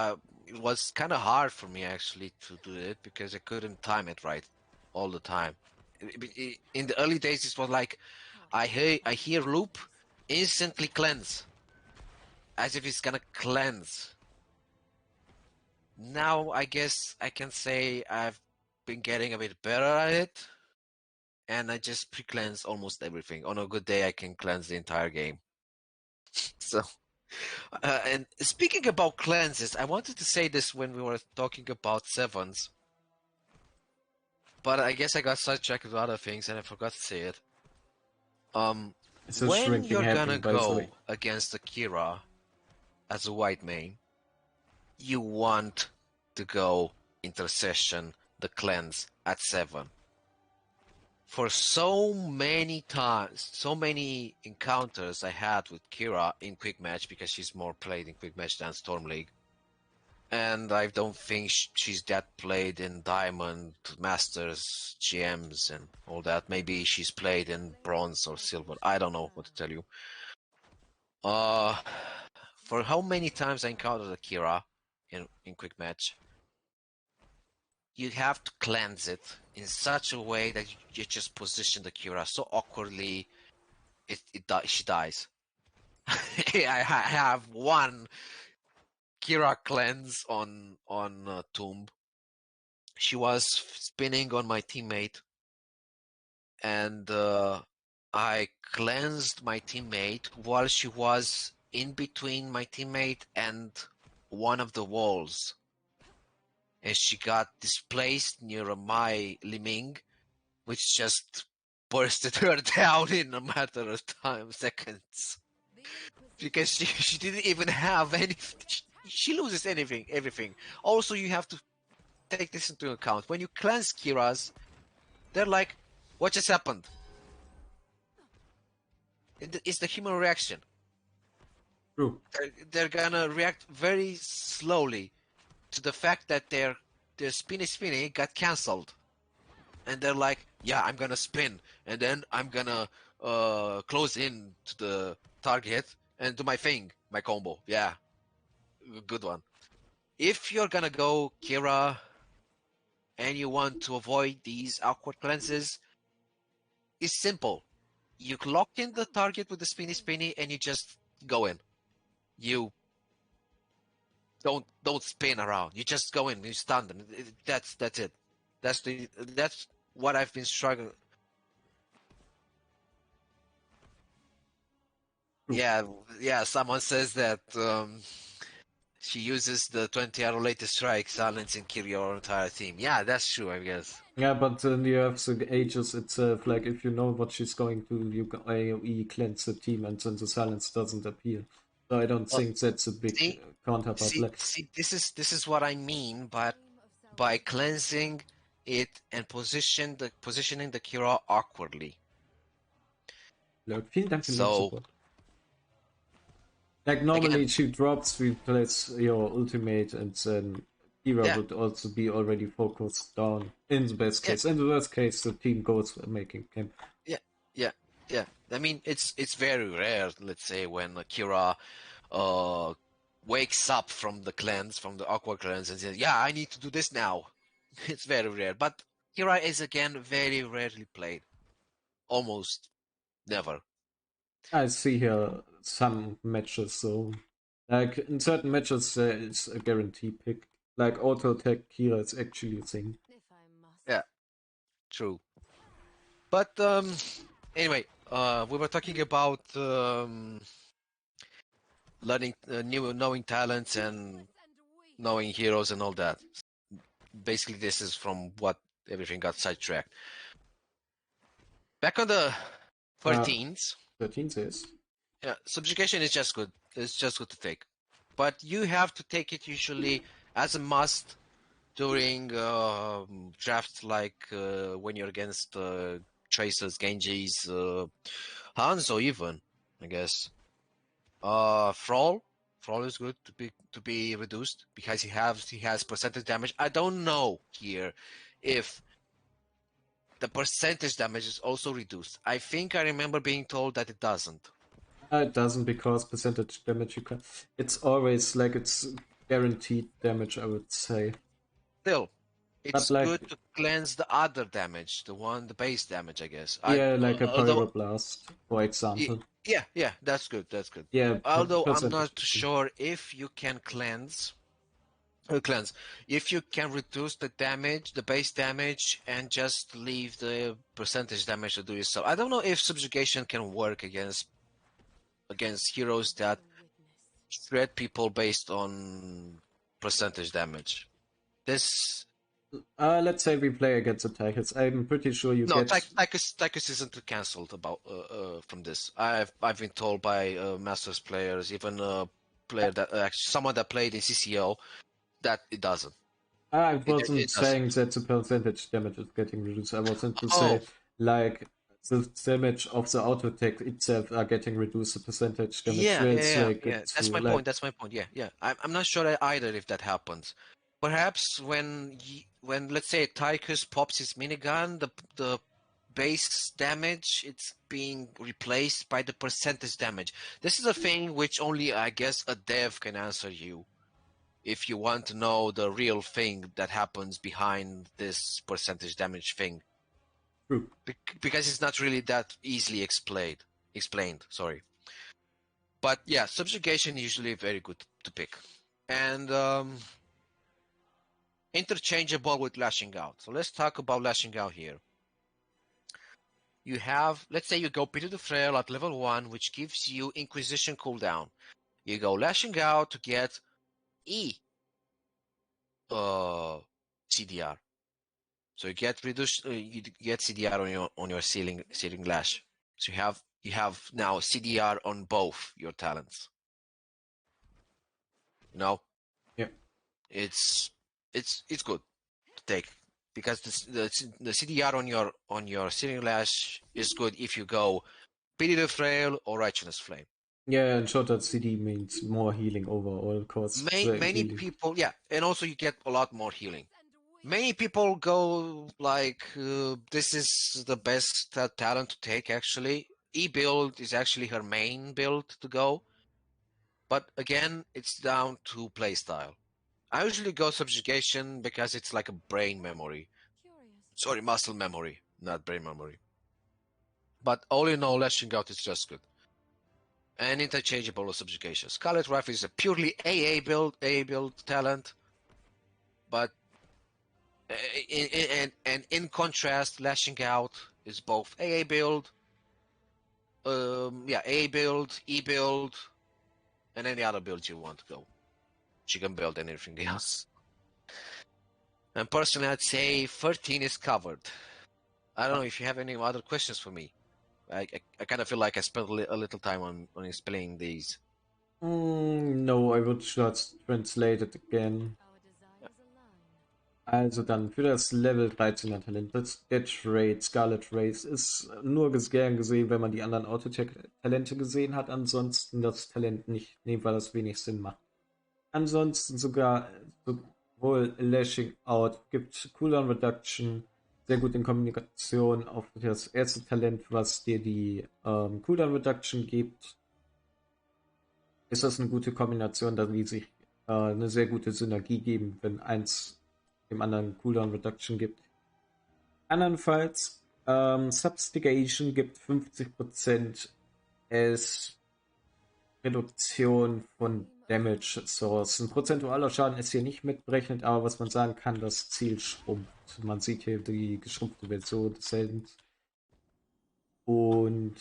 it was kind of hard for me actually to do it because I couldn't time it right all the time. In the early days, it was like I hear loop, instantly cleanse, as if it's gonna cleanse. Now I guess I can say I've been getting a bit better at it, and I just pre-cleanse almost everything. On a good day, I can cleanse the entire game. So, and speaking about cleanses, I wanted to say this when we were talking about sevens, but I guess I got sidetracked with other things and I forgot to say it. It's a When shrinking you're gonna happening, by the way. go against Akira as a Whitemane, you want to go intercession, the cleanse at 7. For so many times, so many encounters I had with Kira in Quick Match because she's more played in Quick Match than Storm League. And I don't think she's that played in Diamond, Masters, GMs, and all that. Maybe she's played in Bronze or Silver. I don't know what to tell you. Uh, for how many times I encountered Akira in Quick Match, you have to cleanse it in such a way that you just position the Kira so awkwardly, she dies. I have one Kira cleanse on Tomb. She was spinning on my teammate, and I cleansed my teammate while she was in between my teammate and one of the walls, and she got displaced near my Liming, which just bursted her down in a matter of seconds. Because she didn't even have any. She loses everything. Also, you have to take this into account. When you cleanse Kiras, they're like, what just happened? It's the human reaction. True. They're gonna react very slowly to the fact that their spinny got cancelled. And they're like, yeah, I'm gonna spin, and then I'm gonna close in to the target and do my thing, my combo. Yeah, good one. If you're gonna go Kira and you want to avoid these awkward cleanses, it's simple. You lock in the target with the spinny and you just go in. You don't spin around. You just go in. You stun them. That's it. That's what I've been struggling. True. Yeah. Someone says that she uses the 20-arrow latest strike, silencing kill your entire team. Yeah, that's true, I guess. Yeah, but then you have the Aegis itself. Like, if you know what she's going to, you can AoE cleanse the team, and then the silence doesn't appear. So I don't Uh, think that's a big see, counter. But like, this is what I mean, but by cleansing it and positioning the Kira awkwardly. vielen Dank für den So Support. Like, again, normally she drops, replace your ultimate, and then Kira yeah, would also be already focused down in the best yeah, case. In the worst case, the team goes making camp. yeah, yeah, yeah. I mean, it's very rare, let's say, when Kira uh wakes up from the cleanse, from the awkward cleanse, and says, "Yeah, I need to do this now." It's very rare, but Kira is again very rarely played, almost never. I see here some matches, so like in certain matches there is a guarantee pick. Like auto attack Kira is actually a thing. If I must. Yeah, true. But anyway, we were talking about learning knowing talents and knowing heroes and all that. Basically, this is from what everything got sidetracked. Back on the 13s, 13 says. yeah, subjugation is just good. It's just good to take, but you have to take it usually as a must during drafts like when you're against Tracers, Genjis, Hanzo even, I guess. Thrall. Thrall is good to be reduced because he has percentage damage. I don't know here if the percentage damage is also reduced. I think I remember being told that it doesn't. It doesn't, because percentage damage you can. It's always like it's guaranteed damage, I would say. Still, But it's like, good to cleanse the other damage, the base damage, I guess. yeah, like a Although pyroblast, for example. yeah, that's good. That's good. Yeah, Although I'm percentage. not sure if you can cleanse, if you can reduce the damage, the base damage, and just leave the percentage damage to do yourself. I don't know if subjugation can work against heroes that shred people based on percentage damage. This Let's say we play against the Tigers. I'm pretty sure you no, get. Tychus isn't cancelled about from this. I've been told by Masters players, even a player that actually someone that played in CCO, that it doesn't. I It, wasn't it doesn't. saying that the percentage damage is getting reduced. I wasn't to Oh, say like the damage of the auto attack itself are getting reduced. The percentage damage yeah, where yeah, it's yeah, like yeah. to That's my like point. That's my point. Yeah, yeah. I'm not sure either if that happens. Perhaps when let's say Tychus pops his minigun, the base damage it's being replaced by the percentage damage. This is a thing which only I guess a dev can answer you if you want to know the real thing that happens behind this percentage damage thing. true. Because it's not really that easily explained, sorry. But yeah, subjugation usually very good to pick. And interchangeable with lashing out. So let's talk about lashing out here. You have, let's say you go Pity the Frail at level 1, which gives you Inquisition cooldown. You go lashing out to get E CDR. So you get reduced, you get CDR on your ceiling lash. So you have now CDR on both your talents. You know, Yeah. it's good to take because the CDR on your ceiling lash is good if you go Pity the Frail or Righteousness Flame. Yeah, and shorter CD means more healing overall, cause the Many healing. people, yeah, and also you get a lot more healing. Many people go like this is the best talent to take actually. E build is actually her main build to go, but again, it's down to playstyle. I usually go subjugation because it's like a brain memory. Sorry, muscle memory, not brain memory. But all in all, lashing out is just good. And interchangeable with subjugation. Scarlet Rifle is a purely AA build talent, but in contrast, lashing out is both AA build, AA build, E build, and any other build you want to go. you can build anything else. And personally, I'd say 13 is covered. I don't know if you have any other questions for me. I kind of feel like I spent a little time on explaining these. No, I would just translate it again. Our desires align. Also dann für das Level 13er Talent. Das Death Raid, Scarlet Race ist nur gern gesehen, wenn man die anderen Auto-Talente gesehen hat. Ansonsten das Talent nicht nehmen, weil das wenig Sinn macht. Ansonsten sowohl Lashing Out gibt Cooldown Reduction, sehr gut in Kommunikation auf das erste Talent, was dir die Cooldown Reduction gibt. Ist das eine gute Kombination, da die sich eine sehr gute Synergie geben, wenn eins dem anderen Cooldown Reduction gibt. Andernfalls, Substigation gibt 50% Reduktion von Damage Source. Ein prozentualer Schaden ist hier nicht mitberechnet, aber was man sagen kann, das Ziel schrumpft. Man sieht hier die geschrumpfte Version des Heldens. Und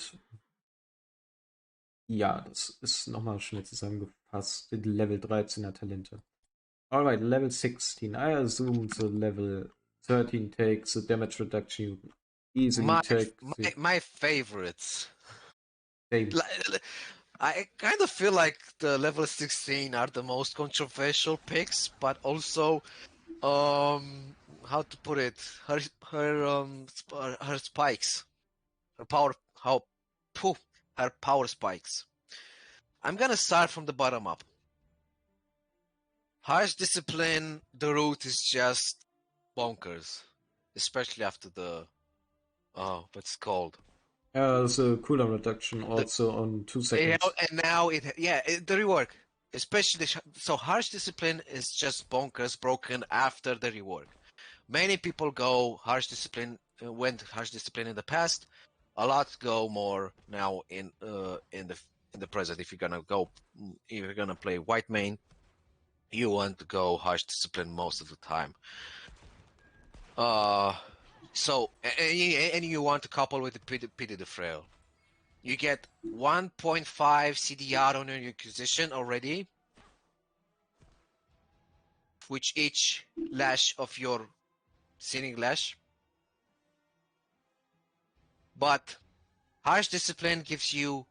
ja, das ist nochmal schnell zusammengefasst. Die Level 13er Talente. Alright, level 16. I assume the level 13 takes the damage reduction you can easily take. My favorites. Same. I kind of feel like the level 16 are the most controversial picks, but also, how to put it, her spikes, her power spikes. I'm gonna start from the bottom up. Harsh Discipline, the route is just bonkers, especially after the what's it called? There's a cooldown reduction also on 2 seconds. And now the rework, especially so Harsh Discipline is just bonkers broken after the rework. Many people go Harsh Discipline, went Harsh Discipline in the past. A lot go more now in the present. If you're gonna play Whitemane, you want to go Harsh Discipline most of the time. So and you want to couple with the Pity the Frail. You get 1.5 CDR on your acquisition already, which each lash of your Sinning Lash. But Harsh Discipline gives you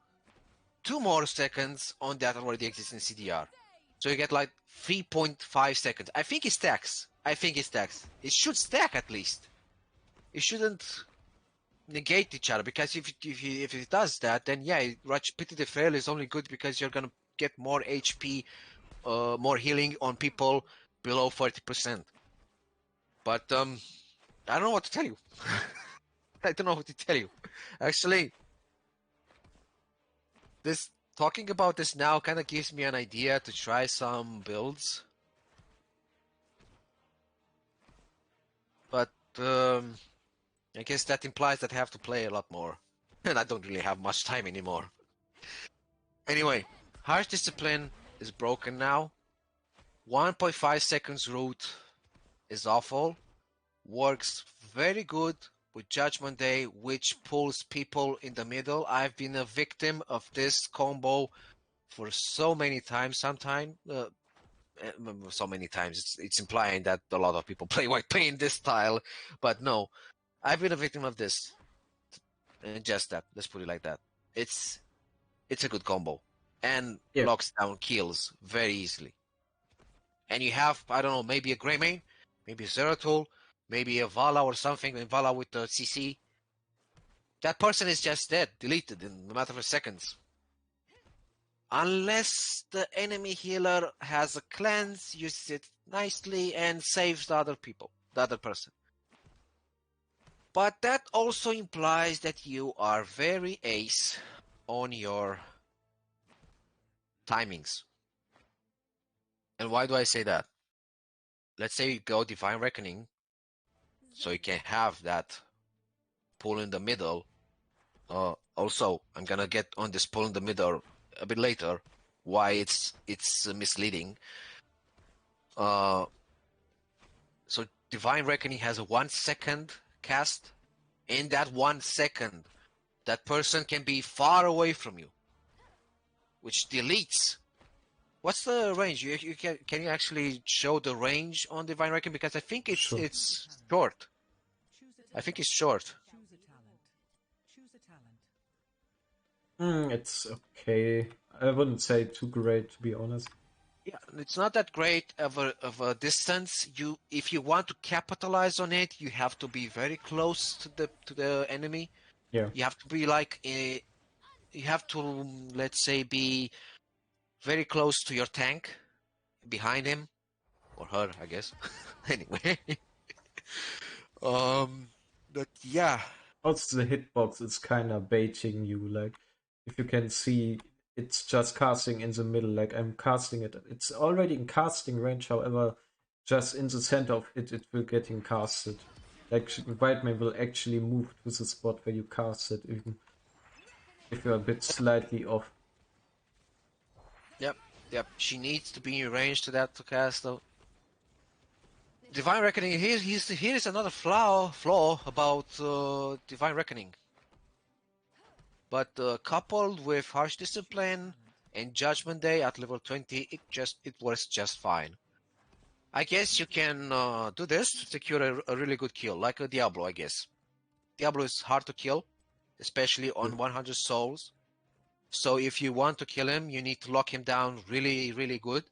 2 more seconds on that already existing CDR. So you get like 3.5 seconds. I think it stacks. It should stack at least. It shouldn't negate each other, because if it does that, then yeah, Pity the Frail is only good because you're gonna get more HP, more healing on people below 40%. But I don't know what to tell you. I don't know what to tell you. Actually, talking about this now kind of gives me an idea to try some builds. But I guess that implies that I have to play a lot more. And I don't really have much time anymore. Anyway, Harsh Discipline is broken now. 1.5 seconds route is awful. Works very good with Judgment Day, which pulls people in the middle. I've been a victim of this combo for so many times. So many times. It's implying that a lot of people play Whitemane this style, but no. I've been a victim of this. And just that. Let's put it like that. It's a good combo. And locks down kills very easily. And you have, I don't know, maybe a Greymane, maybe a Zeratul, maybe a Vala or something, and Vala with the CC. That person is just dead, deleted in a matter of seconds. Unless the enemy healer has a cleanse, uses it nicely, and saves the other person. But that also implies that you are very ace on your timings. And why do I say that? Let's say you go Divine Reckoning, so you can have that pull in the middle. Also, I'm gonna get on this pull in the middle a bit later, why it's misleading. So Divine Reckoning has a 1 second cast. In that 1 second, that person can be far away from you, which deletes What's the range? You can you actually show the range on Divine Reckoning? Because I think Sure. it's short. I think it's short. It's okay. I wouldn't say too great, to be honest. Yeah, it's not that great of a distance. If you want to capitalize on it, you have to be very close to the enemy. Yeah. You have to be like you have to, let's say, be very close to your tank, behind him or her, I guess. Anyway, but yeah, Also, the hitbox is kind of baiting you. Like, if you can see, it's just casting in the middle. Like, I'm casting it. It's already in casting range, however, just in the center of it, it will getting casted. Like, Whitemane will actually move to the spot where you cast it, even if you're a bit slightly off. yep, yep. She needs to be in range to that to cast though. Divine Reckoning. Here's another flaw about Divine Reckoning. But coupled with Harsh Discipline and Judgment Day at level 20, it works just fine. I guess you can do this to secure a really good kill, like a Diablo, I guess. Diablo is hard to kill, especially on 100 souls. So if you want to kill him, you need to lock him down really, really good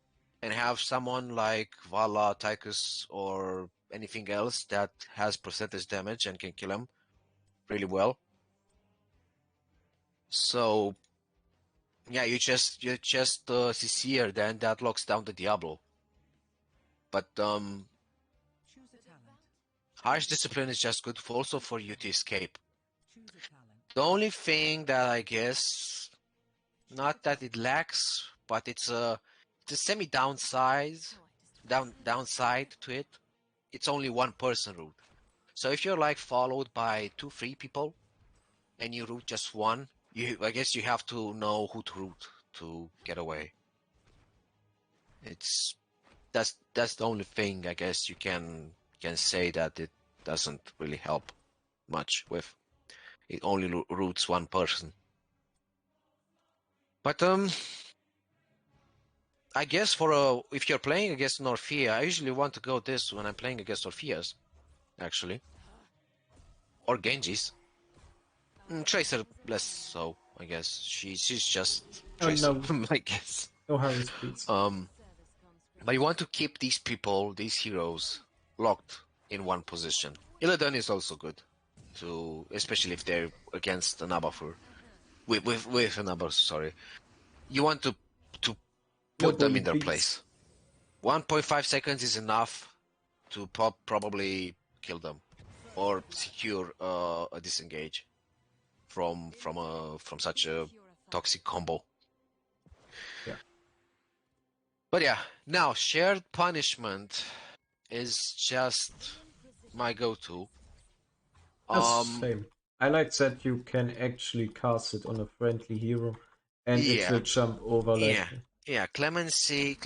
and have someone like Vala, Tychus, or anything else that has percentage damage and can kill him really well. So yeah, you just CC'er, then that locks down the Diablo. But Harsh Discipline is just good also for you to escape. The only thing that I guess, not that it lacks, but it's a semi downside to it. It's only one person route. So if you're like followed by 2-3 people and you route just one, I guess you have to know who to route to get away. That's the only thing I guess you can say that it doesn't really help much with. It only routes one person. But I guess if you're playing against Orphea, I usually want to go this when I'm playing against Orpheas, actually, or Genjis. Tracer less so, I guess. She's just Tracer, no. I guess. No hurries, please. But you want to keep these people, these heroes, locked in one position. Illidan is also good, especially if they're against an Abafur. With an Abafur, sorry. You want to put them in their place. 1.5 seconds is enough to probably kill them or secure a disengage from such a toxic combo. Yeah. But yeah, now shared punishment is just my go-to. Same. I like that you can actually cast it on a friendly hero, and it will jump over like. Yeah, clemency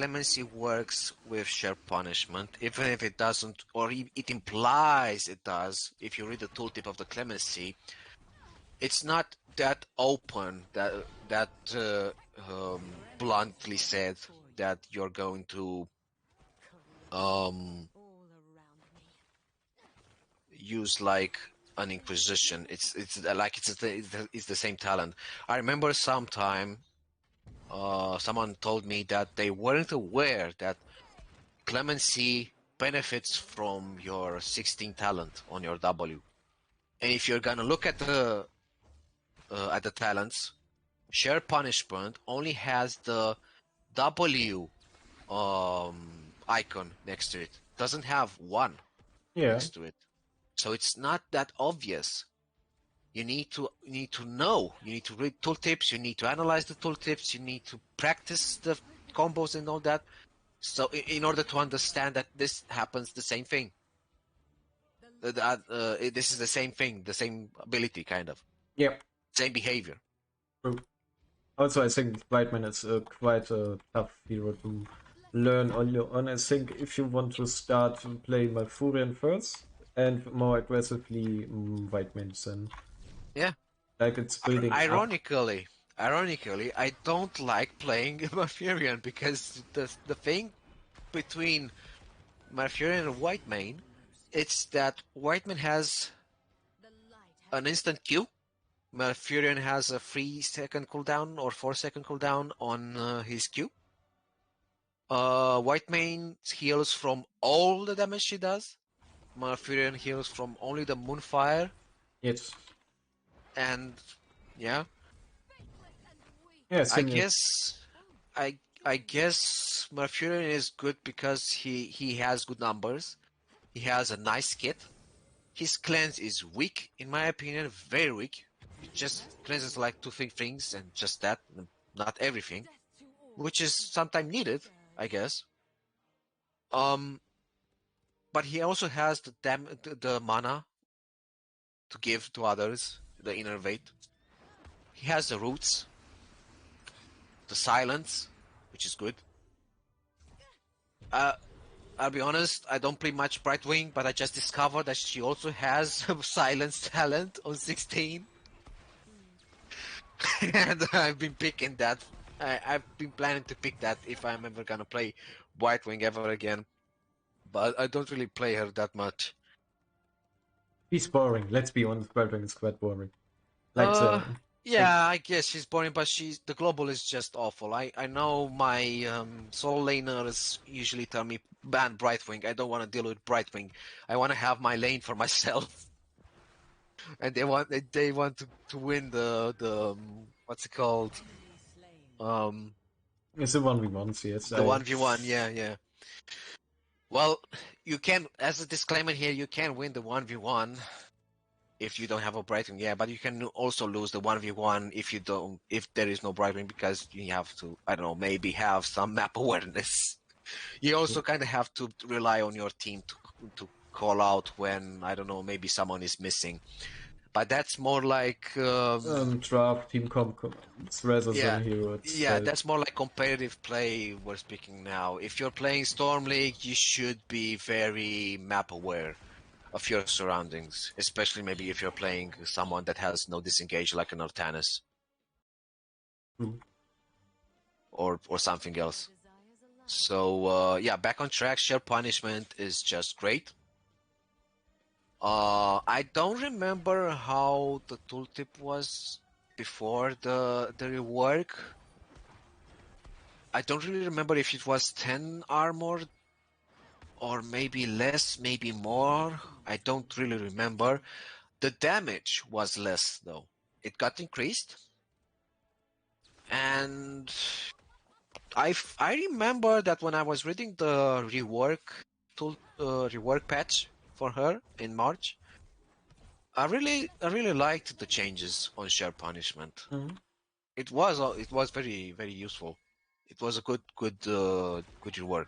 works with shared punishment, even if it doesn't, or it implies it does. If you read the tooltip of the clemency, it's not that open that bluntly said that you're going to use like an inquisition. It's like it's the same talent. I remember sometime someone told me that they weren't aware that clemency benefits from your 16 talent on your W. And if you're gonna look at the talents, share punishment only has the W icon next to it. Doesn't have one next to it. So it's not that obvious. You need to know. You need to read tooltips. You need to analyze the tooltips. You need to practice the combos and all that. So in order to understand that this happens, the same thing. This is the same thing, the same ability, kind of. Yep. Same behavior. True. Also, I think Whitemane is quite a tough hero to learn on your own. I think if you want to start playing Malfurion first and more aggressively Whitemane, then yeah, like it's building ironically, ironically, I don't like playing Malfurion because the thing between Malfurion and Whitemane, it's that Whitemane has an instant Q. Malfurion has a 3-second cooldown or 4-second cooldown on his Q. Whitemane heals from all the damage she does. Malfurion heals from only the Moonfire, Yes. and yeah, Yeah, I similar. guess I guess Malfurion is good because he has good numbers. He has a nice kit. His cleanse is weak, in my opinion, very weak. It just cleanses like 2-3 things and just that, not everything, which is sometimes needed, I guess. But he also has the mana to give to others, the innervate. He has the roots, the silence, which is good. I'll be honest, I don't play much Brightwing, but I just discovered that she also has silence talent on 16. And I've been picking that. I've been planning to pick that if I'm ever gonna play Whitewing ever again. But I don't really play her that much. He's boring. Let's be honest, White is quite boring. Like Uh, the yeah, I guess she's boring, but the global is just awful. I know my solo laners usually tell me ban Brightwing. I don't want to deal with Brightwing. I want to have my lane for myself. And they want to win the what's it called? Um, it's a 1v1, yes. the 1v1. Yeah. Well, you can, as a disclaimer here, you can win the 1v1 if you don't have a Brightwing, yeah, but you can also lose the 1v1 if there is no Brightwing, because you have to, I don't know, maybe have some map awareness. You also kind of have to rely on your team to call out when, I don't know, maybe someone is missing. But that's more like draft team comp rather yeah, than hero itself. yeah, that's more like competitive play we're speaking now. If you're playing Storm League, you should be very map aware of your surroundings, especially maybe if you're playing someone that has no disengage like an Artanis or something else. So yeah, back on track. Share Punishment is just great. I don't remember how the tooltip was before the rework. I don't really remember if it was 10 armor or maybe less, maybe more. I don't really remember. The damage was less though. It got increased. And I remember that when I was reading the rework patch for her in March, I really liked the changes on share punishment. It was very very useful. It was a good rework.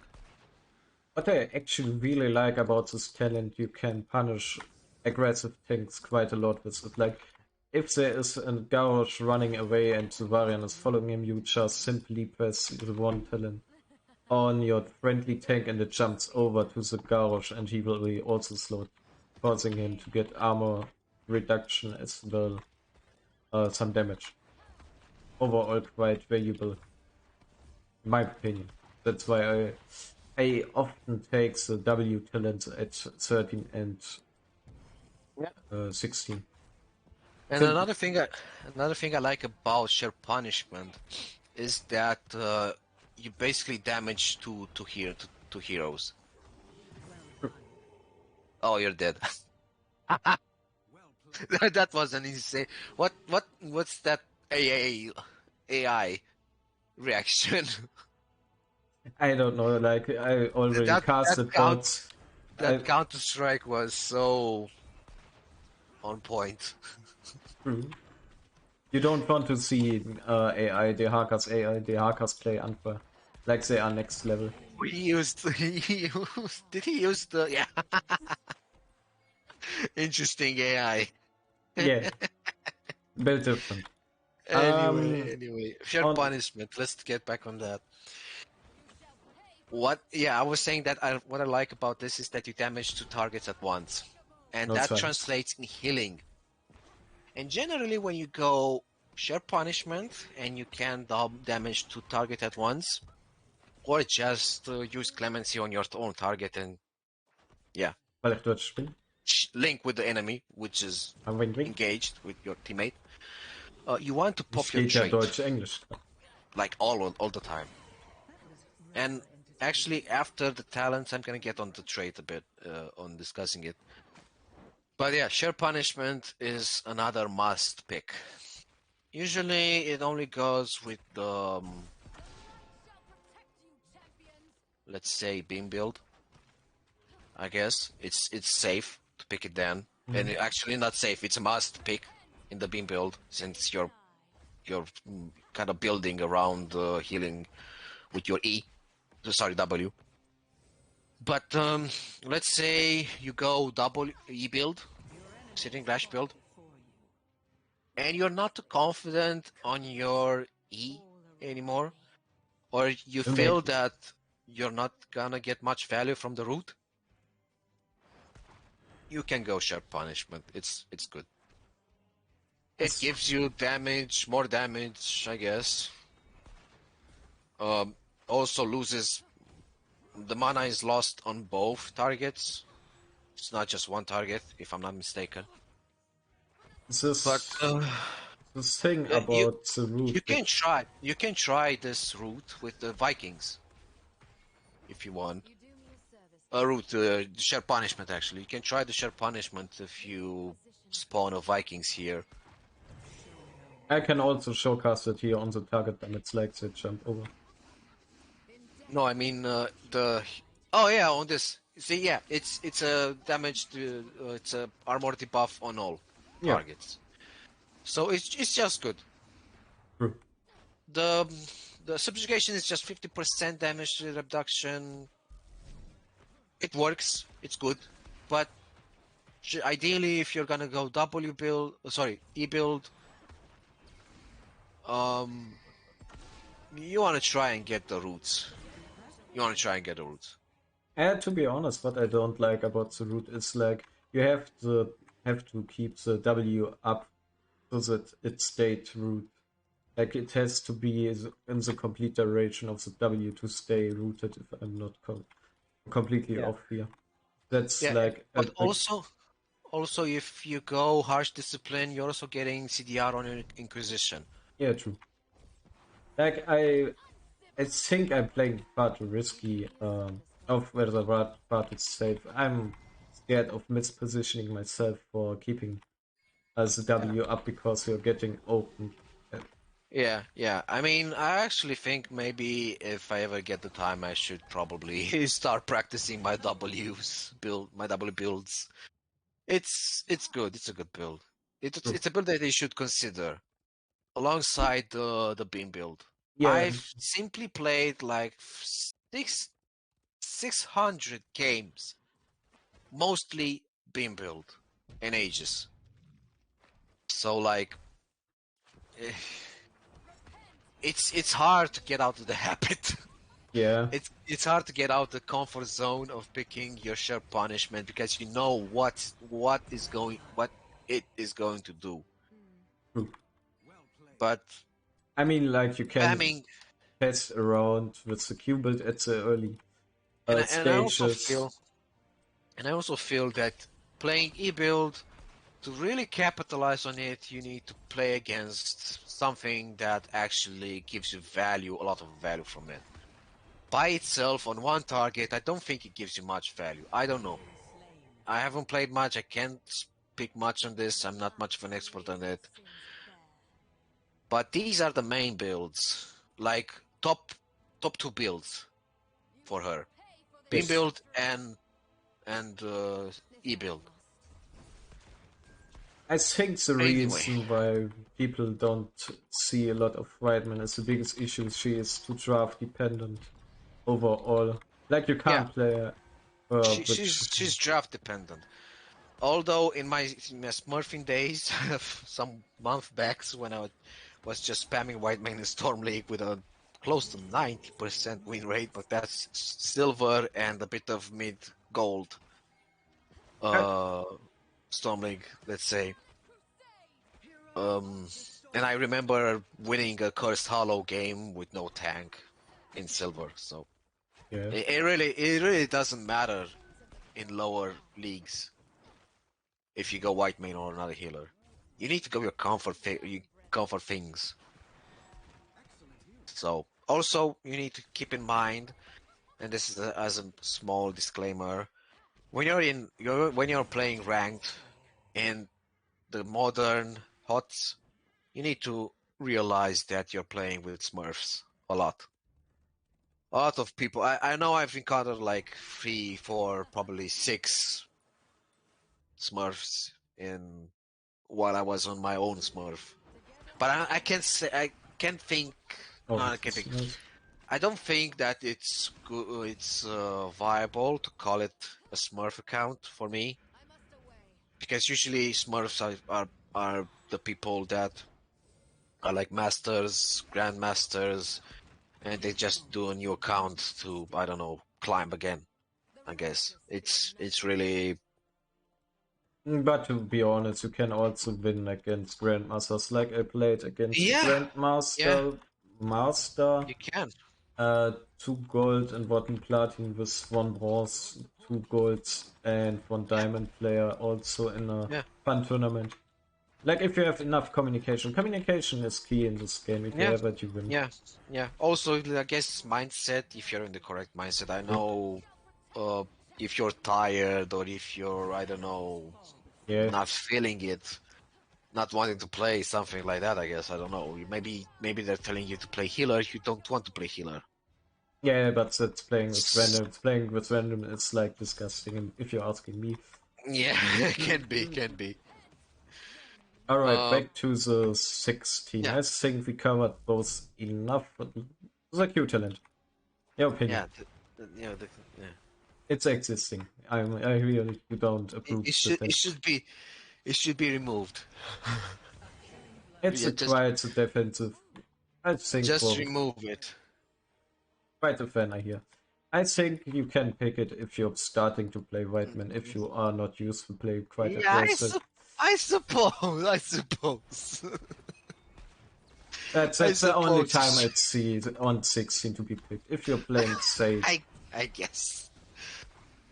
What I actually really like about this talent, you can punish aggressive things quite a lot with it. Like, if there is a Garrosh running away and the Varian is following him, you just simply press the one talent on your friendly tank and it jumps over to the Garrosh and he will be also slowed, causing him to get armor reduction as well, some damage. Overall quite valuable, in my opinion. That's why I often take the W talents at 13 and 16. And So, another thing I like about share punishment is that you basically damage to heroes. Oh, you're dead. That was an insane. What's that AI reaction? I don't know, like, I already That casted bots. that Counter Strike was so on point. You don't want to see AI, the hackers AI, the hackers play unfair. Like they are next level. Did he use the yeah? Interesting AI. Yeah, bit different. Anyway, share On punishment. Let's get back on that. Yeah, I was saying that what I like about this is that you damage two targets at once, and no that silence. translates in healing. And generally, when you go share punishment, and you can damage 2 target at once, or just use clemency on your own target and yeah, Weil ich Deutsch bin. link with the enemy, which is Wink, wink. engaged with your teammate. You want to pop Es your geht ja trait Deutsch-Englisch. like all the time. And actually, after the talents, I'm gonna get on the trait a bit on discussing it. But yeah, share punishment is another must pick. Usually, it only goes with the let's say beam build. I guess it's safe to pick it then, and actually not safe. It's a must pick in the beam build since you're kind of building around healing with your E. Sorry, W. But let's say you go double E build, sitting flash build, and you're not too confident on your E anymore, or you feel that you're not gonna get much value from the root, you can go sharp punishment. It's good. It gives you damage, more damage, I guess. Also loses the mana is lost on both targets. It's not just one target, if I'm not mistaken. This, But this thing yeah, about the root. you can try this route with the Vikings if you want. You do me a service. A route, share punishment actually. You can try the share punishment if you spawn a Vikings here. I can also showcast it here on the target and it's like they jump over. No, I mean the. Oh yeah, on this. See, yeah, it's a damage to it's a armor debuff on all Yeah. targets. So it's just good. True. The subjugation is just 50% damage reduction. It works. It's good, but ideally, if you're gonna go W build, sorry, E build, you want to try and get the roots. And to be honest, what I don't like about the root is like you have to keep the W up so that it stayed root. Like it has to be in the complete duration of the W to stay rooted. If I'm not completely off here, that's Yeah, like but also if you go harsh discipline, you're also getting CDR on your Inquisition. yeah, true. Like I think I'm playing far too risky. Of whether far too safe. I'm scared of mispositioning myself for keeping the W up because you're getting open. Yeah. I mean, I actually think maybe if I ever get the time, I should probably start practicing my my W builds. It's good. It's a good build. It's a build that they should consider alongside the beam build. Yeah, I've simply played like 600 games, mostly beam build in ages. So like, eh, it's hard to get out of the habit. yeah. It's hard to get out the comfort zone of picking your sharp punishment because you know what it is going to do. True. But I mean, like you can spamming, pass around with the Q build at the early and stages. I also feel that playing E build to really capitalize on it, you need to play against something that actually gives you value, a lot of value from it. By itself on one target, I don't think it gives you much value. I don't know. I haven't played much. I can't speak much on this. I'm not much of an expert on it. But these are the main builds, like top 2 builds for her: Beam Yes. build and E build. I think the Anyway, reason why people don't see a lot of Whitemane is the biggest issue. She is too draft dependent overall. Like you can't yeah, play she's draft dependent. Although in my Smurfing days, some month backs when I was just spamming Whitemane in Storm League with a close to 90% win rate, but that's silver and a bit of mid gold. Storm League, let's say. And I remember winning a Cursed Hollow game with no tank in silver. So Yeah. it really doesn't matter in lower leagues if you go Whitemane or another healer. You need to go your comfort things. So also you need to keep in mind, and this is as a small disclaimer, when you're playing ranked in the modern HOTS, you need to realize that you're playing with Smurfs a lot. A lot of people. I know I've encountered like 3, 4, probably 6 Smurfs in while I was on my own Smurf. But I can't say I can't think. Oh, No, I this can't is think. nice. I don't think that it's good. It's viable to call it a Smurf account for me, because usually Smurfs are the people that are like masters, grandmasters, and they just do a new account to, I don't know, climb again. I guess it's really But to be honest, you can also win against Grandmasters. Like I played against a yeah, yeah, Grandmaster, Master, you can. 2 gold and 1 platin with 1 bronze, 2 golds, and 1 diamond player also in a Yeah, fun tournament. Like if you have enough communication. Communication is key in this game. If you yeah, have it, you win. yeah, yeah. Also, I guess mindset. If you're in the correct mindset, I Yeah. know. Uh, if you're tired or if you're, I don't know, Yeah. not feeling it, not wanting to play something like that. I guess I don't know. Maybe they're telling you to play healer. You don't want to play healer. Yeah, but that's playing with S- random. Playing with random is like disgusting. If you're asking me. Yeah, can be. All right, Um, back to the 16. yeah, I think we covered both enough. The Q talent. Your opinion. yeah, yeah. It's existing. I really you don't approve It the should it talent. should be it should be removed. It's Yeah, a quite a defensive. I think just for remove it. quite a fan I hear. I think you can pick it if you're starting to play Whiteman. If you are not used to play quite Yeah, aggressive. I suppose. I suppose. I That's the only time suppose. I'd see it on 16 to be picked. If you're playing safe. I guess.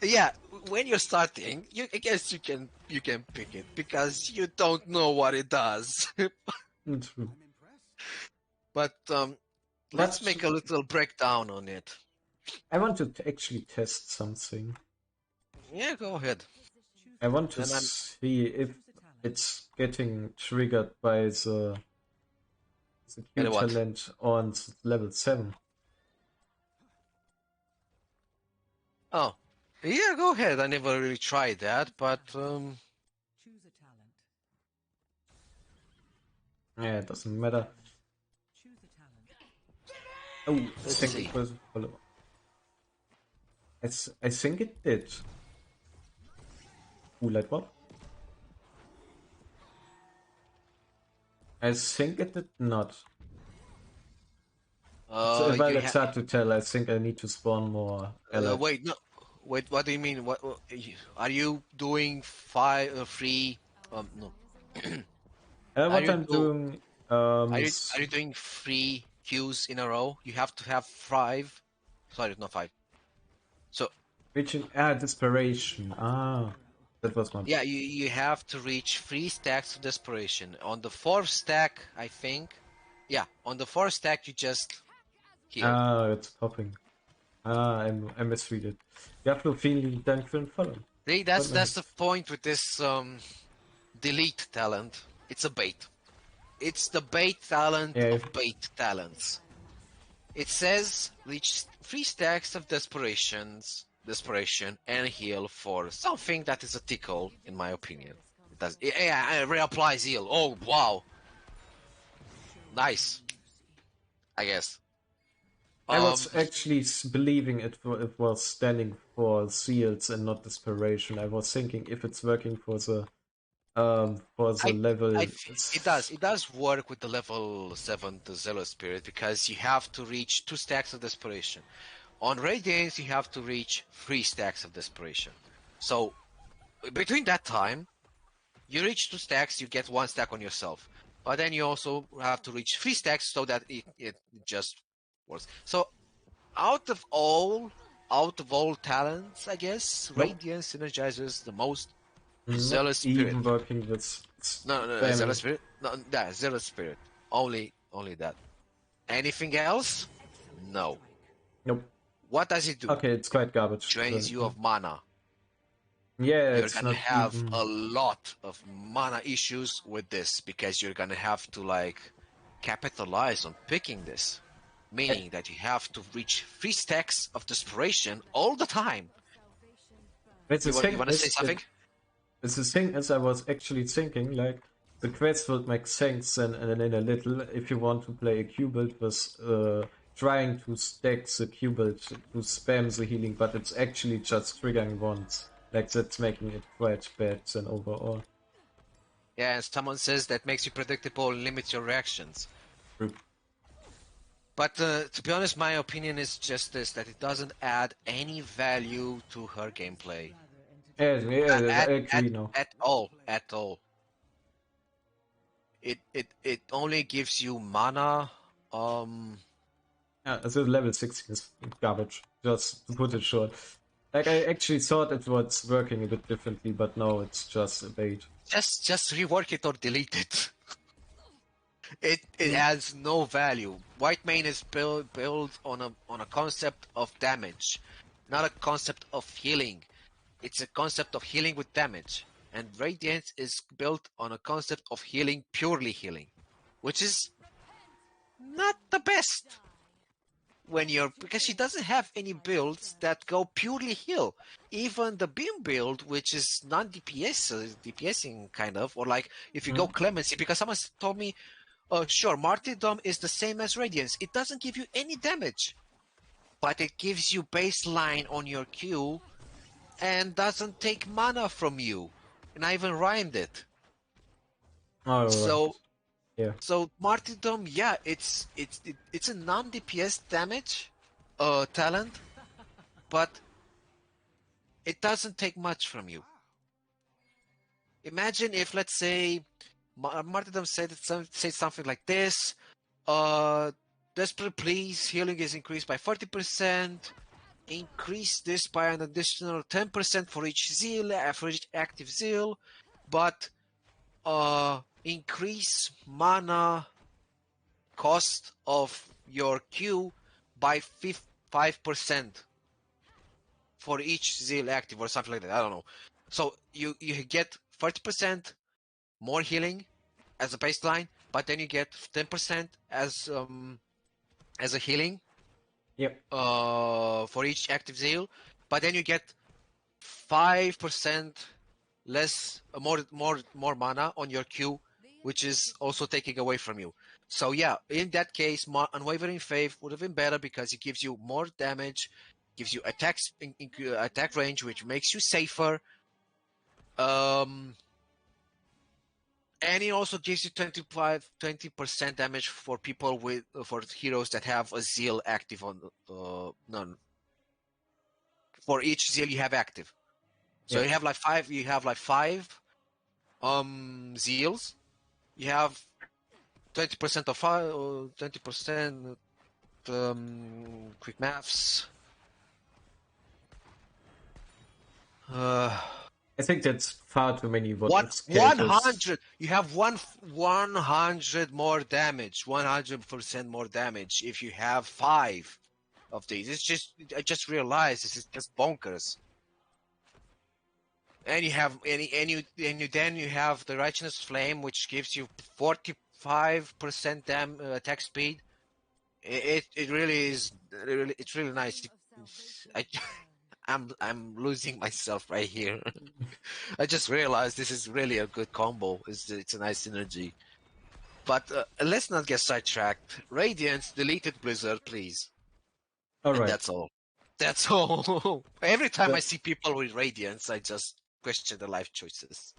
Yeah, when you're starting, I guess you can pick it because you don't know what it does. True. But let's But make a little breakdown on it. I want to actually test something. Yeah, go ahead. I want to Then I'm. see if it's getting triggered by the Q Get what? talent on level 7. Oh, yeah, go ahead. I never really tried that, but Choose a talent. Yeah, it doesn't matter. Choose a talent. Oh, let's second see. person follow. I think it did. Ooh, like what? I think it did not. Well, You it's hard to tell. I think I need to spawn more allied. wait, no, wait. What do you mean? Are you doing 5, 3? No. Are What you I'm do? doing Are you doing 3 queues in a row? You have to have 5. Sorry, not 5. So reaching desperation. That was my yeah, you have to reach 3 stacks of desperation. On the 4th stack, I think. Yeah, on the 4th stack, you just heal. it's popping. I misread it. You have to feel dank für den Fallen. See, that's the point with this delete talent. It's a bait. It's the bait talent Yeah, of bait talents. It says reach 3 stacks of desperation and heal for something that is a tickle, in my opinion. It does. Yeah, it reapplies heal. Oh wow, nice. I guess. I was Um, actually believing it was standing for seals and not desperation. I was thinking if it's working for the I level. it does work with the level 7 the Zealous Spirit, because you have to reach 2 stacks of desperation. On Radiance you have to reach 3 stacks of desperation. So between that time, you reach 2 stacks, you get 1 stack on yourself. but then you also have to reach 3 stacks so that it just works. So out of all talents, I guess Nope. Radiance synergizes the most with Not Zealous Spirit. even working with No, Zealous spam. Spirit. No, yeah, Zealous Spirit. Only that. Anything else? No. Nope. What does it do? Okay, it's quite garbage. Drains you of mana. Yeah, You're it's gonna not have even. a lot of mana issues with this because you're gonna have to like capitalize on picking this. Meaning that you have to reach 3 stacks of desperation all the time. It's the You thing wanna say is, something? it's the thing is, I was actually thinking like the quest would make sense and in a little if you want to play a Q build with trying to stack the Q build to spam the healing, but it's actually just triggering once. Like that's making it quite bad then overall. Yeah, and someone says that makes you predictable and limits your reactions. True. But to be honest, my opinion is just this, that it doesn't add any value to her gameplay. Yeah, I agree now. At all. At all. It only gives you mana. Yeah, so level 16 is garbage, just to put it short. Like I actually thought it was working a bit differently, but no, it's just a bait. Just rework it or delete it. It has no value. Whitemane is built on a concept of damage, not a concept of healing. It's a concept of healing with damage. And Radiance is built on a concept of healing, purely healing, which is not the best when you're, because she doesn't have any builds that go purely heal. Even the beam build, which is non-DPS, DPSing kind of, or like if you go Clemency, because someone told me, sure, Martyrdom is the same as Radiance. It doesn't give you any damage, but it gives you baseline on your Q and doesn't take mana from you. And I even rhymed it. Alright. So Yeah. so Martyrdom, yeah, it's a non-DPS damage talent, but it doesn't take much from you. Imagine if, let's say, Martyrdom said something like this: Desperate Please, healing is increased by 40%. Increase this by an additional 10% for each zeal, for each active zeal, but increase mana cost of your Q by 5% for each zeal active or something like that. I don't know. So you get 40% more healing as a baseline, but then you get 10% as a healing Yep. for each active zeal, but then you get 5% less more mana on your Q, which is also taking away from you. So yeah, in that case, Unwavering Faith would have been better because it gives you more damage, gives you attack range, which makes you safer. And it also gives you 20% damage for people for heroes that have a zeal active on none. For each zeal you have active. So Yep. you have like five zeals. You have 20% of 20%, quick maths. I think that's far too many what One if one characters. hundred. You have 100 more damage. 100% more damage if you have 5 of these. I just realized this is just bonkers. And you have then you have the Righteous Flame, which gives you 45% attack speed. It really is it's really nice. I, I'm losing myself right here. I just realized this is really a good combo. It's a nice synergy. But let's not get sidetracked. Radiance deleted Blizzard, please. And Alright. that's all. That's all. Every time I But see people with Radiance, I just question their life choices,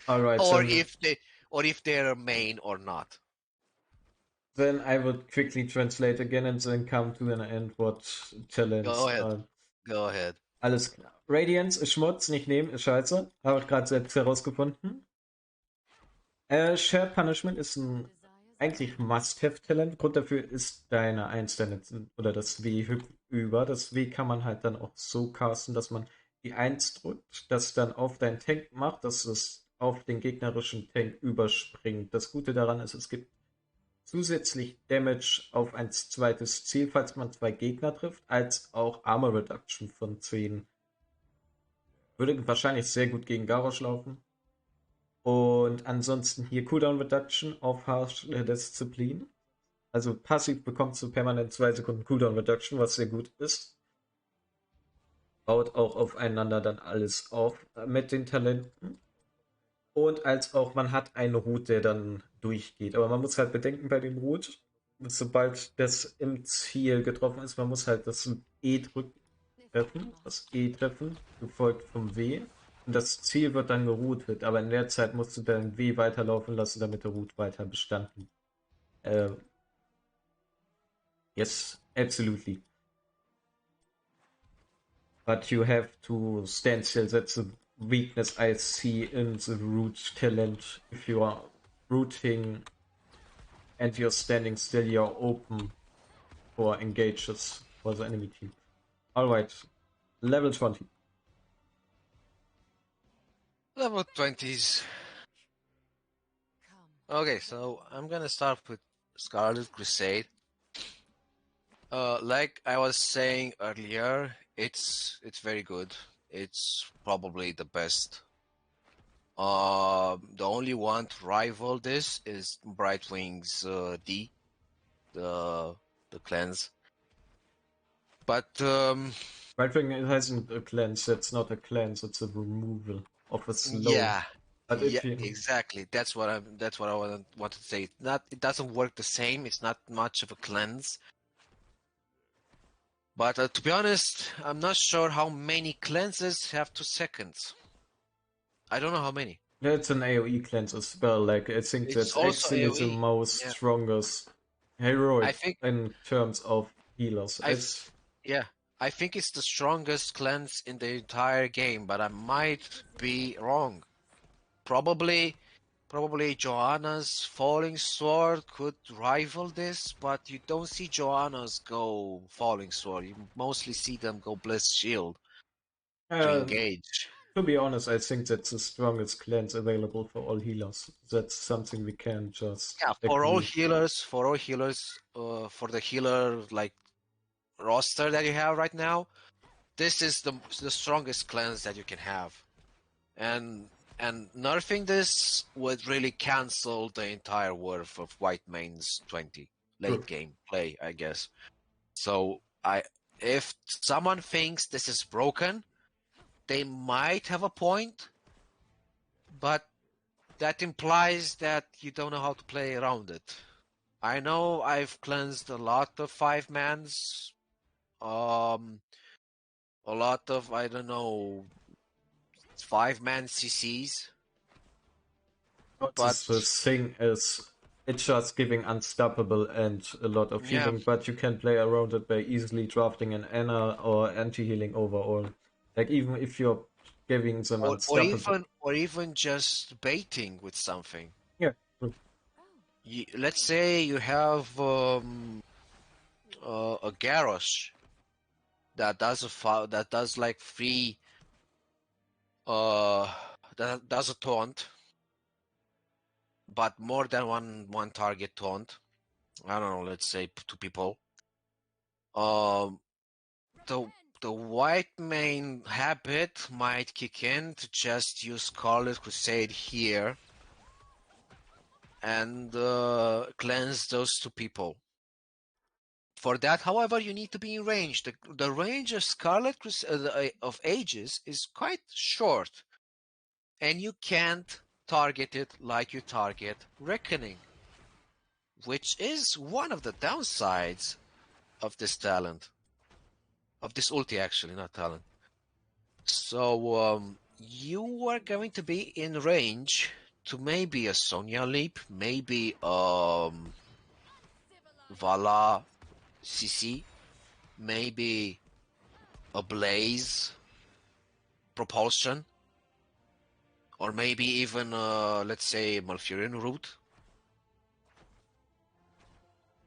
alright, or then if they're main or not. then I would quickly translate again and then come to an end what Go talents ahead. are. Go ahead. Alles klar. Radiance ist Schmutz, nicht nehmen, ist scheiße. Habe ich gerade selbst herausgefunden. Shared Punishment ist ein eigentlich Must-Have-Talent. Grund dafür ist deine 1 deine, oder das W über. Das W kann man halt dann auch so casten, dass man die 1 drückt, das dann auf deinen Tank macht, dass es auf den gegnerischen Tank überspringt. Das Gute daran ist, es gibt zusätzlich Damage auf ein zweites Ziel, falls man 2 Gegner trifft, als auch Armor Reduction von 10. Würde wahrscheinlich sehr gut gegen Garrosh laufen. Und ansonsten hier Cooldown Reduction auf harsche Disziplin. Also passiv bekommst du permanent 2 Sekunden Cooldown Reduction, was sehr gut ist. Baut auch aufeinander dann alles auf mit den Talenten. Und als auch man hat einen Root, der dann durchgeht. Aber man muss halt bedenken bei dem Root, sobald das im Ziel getroffen ist, man muss halt das E drücken, treffen, das E treffen, gefolgt vom W. Und das Ziel wird dann geroutet, aber in der Zeit musst du dein W weiterlaufen lassen, damit der Root weiter bestanden. Äh, yes, absolutely. But you have to stand still. That's a weakness I see in the root talent. If you are rooting and you're standing still, you're open for engages for the enemy team. Alright, level 20. Level 20s. Okay, so I'm gonna start with Scarlet Crusade. Like I was saying earlier, it's very good. It's probably the best. The only one to rival this is Brightwing's D, the cleanse. But Right-wing isn't a cleanse, it's not a cleanse, it's a removal of a slow. yeah, But yeah, if you exactly. That's what I wanted to say. It doesn't work the same. It's not much of a cleanse. But to be honest, I'm not sure how many cleanses have 2 seconds. I don't know how many. yeah, it's an AoE cleanse as well. Like I think It's that's also actually the AoE. most Yeah. strongest I heroic think in terms of healers. It's I think it's the strongest cleanse in the entire game, but I might be wrong. Probably Joanna's Falling Sword could rival this, but you don't see Joanna's go Falling Sword. You mostly see them go Blessed Shield to engage. to be honest, I think that's the strongest cleanse available for all healers. That's something we can just Yeah, agree. for the healer like roster that you have right now, this is the strongest cleanse that you can have. And nerfing this would really cancel the entire worth of Whitemane's 20 late game play, I guess. So if someone thinks this is broken, they might have a point, but that implies that you don't know how to play around it. I know I've cleansed a lot of 5-mans, a lot of, I don't know, 5-man CCs. But But the thing is, it's just giving unstoppable and a lot of yeah, healing, but you can play around it by easily drafting an Anna or anti-healing overall. Like even if you're giving them unstoppable. or even just baiting with something. Yeah, true. Let's say you have a Garrosh that does like free that does a taunt, but more than one target taunt. I don't know, let's say 2 people. The Whitemane habit might kick in to just use Scarlet Crusade here and cleanse those 2 people. For that, however, you need to be in range. The range of Scarlet of Aegis is quite short, and you can't target it like you target Reckoning, which is one of the downsides of this talent. Of this ulti, actually, not talent. So you are going to be in range to maybe a Sonya Leap, maybe Vala CC, maybe a Blaze propulsion, or maybe even let's say Malfurion route.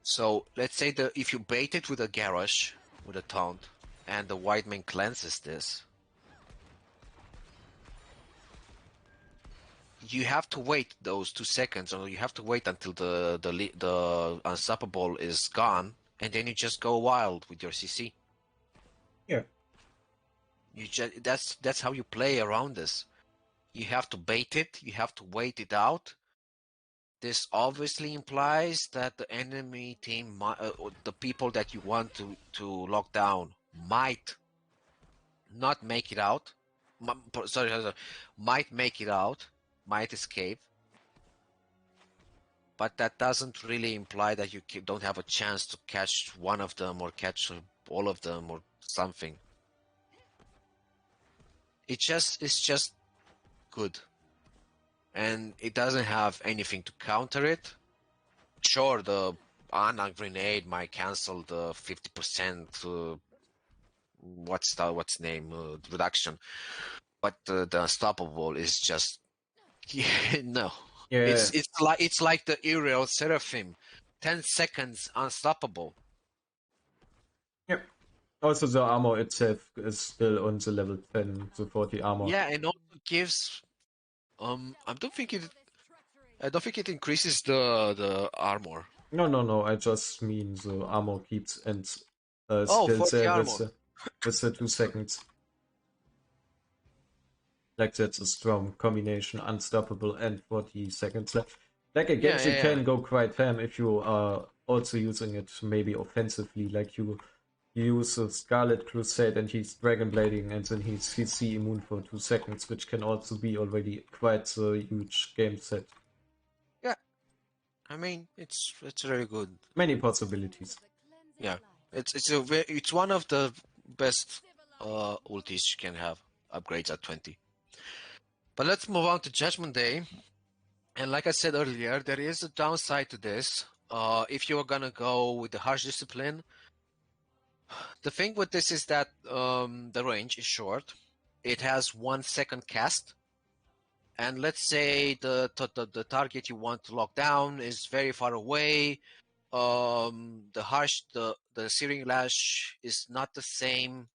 So let's say that if you bait it with a garage, with a taunt, and the Whitemane cleanses this, you have to wait those 2 seconds, or you have to wait until the unstoppable is gone, and then you just go wild with your CC. Yeah. You just that's how you play around this. You have to bait it. You have to wait it out. This obviously implies that the enemy team, or the people that you want to lock down, might not make it out. Sorry, might make it out, might escape. But that doesn't really imply that you don't have a chance to catch one of them or catch all of them or something. It's just good. And it doesn't have anything to counter it. Sure, the Ana grenade might cancel the 50% what's name reduction, but the unstoppable is just no. Yeah. It's like the aerial seraphim, 10 seconds unstoppable. Yep. Also, the armor itself is still on the level 10, the 40 armor. Yeah, and also gives I don't think it increases the armor. No. I just mean the armor keeps and Oh, still 40 there armor. with the 2 seconds. Like that's a strong combination, unstoppable and 40 seconds left. Like against you can go quite ham if you are also using it maybe offensively, like you use a Scarlet Crusade and he's Dragon Blading and then he's CC immune for 2 seconds, which can also be already quite a huge game set. Yeah, I mean it's really good. Many possibilities. Yeah, it's one of the best ultis you can have. Upgrades at 20. But let's move on to Judgment Day. And like I said earlier, there is a downside to this. If you are gonna go with the harsh discipline, the thing with this is that the range is short. It has 1 second cast, and let's say the target you want to lock down is very far away. The Searing Lash is not the same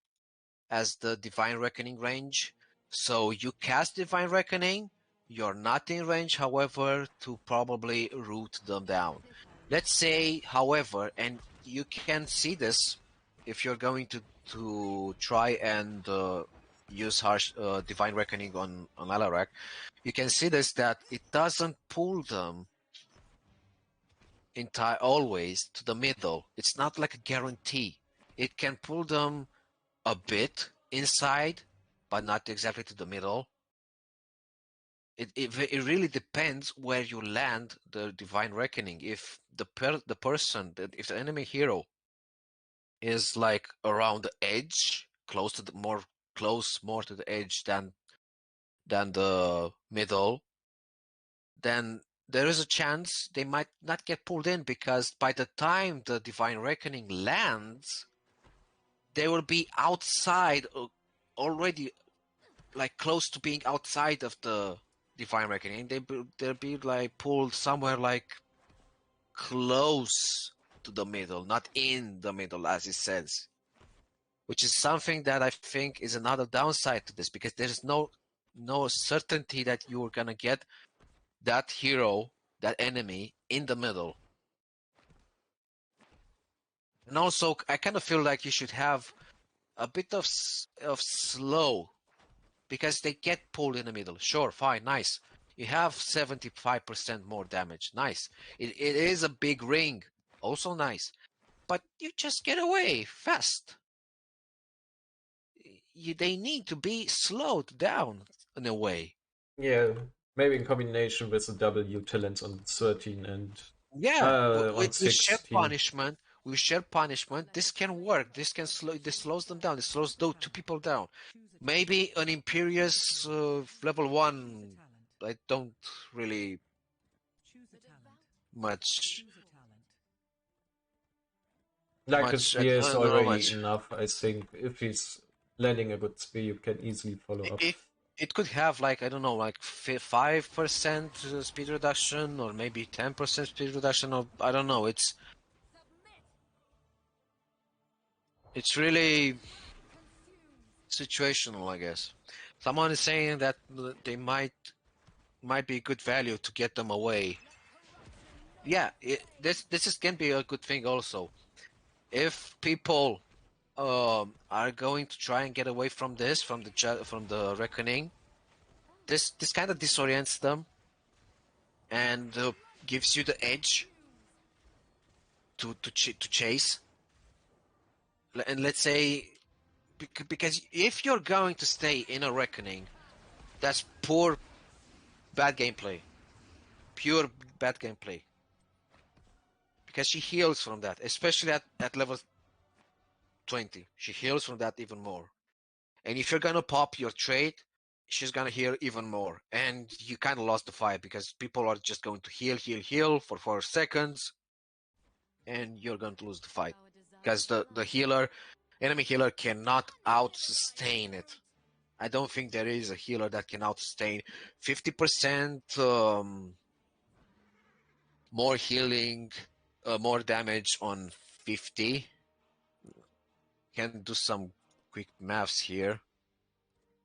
as the Divine Reckoning range. So you cast Divine Reckoning, you're not in range, however, to probably root them down. Let's say, however, and you can see this if you're going to try and use harsh Divine Reckoning on Alarak, you can see this that it doesn't pull them always to the middle. It's not like a guarantee. It can pull them a bit inside, but not exactly to the middle. It really depends where you land the Divine Reckoning. If the enemy hero is like around the edge, more to the edge than the middle, then there is a chance they might not get pulled in, because by the time the Divine Reckoning lands, they will be outside already, like close to being outside of the Divine Reckoning. They'll be like pulled somewhere like close to the middle, not in the middle as it says. Which is something that I think is another downside to this, because there's no certainty that you're gonna get that hero, that enemy, in the middle. And also, I kind of feel like you should have a bit of slow, because they get pulled in the middle. Sure, fine, nice. You have 75% more damage. Nice. It is a big ring. Also nice. But you just get away fast. They need to be slowed down in a way. Yeah, maybe in combination with the W talents on 13 and Yeah, on with shared 16. punishment, this can work. This slows them down. It slows those 2 people down. Maybe an Imperious level 1, I don't really much. Like a spear is I don't know already much. enough, I think. If he's landing a good spear, you can easily follow up. it could have like, I don't know, like 5% speed reduction, or maybe 10% speed reduction, or I don't know. It's really situational, I guess. Someone is saying that they might be good value to get them away. Yeah, can be a good thing also. If people are going to try and get away from this, from the reckoning, this kind of disorients them and gives you the edge to chase. And let's say, because if you're going to stay in a reckoning, that's poor bad gameplay, pure bad gameplay. Because she heals from that, especially at level 20. She heals from that even more. And if you're gonna pop your trait, she's gonna heal even more. And you kind of lost the fight because people are just going to heal for 4 seconds, and you're going to lose the fight. Because the enemy healer cannot out-sustain it. I don't think there is a healer that can out-sustain 50% more healing, more damage on 50. Can do some quick maths here.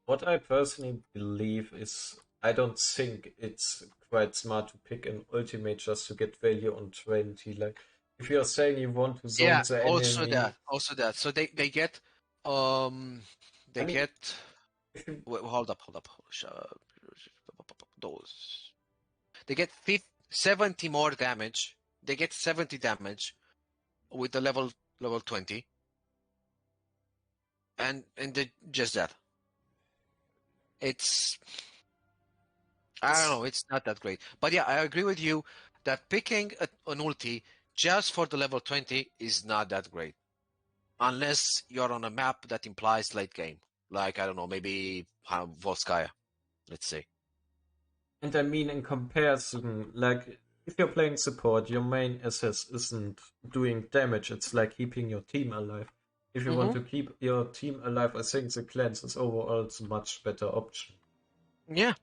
What I personally believe is I don't think it's quite smart to pick an ultimate just to get value on 20. Like, if you're saying you want to zone Yeah, the also enemy, that. So they get um I they mean, get if you, wait, hold up. Those they get 70 more damage. They get 70 damage with the level 20, and just that. It's I don't know. It's not that great, but yeah, I agree with you that picking an ulti just for the level 20 is not that great. Unless you're on a map that implies late game. Like, I don't know, maybe Volskaya, let's say. and I mean in comparison, like if you're playing support, your main asset isn't doing damage, it's like keeping your team alive. If you want to keep your team alive, I think the cleanse is overall a much better option. Yeah.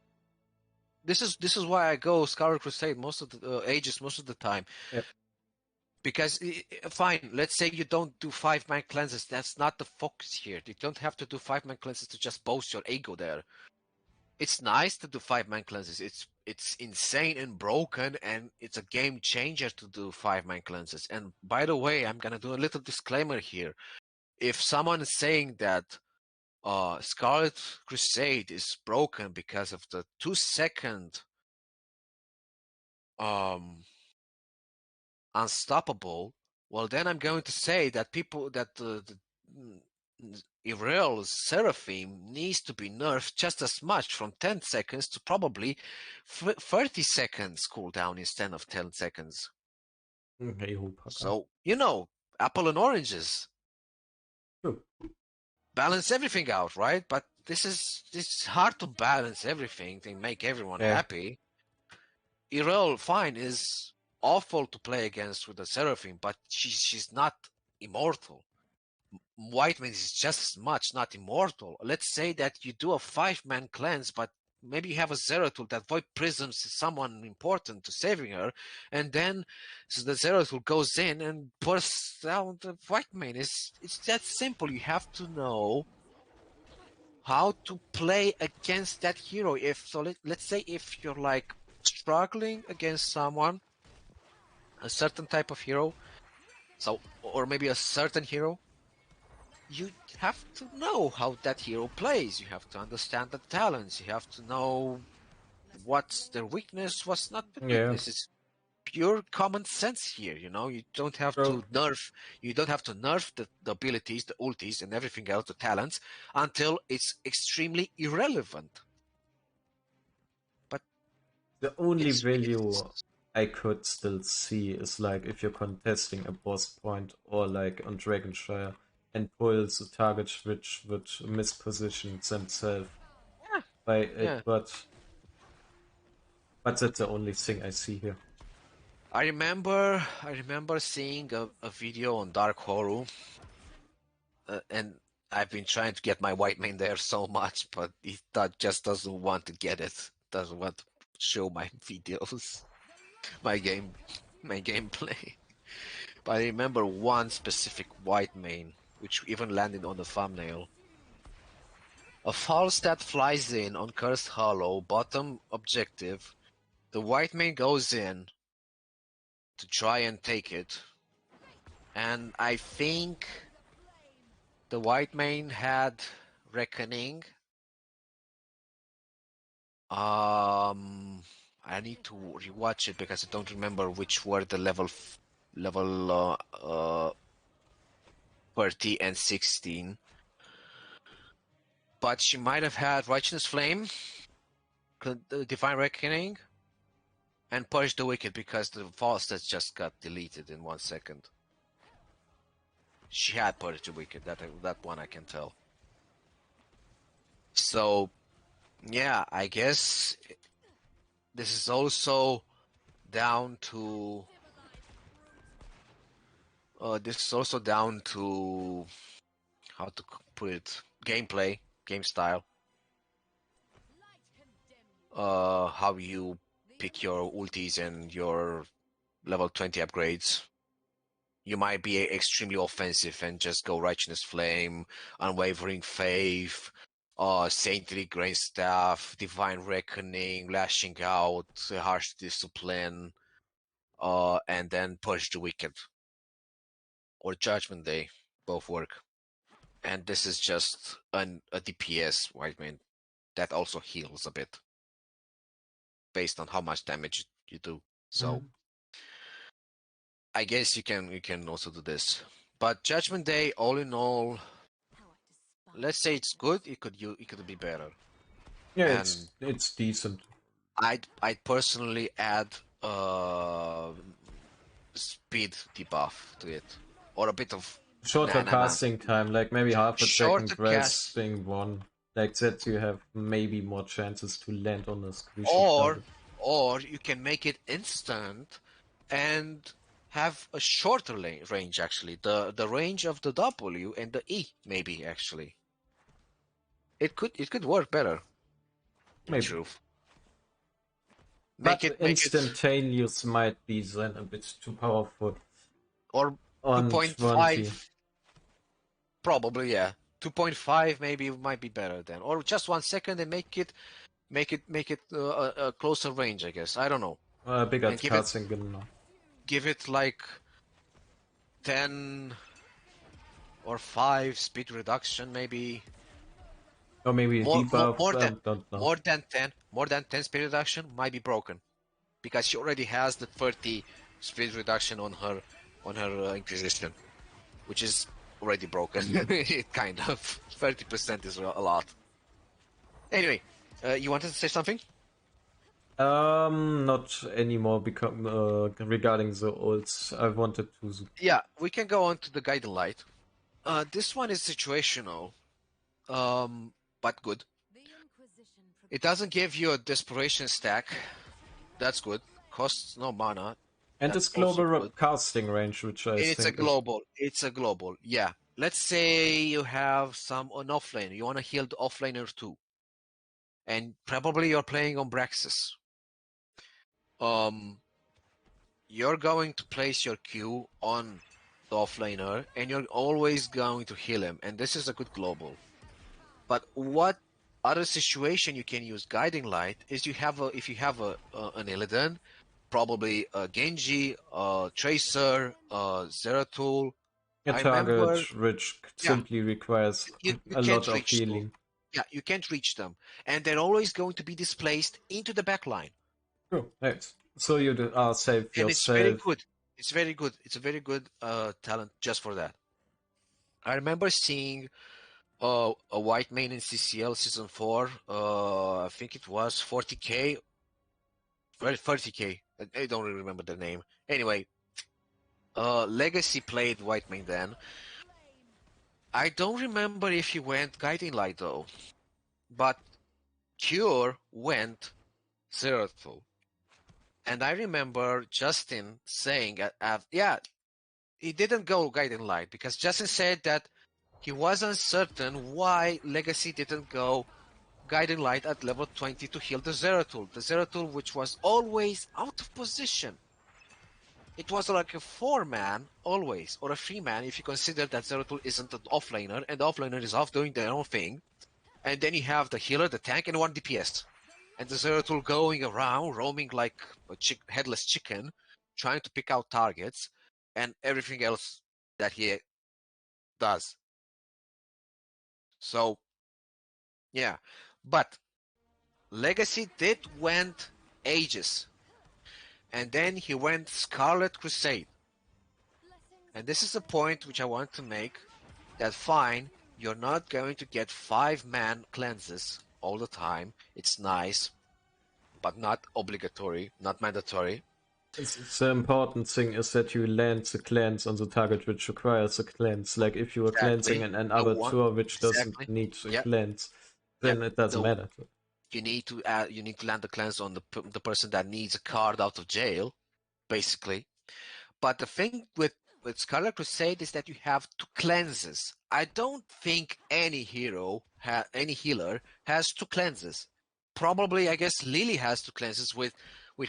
This is why I go Scarlet Crusade most of the Aegis most of the time. Yep. Because, fine, let's say you don't do 5-man cleanses. That's not the focus here. You don't have to do 5-man cleanses to just boost your ego there. It's nice to do 5-man cleanses. It's insane and broken, and it's a game changer to do 5-man cleanses. And by the way, I'm gonna do a little disclaimer here. If someone is saying that Scarlet Crusade is broken because of the 2-second unstoppable, well, then I'm going to say that the Irreal's Seraphim needs to be nerfed just as much, from 10 seconds to probably 30 seconds cooldown instead of 10 seconds. Hey, So, apple and oranges. True. Balance everything out, right? But this is hard to balance everything to make everyone Yeah. happy. Irel, fine, is awful to play against with the Seraphim, but she's not immortal. Whitemane is just as much not immortal. Let's say that you do a 5-man cleanse, but maybe you have a Zeratul that Void Prisms is someone important to saving her, and then so the Zeratul goes in and bursts down the Whitemane. It's that simple. You have to know how to play against that hero. Let's say if you're like struggling against someone, a certain type of hero, or maybe a certain hero, you have to know how that hero plays. You have to understand the talents. You have to know what's their weakness, what's not the Yeah. weakness. It's pure common sense here. You don't have Bro. to nerf. You don't have to nerf the abilities, the ultis, and everything else, the talents, until it's extremely irrelevant. But The only it's value I could still see is like if you're contesting a boss point or like on Dragonshire and pulls a target which would misposition themselves yeah, by it, yeah. but that's the only thing I see here. I remember seeing a video on Dark Horror, and I've been trying to get my Whitemane there so much, but he just doesn't want to get it. Doesn't want to show my videos, my game, my gameplay. But I remember one specific Whitemane, which even landed on the thumbnail. A Falstad flies in on Cursed Hollow, bottom objective. The Whitemane goes in to try and take it. And I think the Whitemane had Reckoning. I need to rewatch it because I don't remember which were the level 30 and 16. But she might have had Righteous Flame, Divine Reckoning, and Purge the Wicked because the Falstad just got deleted in 1 second. She had Purge the Wicked, that one I can tell. So, yeah, I guess this is also down to how to put it, gameplay, game style. How you pick your ultis and your level 20 upgrades. You might be extremely offensive and just go Righteous Flame, Unwavering Faith, Saintly Grain Staff, Divine Reckoning, Lashing Out, Harsh Discipline, and then Purge the Wicked. Or Judgment Day, both work. And this is just a DPS, Whitemane, that also heals a bit based on how much damage you do. So I guess you can also do this. But Judgment Day, all in all, let's say it's good. It could be better. Yeah, And it's decent. I'd personally add speed debuff to it, or a bit of Shorter casting time, like maybe half a second shorter pressing one. Like that you have maybe more chances to land on a squishy target. Or you can make it instant and have a shorter range actually. The range of the W and the E maybe actually. It could work better. In Maybe. truth. But instantaneous might be then a bit too powerful. Or on 2.5. Probably, yeah. 2.5 maybe might be better then. Or just 1 second and make it a closer range, I guess. I don't know. Bigger And casting gun. Give it like 10 or 5 speed reduction maybe. Or maybe debuff. Don't know. More than 10 speed reduction might be broken. Because she already has the 30 speed reduction on her Inquisition. Which is already broken. It kind of 30% is a lot. Anyway, you wanted to say something? Not anymore. Regarding the ults, I wanted to. Yeah, we can go on to the Guiding Light. This one is situational, but good. It doesn't give you a Desperation stack. That's good. Costs no mana. And it's global casting range, which I think It's a global. Yeah. Let's say you have an offlane. You want to heal the offlaner too. And probably you're playing on Braxis. You're going to place your Q on the offlaner, and you're always going to heal him. And this is a good global. But what other situation you can use Guiding Light is if you have an Illidan, probably a Genji, a Tracer, a Zeratul. A target which simply requires a lot of healing. Them. Yeah, you can't reach them. And they're always going to be displaced into the backline. Oh, nice. So you are safe and yourself. It's very good. It's very good. It's a very good talent just for that. I remember seeing a Whitemane in CCL Season 4. I think it was 40k. 30k. I don't really remember the name. Anyway, Legacy played Whitemane then. I don't remember if he went Guiding Light though. But Cure went Zeratul. And I remember Justin saying, yeah, he didn't go Guiding Light because Justin said that he was uncertain why Legacy didn't go Guiding Light at level 20 to heal the Zeratul. The Zeratul, which was always out of position. It was like a 4-man always, or a 3-man if you consider that Zeratul isn't an offlaner, and the offlaner is off doing their own thing. And then you have the healer, the tank, and 1 DPS. And the Zeratul going around, roaming like a headless chicken, trying to pick out targets, and everything else that he does. So, yeah. But Legacy did went Aegis. And then he went Scarlet Crusade. And this is a point which I want to make, that fine, you're not going to get 5-man cleanses all the time. It's nice, but not obligatory, not mandatory. The important thing is that you land the cleanse on the target which requires a cleanse. Like if you are cleansing in an avatar which doesn't need a cleanse, then it doesn't matter. You need to land the cleanse on the person that needs a card out of jail, basically. But the thing with Scarlet Crusade is that you have 2 cleanses. I don't think any hero, any healer has 2 cleanses. Probably, I guess Lily has 2 cleanses with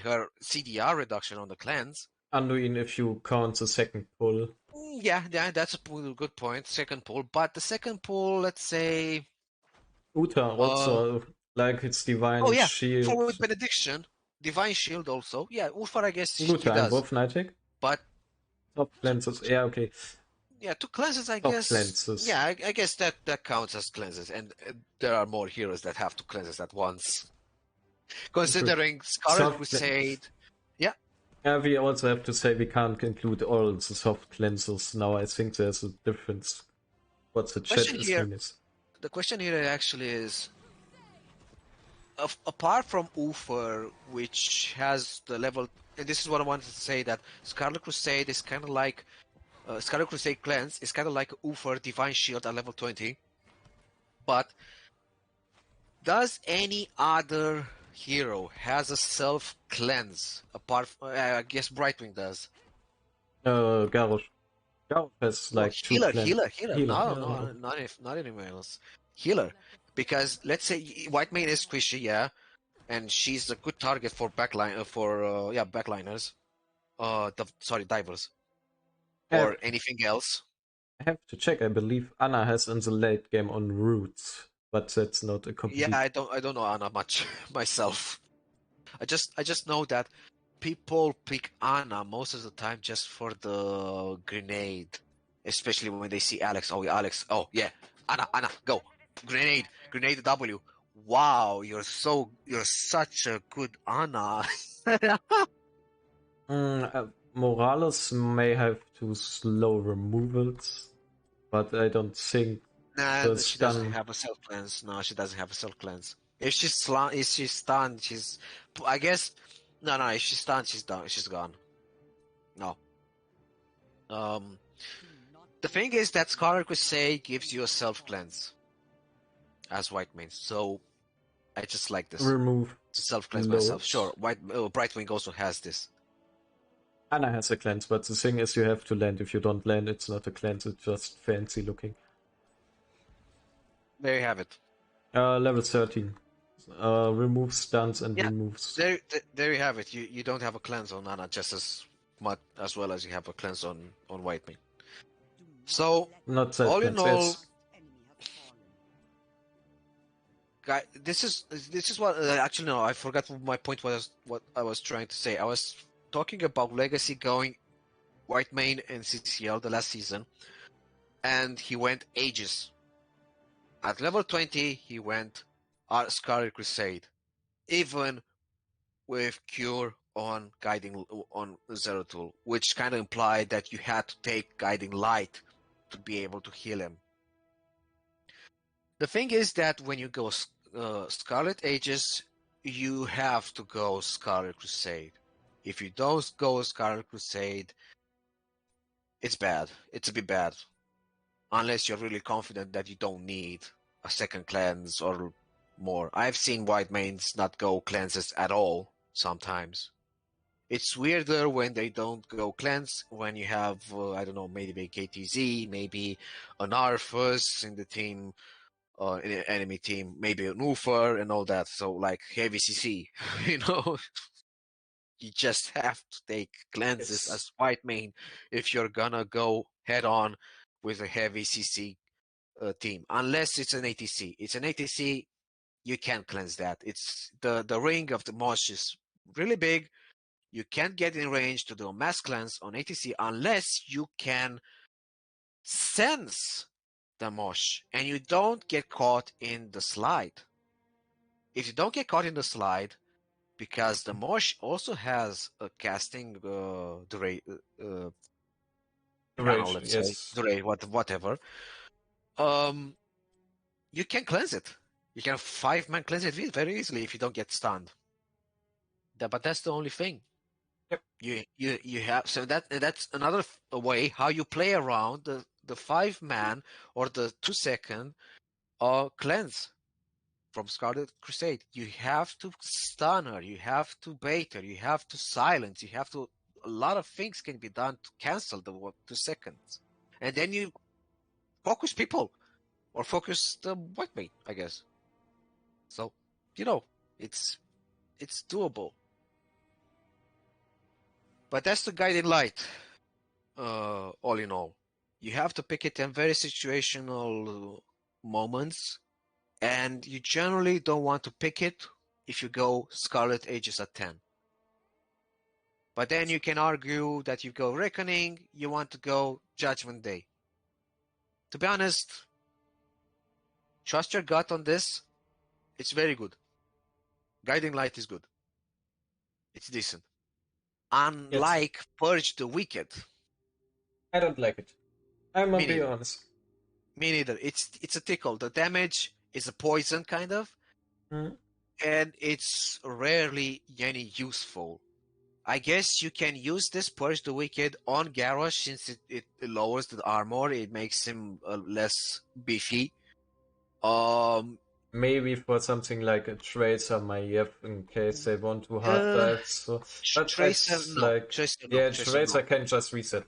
her CDR reduction on the cleanse. Anduin, if you count the second pull. Yeah, that's a good point. Second pull, but the second pull, let's say Uta also, like it's Divine Shield. For with Benediction, Divine Shield also. Yeah, Ulfar, I guess Uta, he does. both Nightic. But top cleanses, yeah, okay. Yeah, 2 cleanses, I top guess. Cleanses. Yeah, I guess that counts as cleanses, and there are more heroes that have 2 cleanses at once. Considering Scarlet Crusade, yeah. We also have to say we can't include all the soft cleanses now. I think there's a difference. What the chat is saying. The question here actually is, apart from Ufer, which has the level, and this is what I wanted to say, that Scarlet Crusade is kind of like Scarlet Crusade Cleanse is kind of like Ufer Divine Shield at level 20. But does any other hero has a self cleanse apart from, I guess Brightwing does. Garrosh. Garrosh has like healer. No, not anyone else. Healer, because let's say Whitemane is squishy, yeah, and she's a good target for backliners. Divers. Or anything else. I have to check. I believe Anna has in the late game on roots, but that's not a complete. Yeah, I don't know Anna much myself. I just know that people pick Anna most of the time just for the grenade, especially when they see Alex. Oh, Alex. Oh, yeah. Anna, go. Grenade W. Wow, you're such a good Anna. Morales may have to slow removals, but I don't think. Nah, she doesn't have a self cleanse. No, she doesn't have a self cleanse. If she's stunned, she's. I guess. No. If she's stunned, she's done. She's gone. No. The thing is that Scarlet Crusade gives you a self cleanse as Whitemane, so I just like this. Remove to self cleanse myself. Sure, Brightwing also has this. Anna has a cleanse, but the thing is you have to land. If you don't land, it's not a cleanse, it's just fancy looking. There you have it. Level 13. Removes stuns and removes... There you have it. You don't have a cleanse on Anna just as well as you have a cleanse on Whitemane. So, not that all cleanse, in all... Guy, this is what... actually, no, I forgot what my point was, what I was trying to say. I was talking about Legacy going Whitemane and CCL the last season, and he went Aegis. At level 20, he went Scarlet Crusade, even with Cure on Guiding on Zeratul, which kind of implied that you had to take Guiding Light to be able to heal him. The thing is that when you go Scarlet Aegis, you have to go Scarlet Crusade. If you don't go Scarlet Crusade, it's bad. It's a bit bad. Unless you're really confident that you don't need a second cleanse or more. I've seen Whitemanes not go cleanses at all sometimes. It's weirder when they don't go cleanse, when you have, I don't know, maybe a KTZ, maybe an Arthas in the team, in the enemy team, maybe an Ufer and all that. So like heavy CC, you know, you just have to take cleanses Yes. as Whitemane if you're gonna go head on with a heavy CC team. Unless it's an ATC. It's an ATC, you can't cleanse that. It's the ring of the Mosh is really big. You can't get in range to do a mass cleanse on ATC unless you can sense the Mosh and you don't get caught in the slide. If you don't get caught in the slide, because the Mosh also has a casting channel, Rage, let's say, yes. whatever, um, you can cleanse it. You can 5-man cleanse it very easily if you don't get stunned. But that's the only thing. Yep. You have, so that's another way how you play around the 5-man or the 2-second cleanse from Scarlet Crusade. You have to stun her, you have to bait her, you have to silence, you have to, a lot of things can be done to cancel the 2 seconds. And then you focus people or focus the Whitemane, I guess. So, it's doable. But that's the guiding light, all in all. You have to pick it in very situational moments, and you generally don't want to pick it if you go Scarlet Aegis at 10. But then you can argue that you go Reckoning, you want to go Judgment Day. To be honest, trust your gut on this. It's very good. Guiding Light is good. It's decent. Yes. Unlike Purge the Wicked. I don't like it. I'm Me gonna be neither. honest. Me neither. It's a tickle. The damage is a poison, kind of. Hmm? And it's rarely any useful. I guess you can use this Purge the Wicked on Garrosh since it lowers the armor. It makes him less beefy. Maybe for something like a Tracer, Maiev, in case they want to hard Uh, dive. So, but Tracer, that's no. like, Tracer, no. yeah, Tracer, Tracer no. can just reset,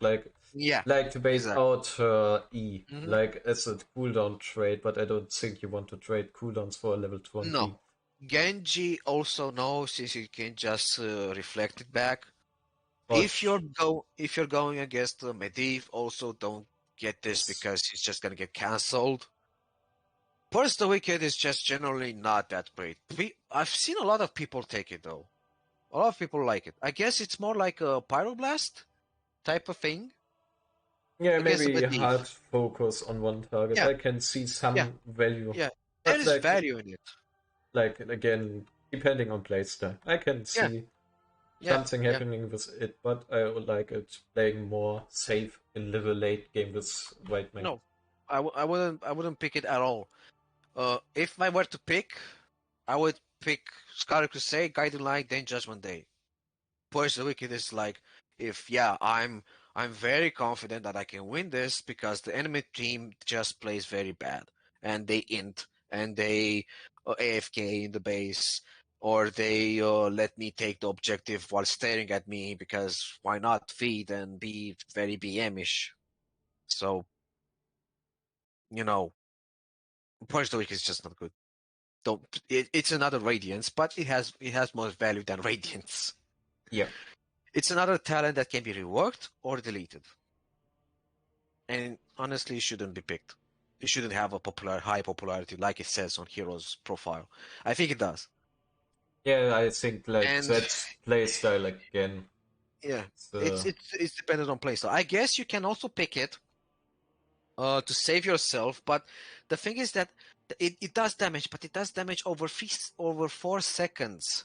Yeah, like to bait exactly. out E, Hmm. like as a cooldown trade. But I don't think you want to trade cooldowns for a level 20. No. Genji also no, since you can just reflect it back. But If you're going against the Medivh, also don't get this yes, because it's just gonna get cancelled. Purge the Wicked is just generally not that great. I've seen a lot of people take it though. A lot of people like it. I guess it's more like a Pyroblast type of thing yeah, against the maybe Medivh. hard focus on one target. Yeah, I can see yeah, some value, yeah. There but is value in it. like again, depending on playstyle, I can Yeah, see yeah, something yeah. happening with it, but I would like it playing more safe in the late game with Whitemane. No, I wouldn't pick it at all. If I were to pick, I would pick Scarlet Crusade, Guiding Light, then Judgment Day. Purge the Wicked is like, if yeah, I'm very confident that I can win this because the enemy team just plays very bad and they int and they AFK in the base or they let me take the objective while staring at me because why not feed and be very BM-ish. So Purge the Wicked is just not good. Don't. It's another Radiance, but it has more value than Radiance. Yeah. It's another talent that can be reworked or deleted. And honestly, it shouldn't be picked. It shouldn't have a high popularity like it says on Hero's profile. I think it does. Yeah, I think like And that's playstyle again. yeah, It's, it's dependent on playstyle. I guess you can also pick it to save yourself, but the thing is that it does damage, but it does damage over 4 seconds.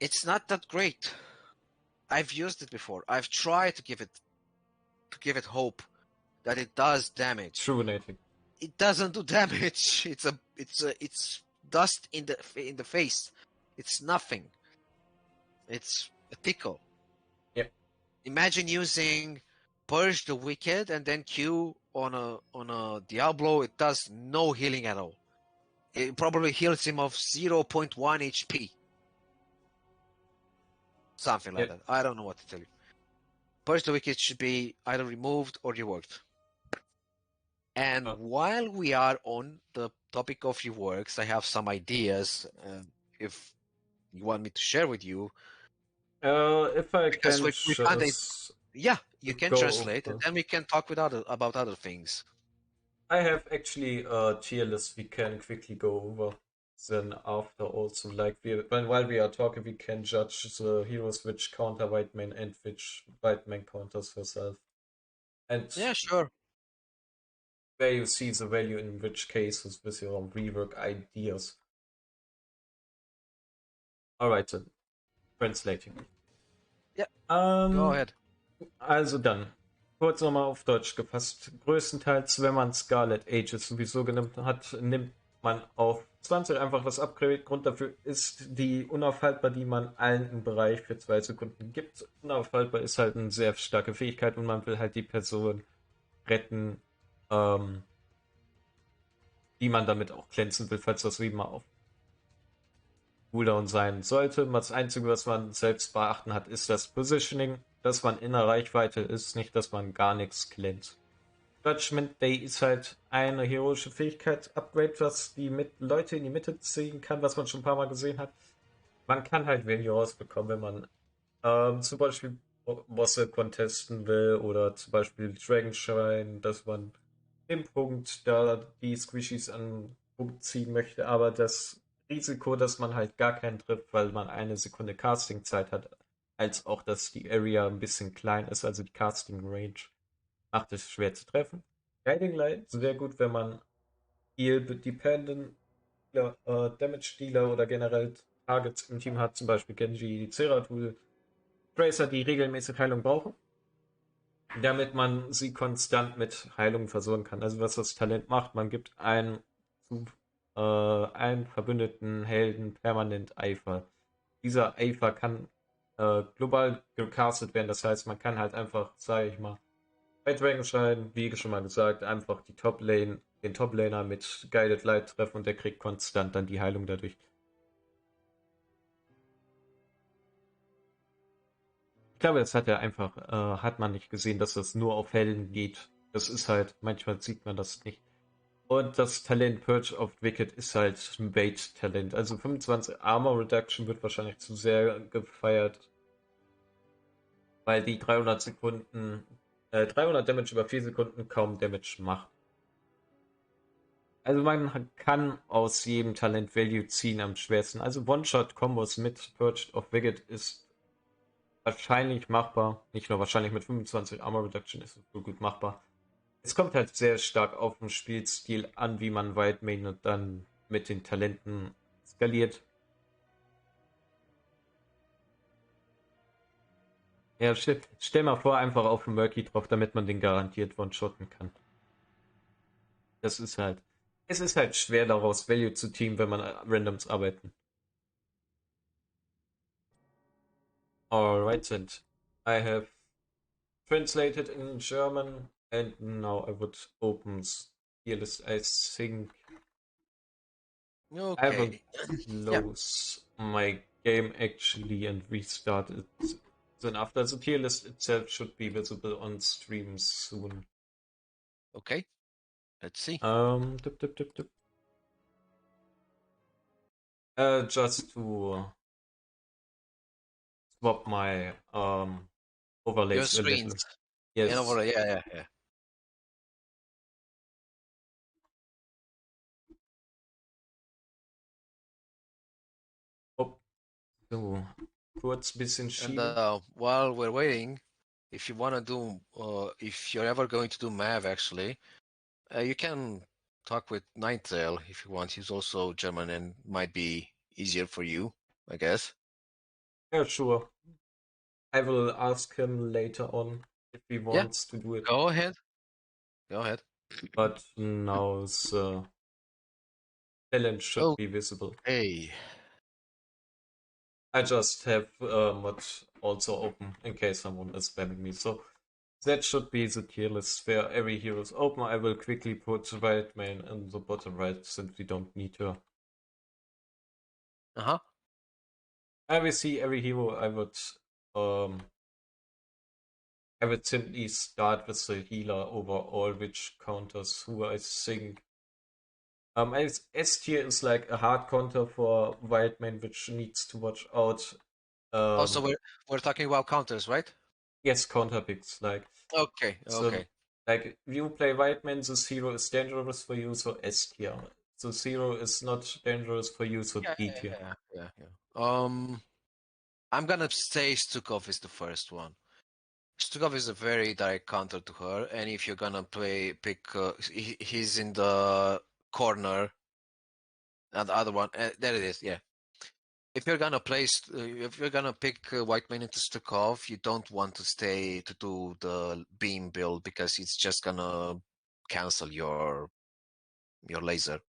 It's not that great. I've used it before. I've tried to give it hope that it does damage. rejuvenating. It doesn't do damage. It's dust in the face. It's nothing. It's a tickle. Yeah. Imagine using Purge the Wicked and then Q on a Diablo. It does no healing at all. It probably heals him of 0.1 HP. Something like Yeah. that. I don't know what to tell you. Purge the Wicked should be either removed or reworked. And while we are on the topic of reworks, I have some ideas. If you want me to share with you, If I because can we can't. just Yeah, you can go translate, and over. then we can talk about other things. I have actually a tier list we can quickly go over. Then after also, like while we are talking, we can judge the heroes which counter Whitemane and which Whitemane counters herself. And Yeah, sure. where you see the value in which cases with your rework ideas. Alright, then. Translating. Ja, go ahead. Also dann, kurz nochmal auf Deutsch gefasst. Größtenteils, wenn man Scarlet Ages sowieso genommen hat, nimmt man auf 20 einfach das Upgrade. Grund dafür ist die unaufhaltbar, die man allen im Bereich für 2 Sekunden gibt. Unaufhaltbar ist halt eine sehr starke Fähigkeit und man will halt die Person retten, die man damit auch glänzen will, falls das wie mal auf Cooldown sein sollte. Das Einzige, was man selbst beachten hat, ist das Positioning, dass man in der Reichweite ist, nicht, dass man gar nichts glänzt. Judgment Day ist halt eine heroische Fähigkeit, Upgrade, was die Leute in die Mitte ziehen kann, was man schon ein paar Mal gesehen hat. Man kann halt Value rausbekommen, wenn man zum Beispiel Bosse contesten will oder zum Beispiel Dragon Shrine, dass man im Punkt da die Squishies an den Punkt ziehen möchte, aber das Risiko, dass man halt gar keinen trifft, weil man eine Sekunde Casting-Zeit hat, als auch, dass die Area ein bisschen klein ist, also die Casting-Range, macht es schwer zu treffen. Guiding Light sehr gut, wenn man Heal Dependent Damage Dealer oder generell Targets im Team hat, zum Beispiel Genji, Zeratul, Tracer, die regelmäßig Heilung brauchen, damit man sie konstant mit Heilung versorgen kann. Also was das Talent macht, man gibt einen verbündeten Helden permanent Eifer. Dieser Eifer kann global gecastet werden, das heißt, man kann halt einfach, sage ich mal, bei Dragonshine, wie schon mal gesagt, einfach den Top-Laner mit Guided Light treffen und der kriegt konstant dann die Heilung dadurch. Ich glaube, das hat man nicht gesehen, dass das nur auf Helden geht. Das ist halt, manchmal sieht man das nicht. Und das Talent Purge of Wicked ist halt ein Bait-Talent. Also 25 Armor Reduction wird wahrscheinlich zu sehr gefeiert, weil die 300 Damage über 4 Sekunden kaum Damage macht. Also man kann aus jedem Talent Value ziehen am schwersten. Also One-Shot-Kombos mit Purged of Wicked ist wahrscheinlich machbar. Nicht nur wahrscheinlich, mit 25 Armor Reduction ist es so gut machbar. Es kommt halt sehr stark auf den Spielstil an, wie man Whitemane und dann mit den Talenten skaliert. Ja, stell mal vor, einfach auf den Murky drauf, damit man den garantiert one-shotten kann. Es ist halt schwer daraus Value zu teamen, wenn man Randoms arbeiten. Alright, and I have translated in German and now I would open tier list. I think I will Okay. close my game actually and restart it then after. The tier list itself should be visible on stream soon. Okay. Let's see. Just to swap my overlays Your a little. screens. Yes. Yeah. So, kurz bisschen schieben. And while we're waiting, if you wanna do, if you're ever going to do Mav, actually, you can talk with Ninetail if you want. He's also German and might be easier for you, I guess. Yeah, sure. I will ask him later on if he wants to do it. Go ahead. But now the challenge should be visible. Hey. I just have mod also open in case someone is spamming me. So that should be the tier list where every hero is open. I will quickly put Whitemane in the bottom right since we don't need her. Uh-huh. I will see every hero I would I would simply start with the healer overall, which counters who I think. S tier is like a hard counter for Whitemane, which needs to watch out. Also, Um, we're talking about counters, right? yes, counter picks. Like, Okay, so, okay. like, if you play Whitemane, the zero is dangerous for you, so S tier. So zero is not dangerous for you, so Yeah, D tier. yeah. I'm gonna say Stukov is the first one. Stukov is a very direct counter to her, and if you're gonna pick, he's in the corner, and the other one, there it is, yeah. If you're gonna if you're gonna pick Whitemane into Stukov, you don't want to stay to do the beam build because it's just gonna cancel your laser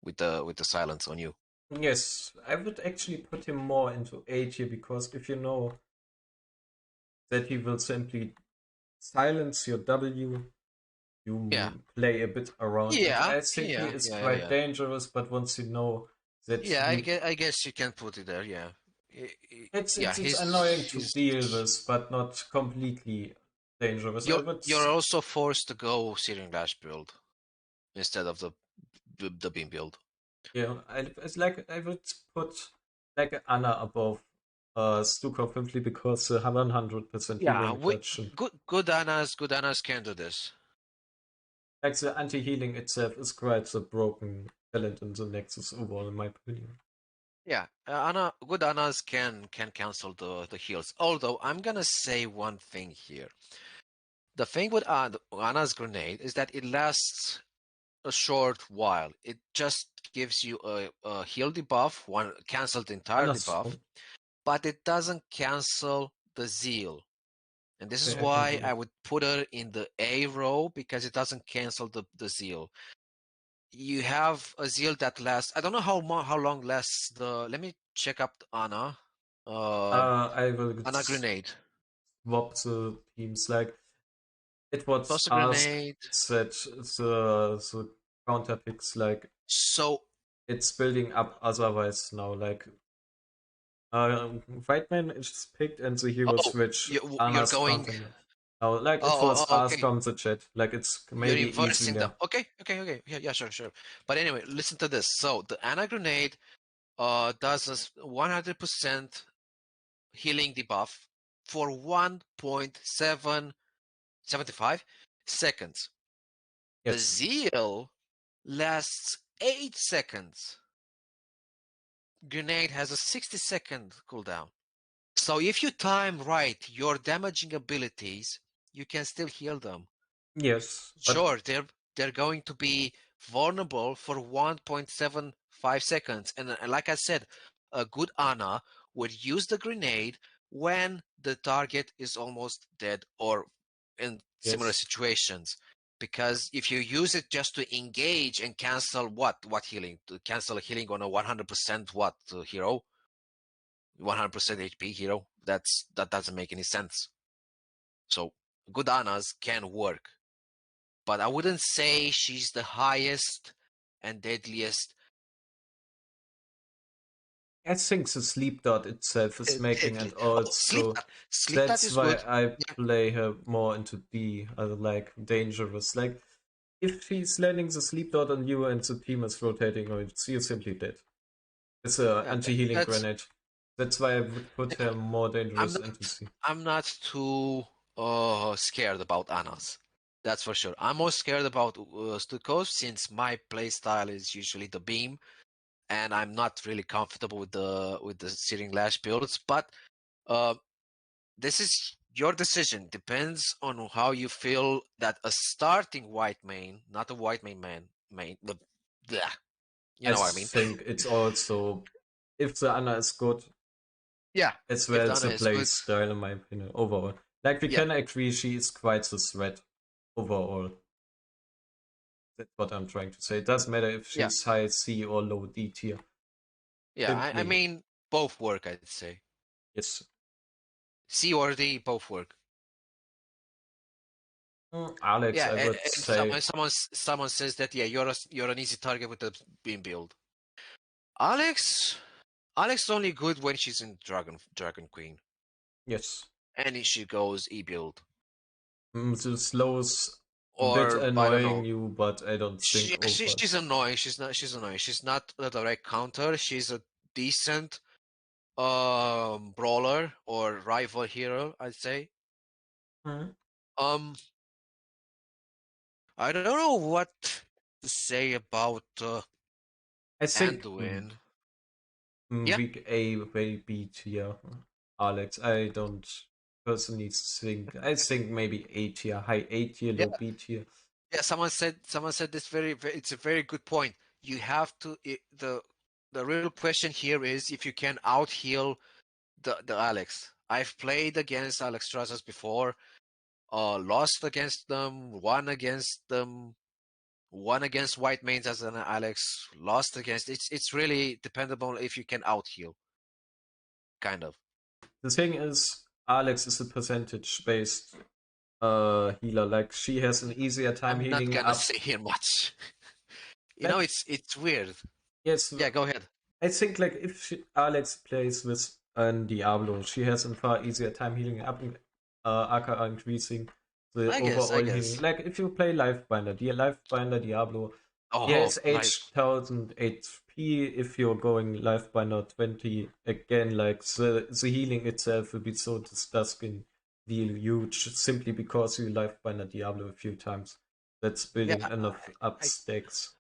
with the silence on you. Yes, I would actually put him more into A tier because if you know that he will simply silence your W, Yeah, you play a bit around it. yeah, I think he yeah, is yeah, yeah, quite yeah. dangerous, but once you know that Yeah, you, I guess you can put it there. Yeah, yeah. it's annoying to He's deal with, but not completely dangerous. I would, you're also forced to go Searing Lash build instead of the beam build. yeah, it's like I would put like Anna above Stukov simply because the 100% Yeah, healing reduction. good Annas can do this. Like the anti-healing itself is quite the broken talent in the Nexus overall, in my opinion. Yeah, good Annas can cancel the heals. Although I'm gonna say one thing here. The thing with Anna's grenade is that it lasts a short while. It just gives you a heal debuff, one cancel the entire Anna's debuff, strong. but it doesn't cancel the zeal. And this is Okay, I can why do I that. would put her in the A row because it doesn't cancel the zeal. You have a zeal that lasts. I don't know how long lasts the. Let me check up Anna. Uh, I will Anna grenade. swap the teams. Like it was Toss a asked grenade. that the counter picks like So it's building up otherwise now. Like Whiteman is picked and the hero oh, switch you're Anna's going. counter now. Now, like it Oh, was asked okay. from the chat. Like it's You're maybe easy reversing them. there. Okay. Yeah, sure. But anyway, listen to this. So the Anna grenade does a 100% healing debuff for 1.775 seconds. The Yes. zeal lasts 8 seconds. Grenade has a 60-second cooldown. So if you time right your damaging abilities, you can still heal them. Yes, but Sure, they're going to be vulnerable for 1.75 seconds. And like I said, a good Ana would use the grenade when the target is almost dead or in similar yes, situations. Because if you use it just to engage and cancel what healing? To cancel a healing on a 100% hero? 100% HP hero? That doesn't make any sense. So good Anas can work, but I wouldn't say she's the highest and deadliest. I think the sleep dot itself is making Deadly. and Oh, sleep also that. Sleep that that's is why good. I Yeah, play her more into D, like dangerous. Like if she's landing the sleep dot on you and the team is rotating on it, you're simply dead. It's a yeah. anti-healing That's. grenade. That's why I would put her more I'm dangerous into not. C. I'm not too scared about Anas. That's for sure. I'm more scared about Stukov since my playstyle is usually the beam, and I'm not really comfortable with the Searing Lash builds. But uh, this is your decision. Depends on how you feel that a starting white main, not a white main, but yeah, you I know what I mean. think it's also if the Anna is good, Yeah, as if well as Dana the is play good, style in my opinion overall. Like we yeah, can agree she is quite the threat overall. That's what I'm trying to say. It doesn't matter if yeah, she's high C or low D tier. yeah. I Simply, mean, both work. I'd say yes. C or D, both work. Alex, Yeah, I would and say, someone says that yeah, you're an easy target with the beam build. Alex, Alex is only good when she's in Dragon Queen. Yes. and she goes E-build. The slow's a bit Or, I don't annoying know. you, but I don't think over. She's annoying. She's annoying. She's not a direct counter. She's a decent brawler or rival hero, I'd say. Mhm. Um, I don't know what to say about I think Anduin. Yeah, week A, very B tier. Alex, I don't personally think. I think maybe A tier, high A tier, yeah, low B tier. yeah. Someone said this it's a very good point. You have to the real question here is if you can out heal the Alex. I've played against Alex Strasas before. Lost against them, won against Whitemane as an Alex, lost against. It's really dependable if you can out heal, kind of. The thing is, Alex is a percentage based healer. Like she has an easier time I'm not healing gonna up. say here much. Like It's weird. yes, Yeah, go ahead. I think like if Alex plays with an Diablo, she has a far easier time healing up, aka increasing the I overall healing. guess. Like if you play Lifebinder, Lifebinder Diablo, he Oh, has life. 8,000 HP. If you're going Lifebinder 20 again, like the healing itself will be so disgusting, deal huge simply because you Lifebinder Diablo a few times. That's Yeah, building enough up I, stacks.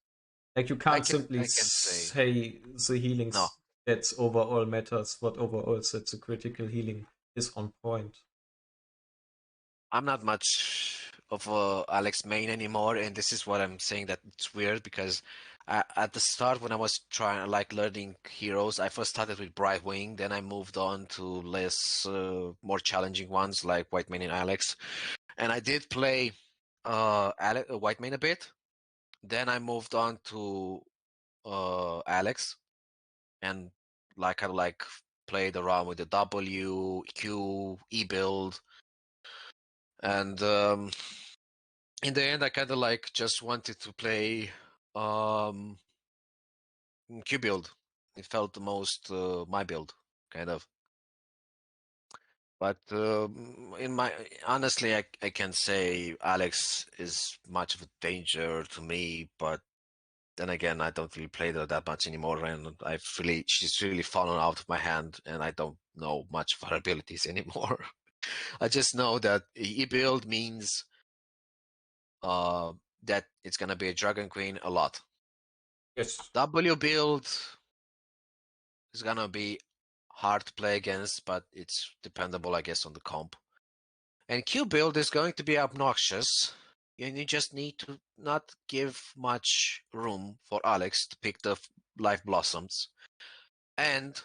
Like you can't simply I can say say the healing no. stats overall matters. What overall sets the critical healing is on point. I'm not much of a Alex main anymore, and this is what I'm saying that it's weird because at the start when I was trying like learning heroes, I first started with Brightwing, then I moved on to less more challenging ones like Whitemane and Alex, and I did play Whitemane a bit. Then I moved on to Alex and like kind of like played around with the W, Q, E build, and in the end, I kind of like just wanted to play um Q build. It felt the most my build, kind of. But in my honestly, I can say Alex is much of a danger to me. But then again, I don't really play her that much anymore, and she's really fallen out of my hand, and I don't know much of her abilities anymore. I just know that E build means uh that it's gonna be a Dragon Queen a lot. Yes, W build is gonna be hard to play against, but it's dependable, I guess, on the comp. And Q build is going to be obnoxious, and you just need to not give much room for Alex to pick the Life Blossoms, and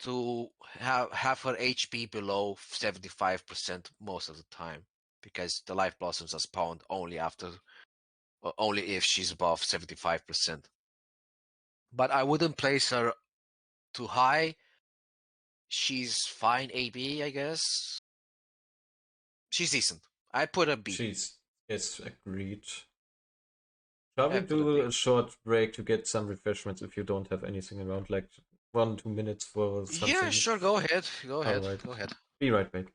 to have her HP below 75% most of the time, because the Life Blossoms are spawned only if she's above 75%. But I wouldn't place her too high. She's fine AB, I guess. She's decent. I put a B. she's yes agreed. Shall I we put a do B. a short break to get some refreshments if you don't have anything around, like 1 2 minutes for Yeah, something? sure. Go ahead. Go All ahead. right, Go ahead. be right back.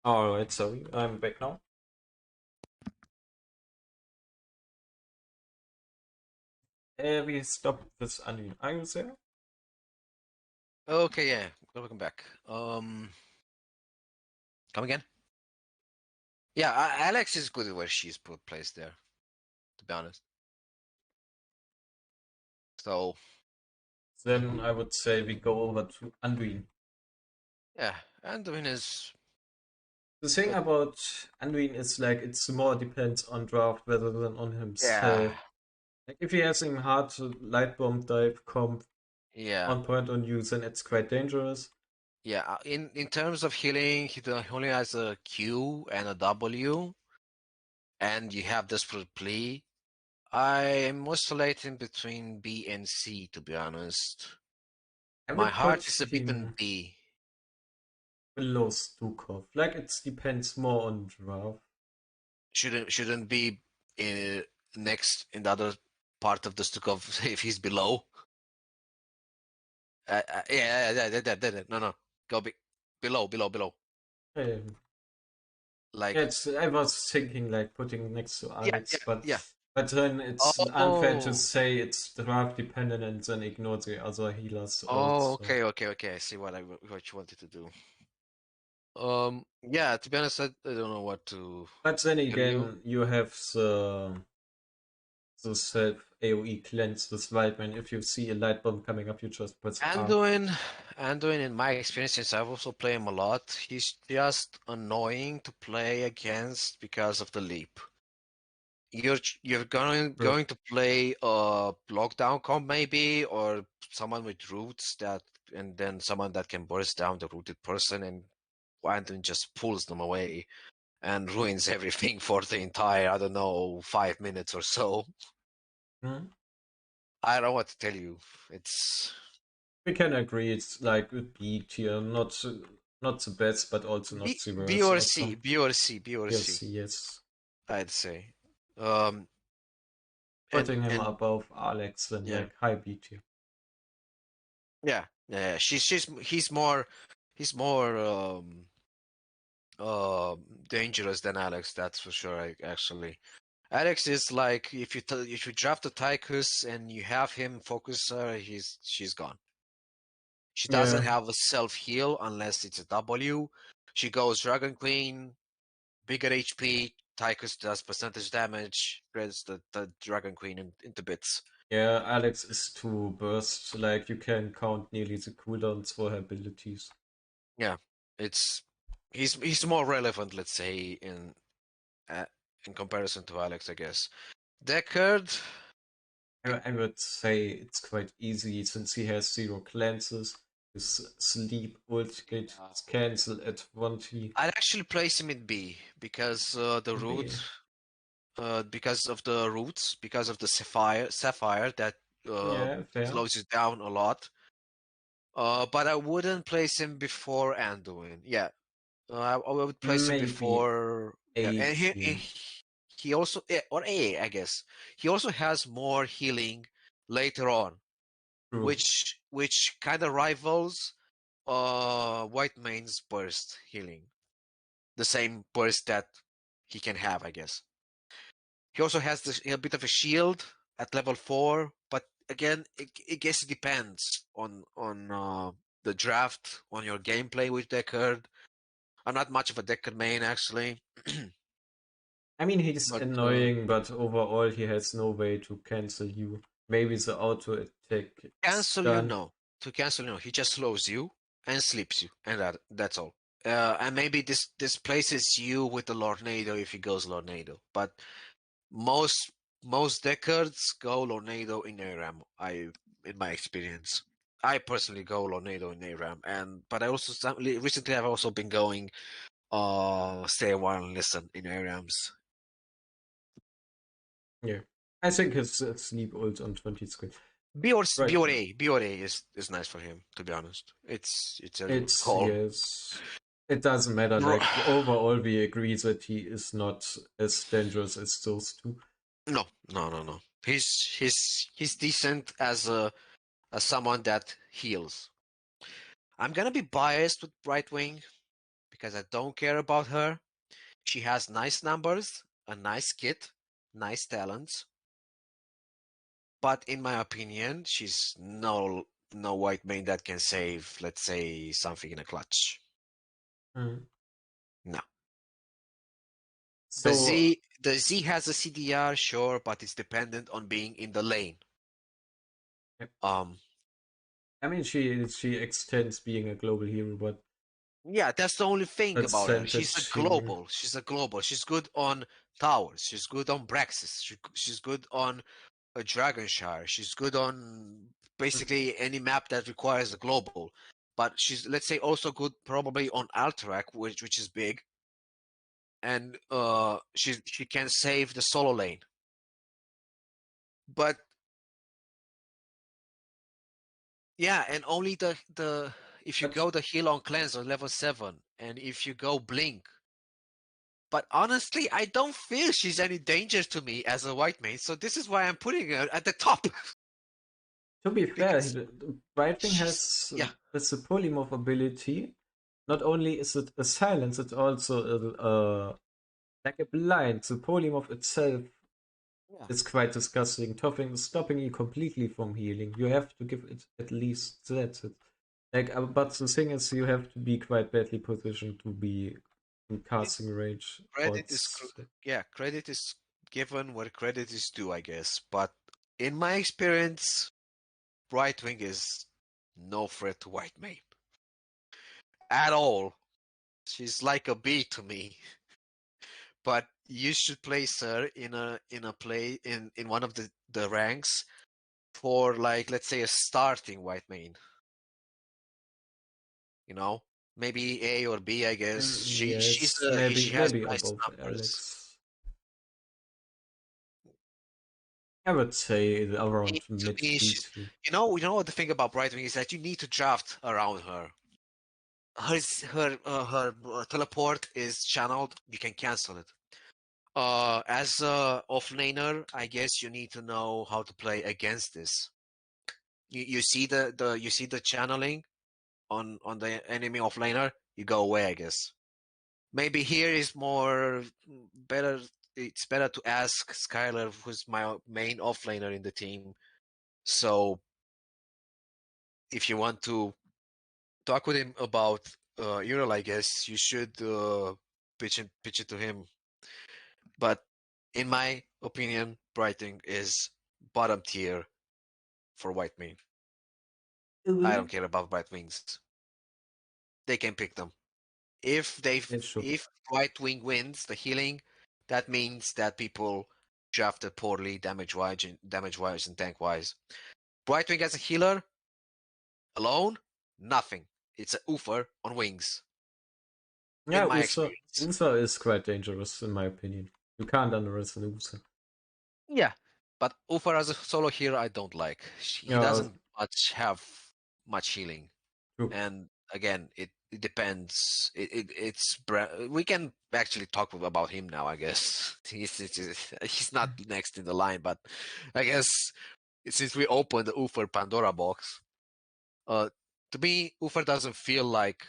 Alright, sorry, I'm back now. We stopped this Anduin. Are you there? Okay, yeah, welcome back. Come again? Yeah, Alex is good where she's placed there, to be honest. So Then I would say we go over to Anduin. yeah, Anduin is The thing good. about Anduin is like it's more depends on draft rather than on Yeah, himself. Like if he has him hard to light bomb dive comp yeah, on point on you, then it's quite dangerous. yeah. In terms of healing, he only has a Q and a W, and you have Desperate Plea. I'm oscillating between B and C, to be honest. I My would heart put is a bit in him B. below Stukov. Like it depends more on draft. Shouldn't be next in the other part of the Stukov if he's below. Yeah. No, no. Go below. Um, Like, yeah, I was thinking like putting next to yeah, Alex, yeah, yeah. but then it's unfair to Oh, say it's draft dependent and then ignore the other healers oh, also. okay. I see what you wanted to do. Yeah. To be honest, I don't know what to But then tell you. again, you have the self AoE cleanse with Whitemane. If you see a light bomb coming up, you just press R. Anduin, in my experience, since I've also played him a lot, he's just annoying to play against because of the leap. You're going to play a lockdown comp maybe, or someone with roots that, and then someone that can burst down the rooted person, and Anduin just pulls them away and ruins everything for the entire, I don't know, 5 minutes or so. Hmm? I don't know what to tell you. It's We can agree it's like a B tier, not the best, but also not B the B worst or C, outcome. B or C, B or C. Yes, yes. I'd say. Um, Putting him and above Alex than yeah, like high B tier. yeah. He's more dangerous than Alex. That's for sure. Actually, Alex is like if you draft a Tychus and you have him focus her, she's gone. She doesn't Yeah, have a self heal unless it's a W. She goes Dragon Queen, bigger HP. Tychus does percentage damage, shreds the Dragon Queen into bits. yeah. Alex is too burst. Like you can count nearly the cooldowns for her abilities. Yeah, it's he's more relevant, let's say, uh, in comparison to Alex, I guess. Deckard, I would say it's quite easy since he has zero cleanses. His sleep ult gets uh, cancelled at 1T. I'd actually place him in B because B. because of the roots, because of the sapphire that Yeah, fair. slows you down a lot. But I wouldn't place him before Anduin. Yeah, I would place him Maybe before. Yeah, A and tier. he also or A, I guess. He also has more healing later on, True. which kind of rivals Whitemane's burst healing, the same burst that he can have, I guess. He also has a bit of a shield at level 4, but again, it guess it depends on the draft, on your gameplay with Deckard. I'm not much of a Deckard main actually, I mean, he's but annoying, but overall, he has no way to cancel you. Maybe the auto attack cancel you stun. no. To cancel you no, he just slows you and sleeps you, and that's all. And maybe this places you with the Lornado if he goes Lornado, but most most Deckards go Lornado in ARAM. In my experience, I personally go Lornado in ARAM, but I also recently I've also been going Stay a While and Listen in ARAMs. Yeah. I think his sleep ult on 20 screen. Right. B or A is nice for him, to be honest. It's a It's, call. yes. It doesn't matter. Bro, Like, overall, we agree that he is not as dangerous as those two. no. He's decent as someone that heals. I'm gonna be biased with right wing because I don't care about her. She has nice numbers, a nice kit, nice talents. But in my opinion, she's no Whitemane that can save, let's say, something in a clutch. Mm. No. So, The Z has a CDR, sure, but it's dependent on being in the lane. Yep. Um, I mean, she extends being a global hero, but yeah, that's the only thing about her. She's a percentage here. global. She's a global. She's good on towers. She's good on Braxis. She's good on a Dragonshire. She's good on basically any map that requires a global. But she's, let's say, also good probably on Alterac, which is big. And she can save the solo lane. But yeah, and only the if you But go the heal on cleanser level 7, and if you go blink. But honestly, I don't feel she's any danger to me as a Whitemane, so this is why I'm putting her at the top. to be fair, Because Brightwing she's, has yeah, this polymorph ability. Not only is it a silence, it's also like a blind. The polymorph itself yeah. is quite disgusting, stopping you completely from healing. You have to give it at least that. Like, but the thing is, you have to be quite badly positioned to be in It, casting range. credit is yeah, credit is given where credit is due, I guess. But in my experience, Brightwing is no threat to Whitemane at all. She's like a bee to me. But you should place her in a play in one of the ranks for, like, let's say, a starting Whitemane. You know, maybe A or B, I guess. Yes, She has maybe nice above numbers. Alex. I would say around To mid me, she's, B2. you know what the thing about Brightwing is that you need to draft around her. Her teleport is channeled. You can cancel it. As a offlaner, I guess you need to know how to play against this. You see you see the channeling on the enemy offlaner. You go away, I guess. Maybe here is more better. It's better to ask Skylar, who's my main offlaner in the team. So if you want to talk with him about Ural, I guess you should pitch it to him. But in my opinion, Brighting is bottom tier for Whitemane. I don't care about Bright Wings. They can pick them. It should. If Whitewing wins the healing, that means that people drafted poorly damage wise and tank wise. Brightwing as a healer alone, nothing. It's a oofer on wings, in Yeah, my Usa. experience. Usa is quite dangerous, in my opinion. You can't underestimate Usa. Yeah, but oofer as a solo healer, I don't like. He Yeah, doesn't have much healing, true. and again, it depends. We can actually talk about him now. I guess he's not next in the line, but I guess since we opened the Ufer Pandora box, uh, to me, Ufer doesn't feel like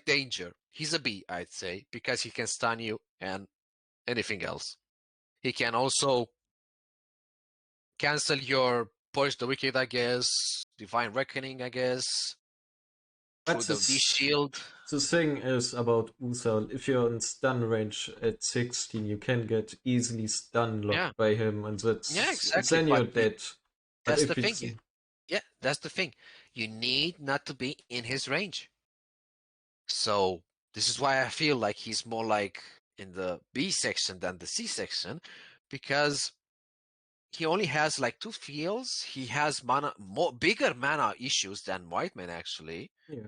danger. He's a B, I'd say, because he can stun you and anything else. He can also cancel your Push the Wicked, I guess, Divine Reckoning, I guess, But through the D shield. the thing is about Usa, if you're in stun range at 16, you can get easily stun Yeah, locked by him, and yeah, that's exactly. then you're dead. But That's the if thing. it's Yeah, that's the thing. You need not to be in his range. So this is why I feel like he's more like in the B section than the C section, because he only has like two fields. He has bigger mana issues than Whiteman actually, yeah.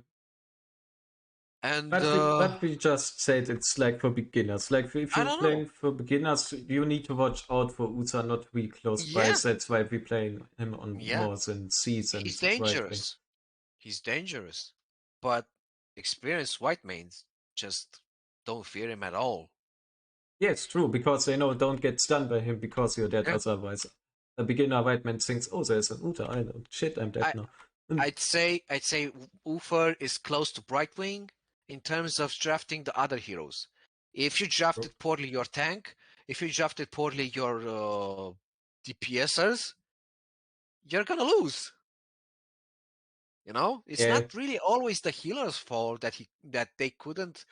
and But we just said it's like for beginners. Like if I you're don't know. playing for beginners, you need to watch out for Usa not to be close by. Yeah, That's why we play him on yeah, more than C's and he's right wing. dangerous. He's dangerous, but experienced Whitemanes just don't fear him at all. Yeah, it's true, because they know don't get stunned by him because you're dead Yeah. otherwise. A beginner white man thinks, oh, there's an Uta, I know. Shit, I'm dead I now. I'd say Ufer is close to Brightwing. in terms of drafting the other heroes. If you drafted poorly your tank, if you drafted poorly your DPSers, you're gonna lose. You know, it's Yeah, not really always the healer's fault that they couldn't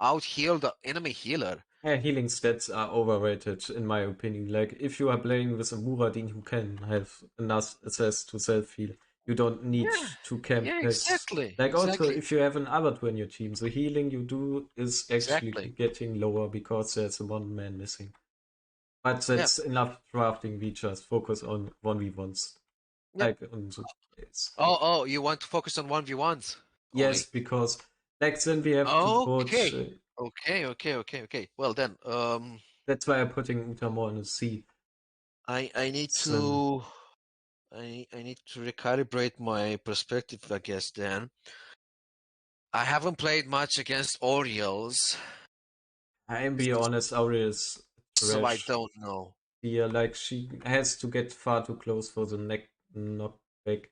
out heal the enemy healer. yeah, healing stats are overrated in my opinion. Like if you are playing with a Muradin who can have enough access to self heal, you don't need Yeah, to camp yeah, packs. exactly, Like also exactly, if you have an Avatar in your team, the healing you do is actually exactly. getting lower because there's a one man missing. But Yeah, that's enough drafting. We just focus on 1v1s. yeah. Like on the it's, Oh, you want to focus on 1v1s yes, only? because like then we have to put Okay, okay. Well then, that's why I'm putting Uta more in a C. I need Then to I need to recalibrate my perspective, I guess. Then I haven't played much against Orioles, I'm be honest, Auri is so I trash don't know. here. Like she has to get far too close for the neck knockback.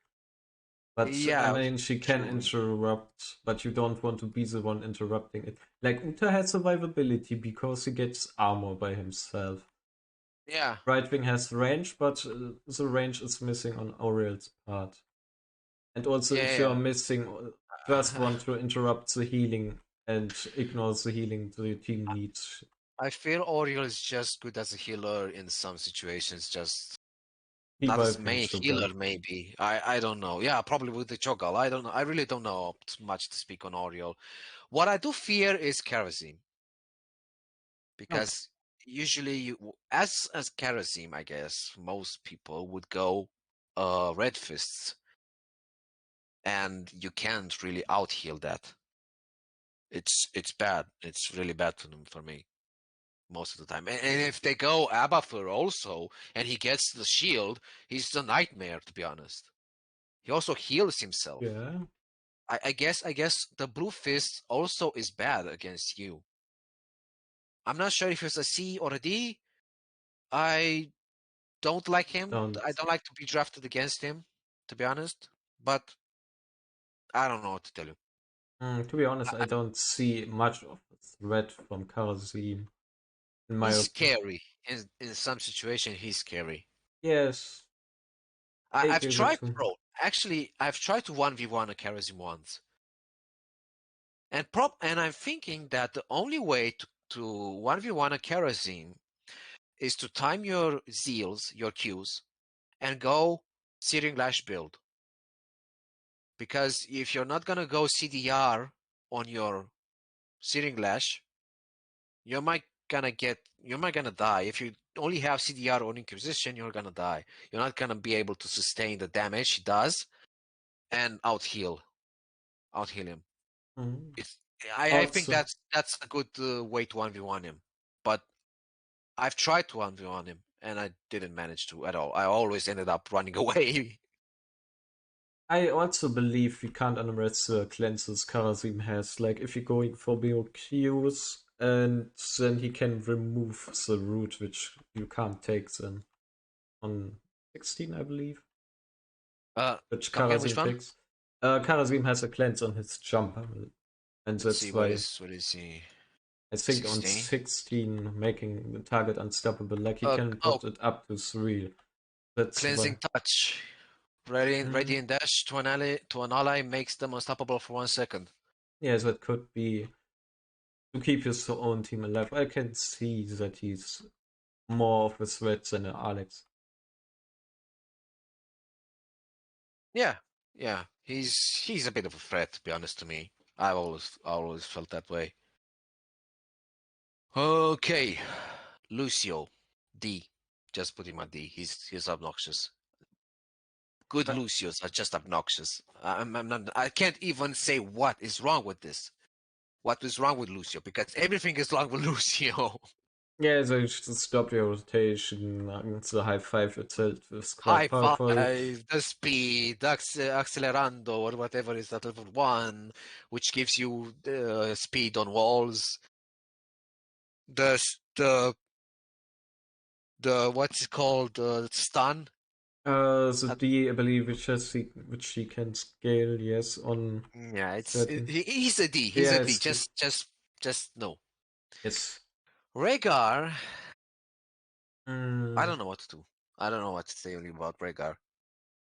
But I Yeah, mean, she can true. interrupt, but you don't want to be the one interrupting it. Like Uta has survivability because he gets armor by himself. Yeah, Brightwing has range, but the range is missing on Auriel's part. And also, if you are yeah. missing, just want to interrupt the healing and ignore the healing the team needs. I feel Oriole is just good as a healer in some situations, just He not as wiping main sugar. healer, maybe. I don't know. Yeah, probably with the juggle. I don't know. I really don't know much to speak on Oriole. What I do fear is Kerosene, Oh, because usually as Kerosene, I guess most people would go Red Fists, and you can't really out heal that. It's bad. It's really bad for me most of the time. And if they go Abathur also, and he gets the shield, he's a nightmare, to be honest. He also heals himself. yeah. I guess the Blue Fist also is bad against you. I'm not sure if it's a C or a D. I don't like him. Don't. I don't like to be drafted against him, to be honest. But I don't know what to tell you. To be honest, I I, don't see much of a threat from Karazim, in my he's opinion. scary. In some situation, he's scary. Yes, I I've agree with tried, you. bro. Actually, I've tried to 1v1 a Charism once. And I'm thinking that the only way to 1v1 a Charism is to time your zeals, your Qs, and go Searing Lash build. Because if you're not gonna go CDR on your Searing Lash, you might gonna die. If you only have CDR on Inquisition, you're gonna die. You're not gonna be able to sustain the damage he does and out heal him. Mhm. It's I think Also, that's a good way to 1v1 him. But I've tried to 1v1 him and I didn't manage to at all. I always ended up running away. I also believe we can't underestimate the cleanses Karazim has. Like, if you're going for BOQs, and then he can remove the root, which you can't take then on 16, I believe, uh, which Come again, which Karazim one? takes. Karazim has a cleanse on his jumper, and Let's see that's why what is he? I think on 16. 16, making the target unstoppable, like he can Oh, put it up to 3. That's why. cleansing touch. Mm, Radiant dash to an ally makes them unstoppable for 1 second. yes, that could be to keep his own team alive. I can see that he's more of a threat than an Alex. Yeah, yeah. He's a bit of a threat, to be honest to me. I've always felt that way. Okay, Lucio, D. Just put him at D. He's obnoxious. Good But Lucios are just obnoxious. I'm not. I can't even say what is wrong with this. What is wrong with Lucio? Because everything is wrong with Lucio. yeah, so you should stop your rotation. The high five itself is quite High powerful. five, the speed, accelerando, or whatever is that level 1, which gives you speed on walls. The what's it called? Stun. The D ability which she can scale, yes, on Yeah, certain. he's a D. He's Yeah, a D. it's D. Just no. Yes. Rhaegar, I Mm, don't know what to do. I don't know what to say about Rhaegar.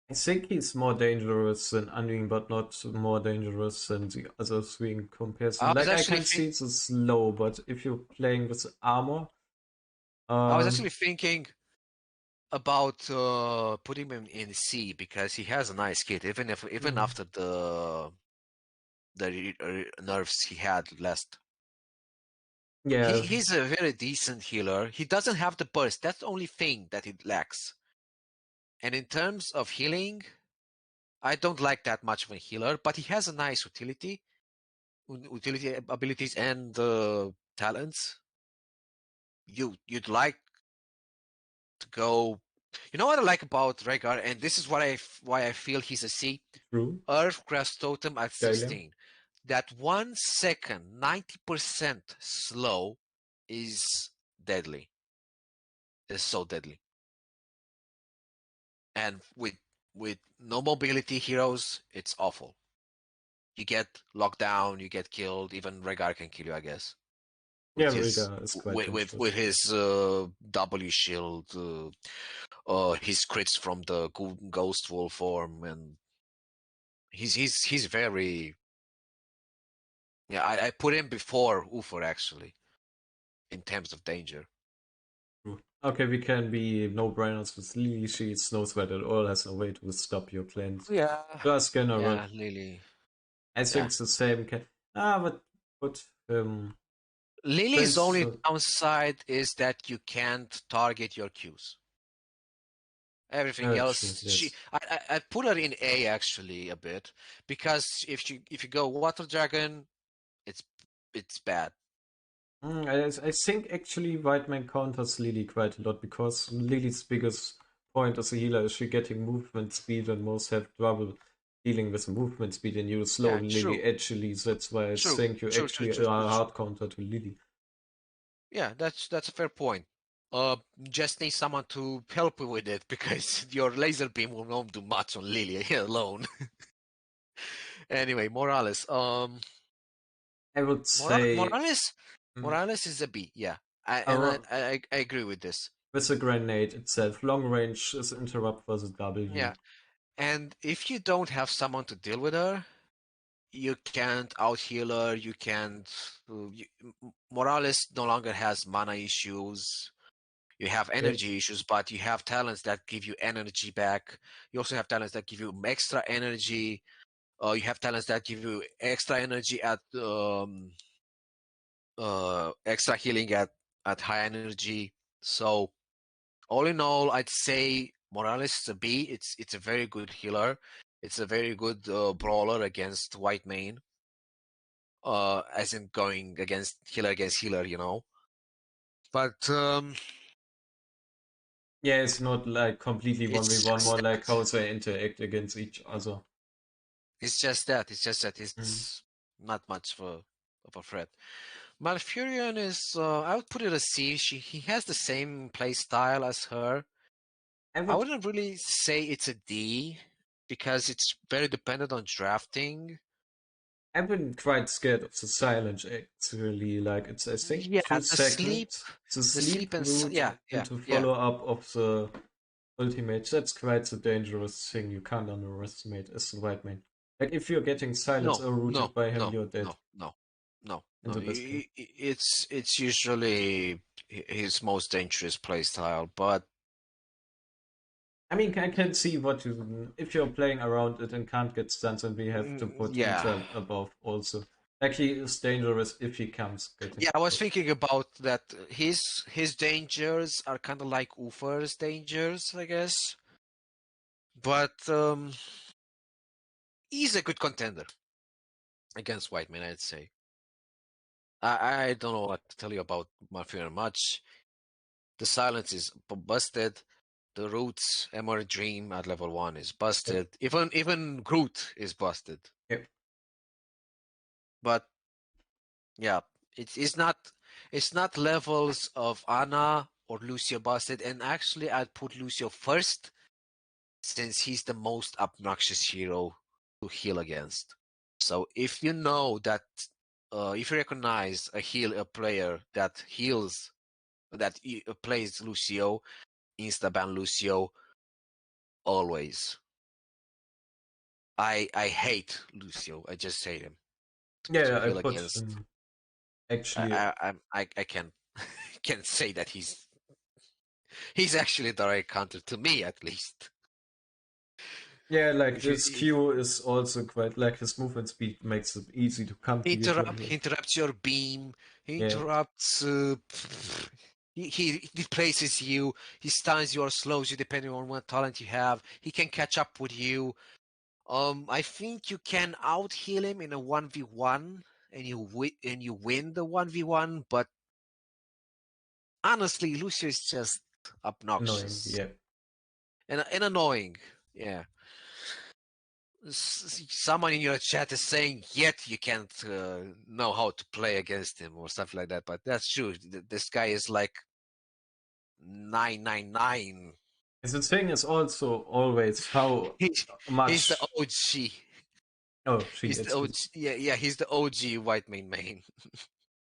I think he's more dangerous than Anduin, but not more dangerous than the other three in comparison. I was Like I actually can think see the slow, but if you're playing with armor, I was um, actually thinking about putting him in C because he has a nice kit, even mm, after the nerfs he had last. yeah, He's a very decent healer. He doesn't have the burst. That's the only thing that he lacks. And in terms of healing, I don't like that much of a healer, but he has a nice utility abilities and talents. You'd like to go. You know what I like about Rhaegar, and this is why I feel he's a C. true. Earth Crest Totem at Skyler. 16. That 1 second, 90% slow is deadly. Is so deadly. And with no mobility heroes, it's awful. You get locked down, you get killed. Even Rhaegar can kill you, I guess. Yeah, With his Riga is quite with dangerous. his W shield, his crits from the ghost wolf form, and he's very yeah. I put him before Ufer actually in terms of danger. True. Okay, we can be no-brainers with Lily. She knows that it all has a way to stop your plans. Yeah, Just general. yeah, Lily. I think Yeah, it's the same. But Lily's Prince. only downside is that you can't target your Qs. Everything True. else, Yes. I put her in A actually a bit because if you go Water Dragon, it's it's bad. I think actually Whitemane counters Lily quite a lot because Lily's biggest point as a healer is she getting movement speed and most have trouble dealing with movement speed and you slow Yeah, Lily true, actually. That's why I true, think you true, true, actually true, are a true, true. hard counter to Lily. Yeah, that's a fair point. Just need someone to help you with it because your laser beam will not do much on Lily alone. Anyway, Morales. I would say Morales, mm, Morales is a B. Yeah, I and I ar- I, I agree with this. with the grenade itself, long range is interrupt for the W. Yeah, and if you don't have someone to deal with her, you can't out heal her. You can't. Morales no longer has mana issues. You have Okay. energy issues, but you have talents that give you energy back. You also have talents that give you extra energy. You have talents that give you extra energy at extra healing at high energy. So all in all, I'd say Morales is a B. It's a very good healer. It's a very good brawler against Whitemane. As in going against healer, you know. But Yeah, it's not like completely it's 1v1, just more like that. how they interact against each other. It's just that. It's just that Mm. it's not much of a threat. Malfurion is. I would put it a C. He has the same play style as her. I I would wouldn't really say it's a D because it's very dependent on drafting. I've been quite scared of the silence actually. Like it's I think Yeah, 2 seconds. The the sleep sleep and route yeah, yeah, into yeah. follow up of the ultimate. That's quite a dangerous thing you can't underestimate as the white man. Like if you're getting silence No, or no, rooted by him, no, you're dead no, no, no, in no. the best case. It's usually his most dangerous playstyle, but I mean, I can see what you if you're playing around it and can't get stuns, and we have to put yeah, Intel above also. Like he is dangerous if he comes getting yeah. I was close. thinking about that. His dangers are kind of like Ufer's dangers, I guess. But he's a good contender against Whiteman, I'd say. I don't know what to tell you about Malfurion much. The silence is busted. The roots Emer Dream at level 1 is Yep. busted. Even Groot is busted. Yep. But yeah, it's not levels of Anna or Lucio busted. And actually, I'd put Lucio first since he's the most obnoxious hero to heal against. So if you know that, if you recognize a player that heals, plays Lucio, insta ban Lucio always. I hate Lucio. I just hate him to Yeah, I heal put against. actually. I can't say that he's actually the right counter to me, at least. Yeah, like If you his Q is also quite like his movement speed makes it easy to come to you. he interrupts your beam, he Yeah. interrupts. He places you, he stuns you or slows you depending on what talent you have. He can catch up with you. I think you can out heal him in a 1v1 and you win the 1v1, but honestly, Lucio is just Annoying. obnoxious Yeah. and annoying. Yeah. Someone in your chat is saying, yet you can't know how to play against him or stuff like that. But that's true. This guy is like 999. The thing is also always how He's the much. OG. Oh, she He's the it's OG. Yeah. He's the OG Whitemane main.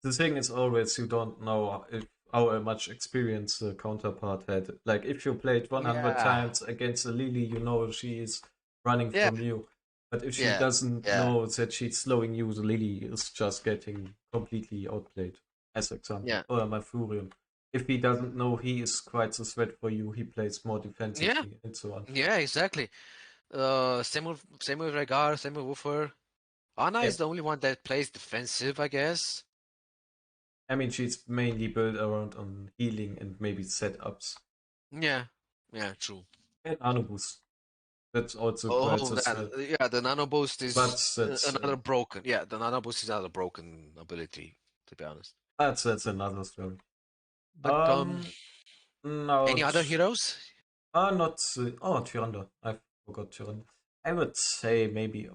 the thing is always you don't know if how much experience the counterpart had. Like if you played 100 Yeah. times against a Lily, you know she is running Yeah. from you. But if she Yeah. doesn't Yeah. know that she's slowing you, the Lily is just getting completely outplayed. As example, Yeah. or my Furion. If he doesn't know he is quite a threat for you, he plays more Yeah. defensively and so on. Yeah. Exactly. Same with Rhaegar. Same with Woofer. Ana Yeah, is the only one that plays defensive, I guess. I mean she's mainly built around on healing and maybe setups. Yeah. Yeah. True. And Anubis. That's also quite Oh, a threat. the nano boost But is that's another broken. Yeah, the nano boost is another broken ability, to be honest. that's another story. But Now, any other heroes? not Tyrande. I forgot Tyrande. I would say maybe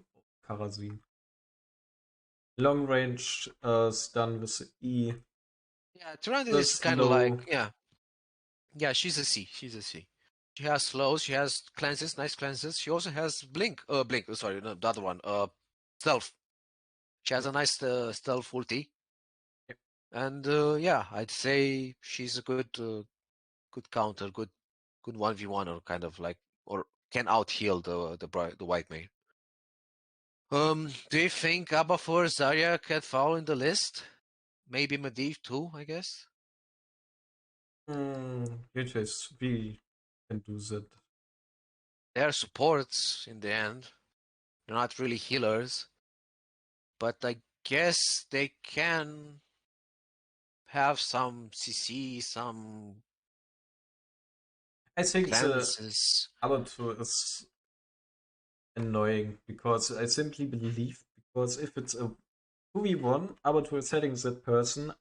Karazin. Long range stun with the E. Yeah, Tyrande The is kind of like slow. yeah. She's a C. She's a C. She has slows. She has cleanses, nice cleanses. She also has blink. Blink. Sorry, no, the other one. Stealth. She has a nice stealth ulti. And yeah, I'd say she's a good counter, good 1v1 or kind of like or can out heal the white main. Do you think Abafor Zarya can fall in the list? Maybe Medivh too, I guess. HSV can do that. They're supports in the end. They're not really healers, but I guess they can have some CC, some I think the cleanses. Abatur is annoying because I simply believe because if it's a 2v1, Abatur is hitting that person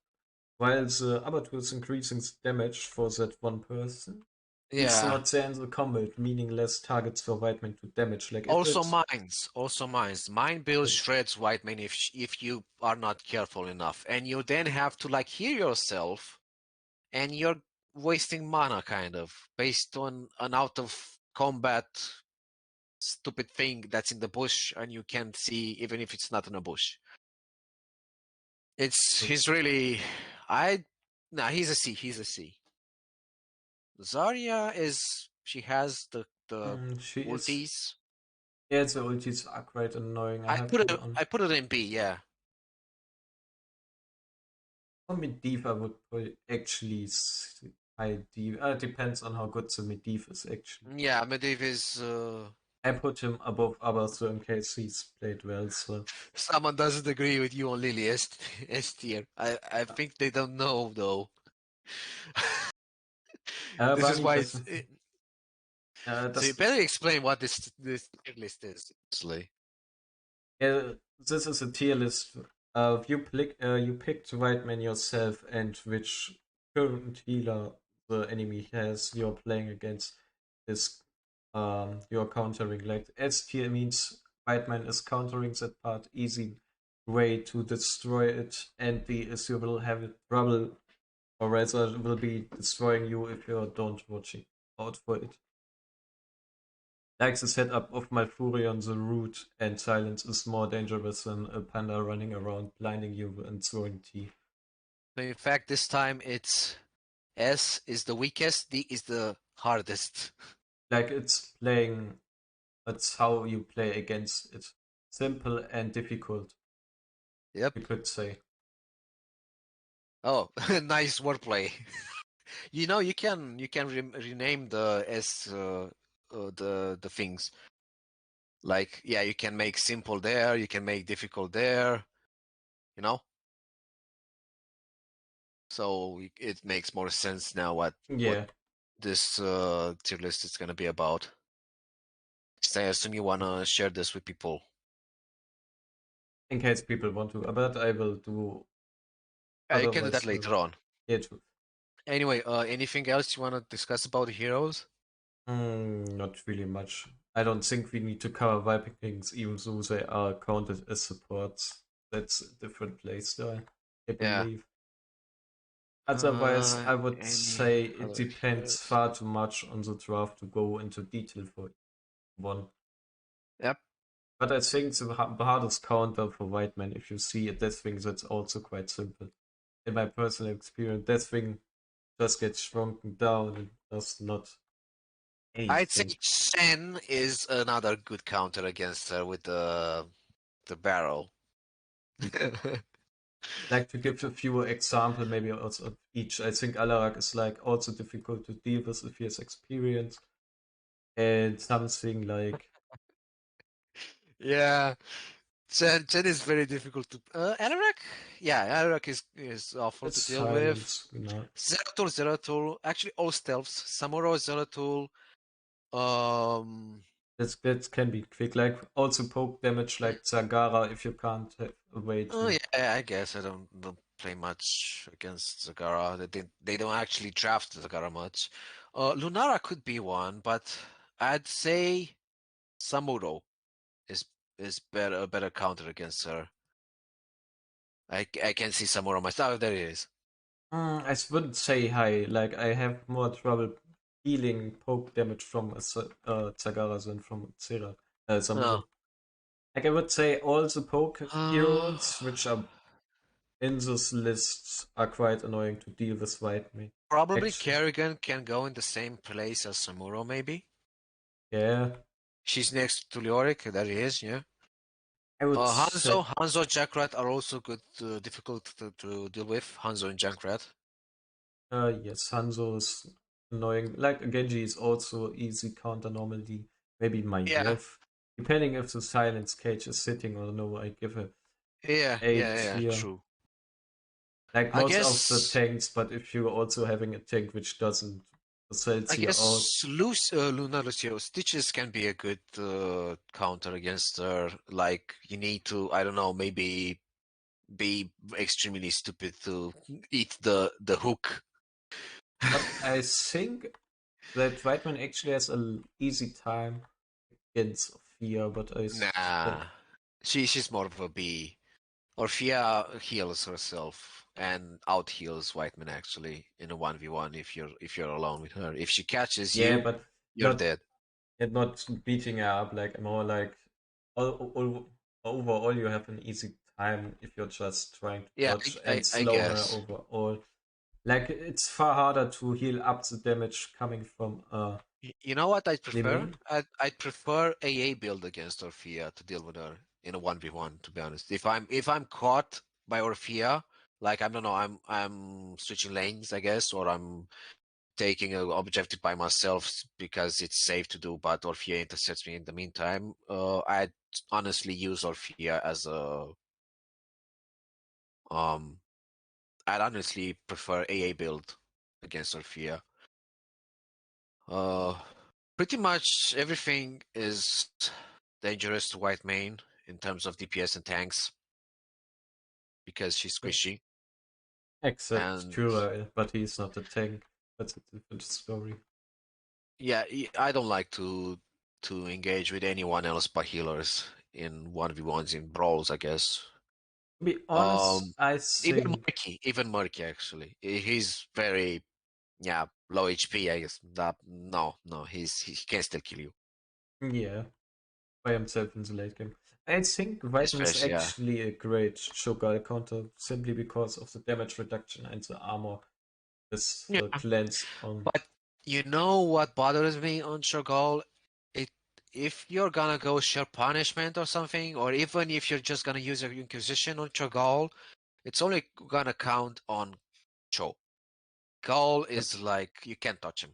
while the Abatur is increasing the damage for that one person. It's Yeah. not there in the combat, meaning less targets for Whitemane to damage. Like if Also it's mines. Also mines. Mine builds shreds Whitemane if you are not careful enough, and you then have to like heal yourself, and you're wasting mana kind of based on an out of combat stupid thing that's in the bush and you can't see even if it's not in a bush. He's really I nah he's a C, he's a C. Zarya is she has the she is, ultis. yeah, the ultis are quite annoying. I have been on. I put it in B, yeah. On Medivh, I would put actually high D. Depends on how good the Medivh is actually. Yeah, Medivh is I put him above others so in case he's played well. So someone doesn't agree with you on Lily S tier. I think they don't know though. This is Bunny why it's doesn't. so you Does better explain what this tier list is, actually. this is a tier list. You picked Whiteman yourself and which current healer the enemy has you're playing against is you're countering. Like S tier means Whiteman is countering that part, easy way to destroy it, and B is you will have trouble or rather will be destroying you if you don't watching out for it. Like the setup of Malfurion, the root and silence is more dangerous than a panda running around blinding you and throwing tea. So in fact, this time it's S is the weakest, D is the hardest. Like it's playing, that's how you play against it. Simple and difficult, Yep. you could say. Oh, nice wordplay. You can rename the S the things. Like yeah, you can make simple there, you can make difficult there, you know. So it makes more sense now what Yeah, this tier list is gonna be about. So I assume you wanna share this with people. in case people want to, but I will do Yeah, you can do that otherwise. later on. Yeah, true. Anyway, anything else you wanna discuss about the heroes? Not really much. I don't think we need to cover Vikings, even though they are counted as supports. That's a different playstyle, I Yeah. believe. Otherwise, I would Any say it other depends heroes? far too much on the draft to go into detail for one. Yep. But I think the hardest counter for Whitemane, if you see a Deathwing, that's also quite simple. In my personal experience, Deathwing just gets shrunken down and does not I'd say anything. Shen is another good counter against her with the barrel. Like to give a few example, maybe also of each. I think Alarak is like also difficult to deal with if he has experience, and something like Yeah, Chen is very difficult to. Alarak? Yeah, Alarak is awful to it's deal with. silence, you know. Zeratul. Actually, all stealths. Samuro, Zeratul. Um. That can be quick. Like also poke damage like Zagara if you can't have a way Oh to. yeah, I guess I don't play much against Zagara. They don't actually draft Zagara much. Lunara could be one, but I'd say Samuro is is better a better counter against her. I can see Samuro myself. Oh, there it is. I wouldn't say high. Like I have more trouble healing poke damage from a Zagara than from Oh. Samuro. Like I would say all the poke heroes which are in this list are quite annoying to deal with white me. Probably Actually, Kerrigan can go in the same place as Samuro, maybe. yeah, She's next to Leoric. There he is. Yeah. I would say Hanzo, Jackrat are also good, difficult to deal with. Hanzo and Jackrat. yes, Hanzo is annoying. Like Genji is also easy counter normally. Maybe my Yeah, Yev. Depending if the silence cage is sitting or no, I give a yeah, 8 yeah. here. True. Like I most of the guess, tanks, but if you're also having a tank which doesn't I sells you out, guess Luna Lucio Stitches can be a good counter against her. Like you need to, I don't know, maybe be extremely stupid to eat the hook. but I think that Whiteman actually has an easy time against Sophia, but Nah, she's more of a B. Orphea heals herself and out heals Whiteman actually in a 1v1 if you're alone with her. If she catches yeah, you, but you're not dead. and not beating her up, like more like overall you have an easy time if you're just trying to Yeah, dodge I, and I, I slow her guess. overall. Like it's far harder to heal up the damage coming from You know what I'd prefer? enemy. I'd prefer AA build against Orphea to deal with her in a 1v1, to be honest. If I'm caught by Orphea, like I don't know, I'm switching lanes, I guess, or I'm taking an objective by myself because it's safe to do, but Orphea intercepts me in the meantime. I'd honestly use Orphea as a um. I'd honestly prefer AA build against Orphea. Uh, Pretty much everything is dangerous to Whitemane in terms of DPS and tanks because she's squishy. Except And Jura, but he's not a tank. That's a different story. yeah, I don't like to engage with anyone else but healers in 1v1s in brawls, I guess. To be honest, Um, I even think Murky actually. He's very yeah low HP. I guess that no, he can still kill you. Yeah, by himself in the late game. I think Whitemane is Especially, yeah. actually a great Shogun counter simply because of the damage reduction and the armor this Yeah. cleanse on. But you know what bothers me on Shogal? It if you're gonna go sheer punishment or something, or even if you're just gonna use your Inquisition on Shogal, it's only gonna count on Cho. Gal Yep. is like you can't touch him.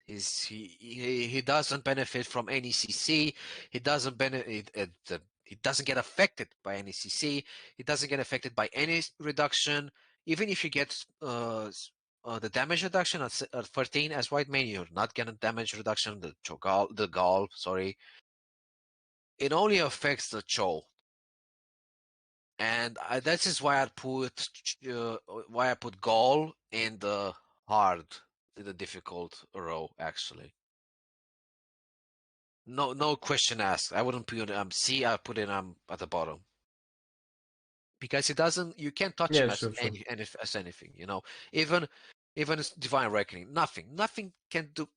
He doesn't benefit from any CC. He doesn't benefit. He doesn't get affected by any CC. He doesn't get affected by any reduction. Even if you get the damage reduction at 13 as Whitemane, you're not getting damage reduction. The Gall, sorry, it only affects the Cho, and that is why I put Gall in the hard, in the difficult row actually. No question asked. I wouldn't put it C. I put it at the bottom because it doesn't. You can't touch Yeah, him as sure, sure. as anything. You know, even his divine reckoning. Nothing can do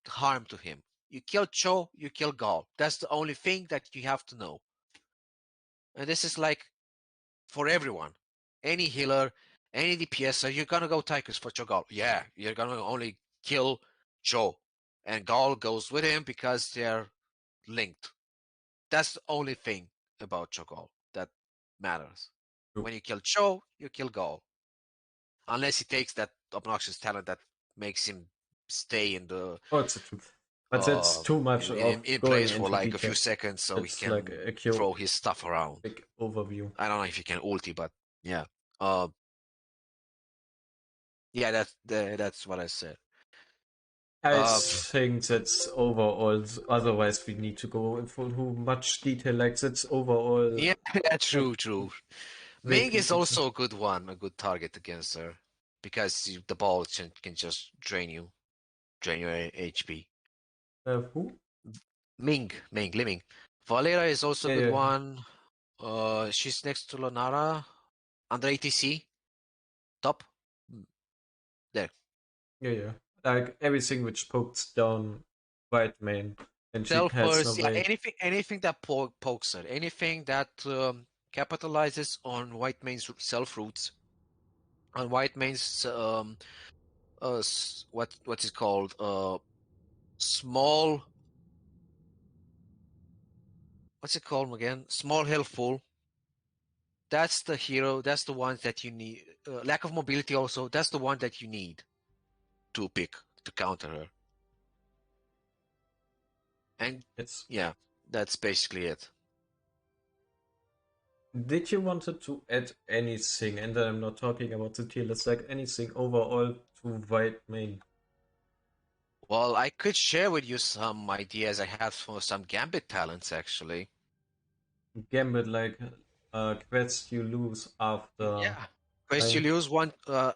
harm to him. You kill Cho, you kill Gaul. That's the only thing that you have to know. And this is like for everyone, any healer, any DPS. So you're gonna go Tychus for Cho'Gall. Yeah, you're gonna only kill Cho, and Gaul goes with him because they're linked. That's the only thing about Cho'Gall that matters. True. When you kill Cho, you kill Gaul. Unless he takes that obnoxious talent that makes him stay in the Oh, it's the truth. But that's too much of in going place for into like a detail. few seconds so he It's like can a throw his stuff around. big overview. I don't know if he can ulti, but yeah. Uh yeah, that's what I said. I Uh think that's overall. Otherwise, we need to go into much detail. Like that's overall. yeah, that's Like true. way Ming too is detailed. also a good one, a good target against her. Because the ball can just drain your HP. Who? Liming. Valera is also a Yeah, good yeah, one. She's next to Lonara. Under ATC. Top. There. yeah, yeah. Like everything which pokes down Whitemane, and she has no Selfers, yeah, way. anything that pokes her. Anything that capitalizes on Whitemane's self roots. On Whitemane's what's it called? Small what's it called again? Small helpful. That's the hero. That's the ones that you need. Lack of mobility also. That's the one that you need to pick to counter her. And It's. yeah, that's basically it. Did you wanted to add anything? And I'm not talking about the tier list. Like anything overall to Whitemane. Well, I could share with you some ideas I have for some Gambit talents actually. Gambit like quest you lose after Yeah. First you dying. lose one, the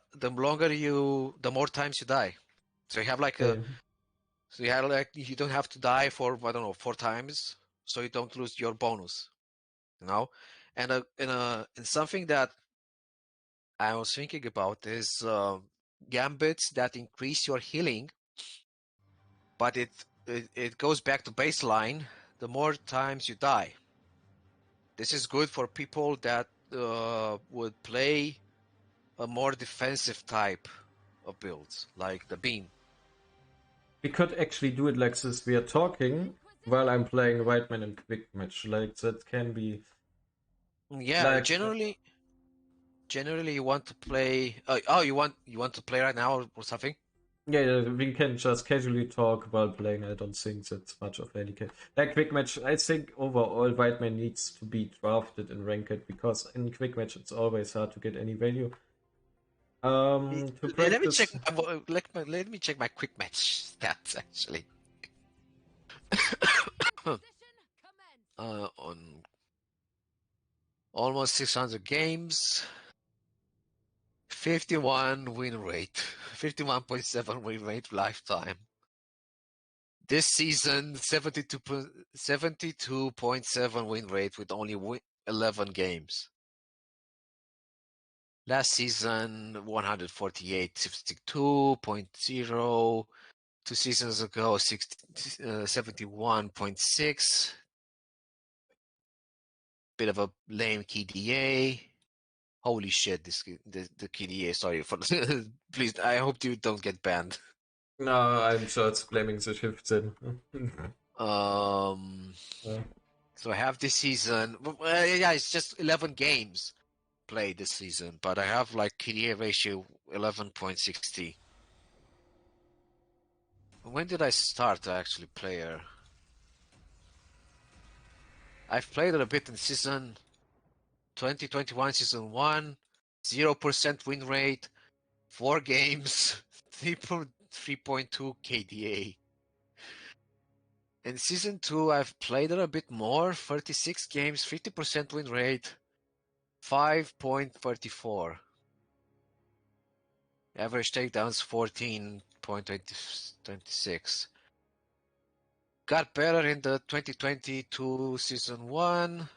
more times you die. So you have like Yeah, you don't have to die for, I don't know, 4 times, so you don't lose your bonus, you know? And and something that I was thinking about is gambits that increase your healing, but it goes back to baseline the more times you die. This is good for people that would play a more defensive type of builds, like the beam. we could actually do it like this. We are talking while I'm playing Whiteman and Quick Match. Like that can be Yeah, like generally you want to play. You want to play right now or something? yeah, yeah, we can just casually talk while playing. I don't think that's much of any case. Like Quick Match, I think overall Whiteman needs to be drafted in Ranked because in Quick Match it's always hard to get any value. To Let me check practice, let me check my quick match stats actually. On almost 600 games, 51 win rate, 51.7 win rate lifetime. This season, 72.7 win rate with only 11 games. Last season, 148, 62.0, 2 seasons ago, 71.6. Bit of a lame KDA. Holy shit! The KDA. Sorry for please. I hope you don't get banned. No, I'm sure it's blaming the shifts in. Yeah. So I have this season. Yeah, it's just 11 games played this season, but I have like KDA ratio 11.60. When did I start to actually play her? I've played her a bit in season 2021, season 1, 0% win rate, 4 games, 3.2 KDA. In season 2, I've played her a bit more, 36 games, 50% win rate, 5.34. Average takedowns 14.26. Got better in the 2022 season 1.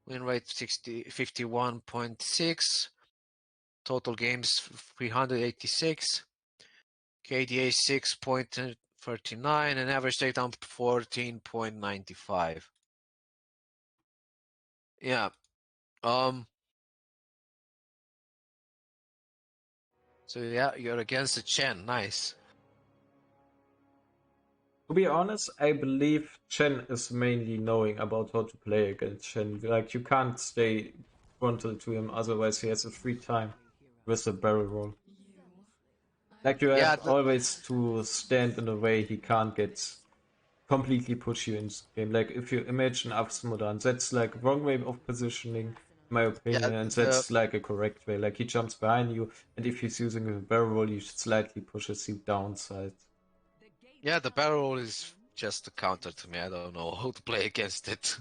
Win rate 51.6. Total games 386. KDA 6.39 and average takedown 14.95. Yeah. So yeah, you're against the Chen. Nice. To be honest, I believe Chen is mainly knowing about how to play against Chen. Like, you can't stay frontal to him, otherwise he has a free time with the barrel roll. Like, you Yeah, have always to stand in a way he can't get completely push you in the game. Like, if you imagine Afsmodan, that's like wrong way of positioning, in my opinion, and that's like a correct way. Like, he jumps behind you, and if he's using a barrel roll, he slightly pushes you downside. yeah, the barrel roll is just a counter to me. I don't know how to play against it.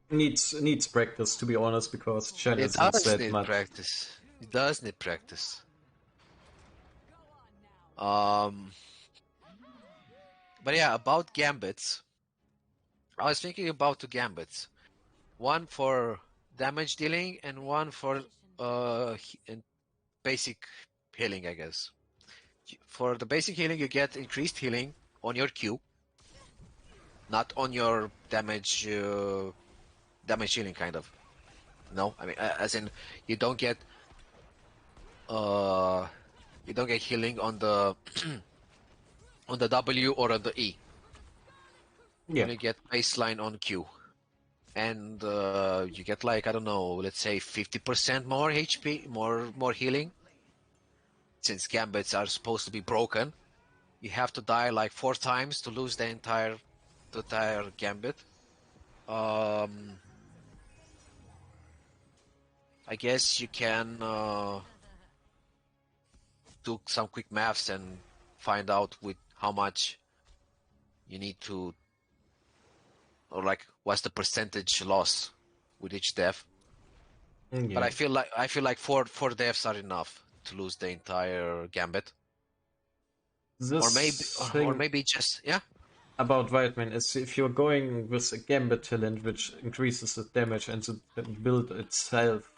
Needs practice, to be honest, because Chen It isn't does that need much. practice. It does need practice. But yeah, about gambits. I was thinking about 2 gambits. One for damage dealing and one for basic healing, I guess. For the basic healing, you get increased healing on your Q, not on your damage healing kind of. No, I mean as in you don't get healing on the on the W or on the E. You Yeah. only get baseline on Q, and you get like I don't know, let's say 50% more HP, more healing. Since gambits are supposed to be broken, you have to die like 4 times to lose the entire gambit. I guess you can do some quick maths and find out with how much you need to, or like what's the percentage loss with each death. But Yeah. I feel like four deaths are enough to lose the entire gambit, This or thing maybe just yeah. about Whitemane is if you're going with a Gambit talent which increases the damage and the build itself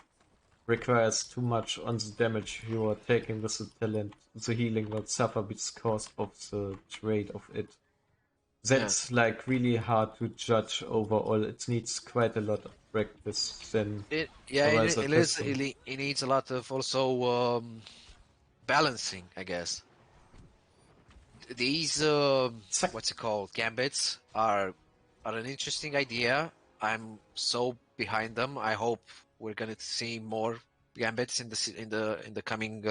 requires too much on the damage you are taking with the talent, the healing will suffer because of the trait of it. That's like really hard to judge overall. It needs quite a lot of practice than It wiser testing. it needs a lot of also balancing, I guess. These what's it called, gambits are an interesting idea. I'm so behind them. I hope we're gonna see more gambits in the coming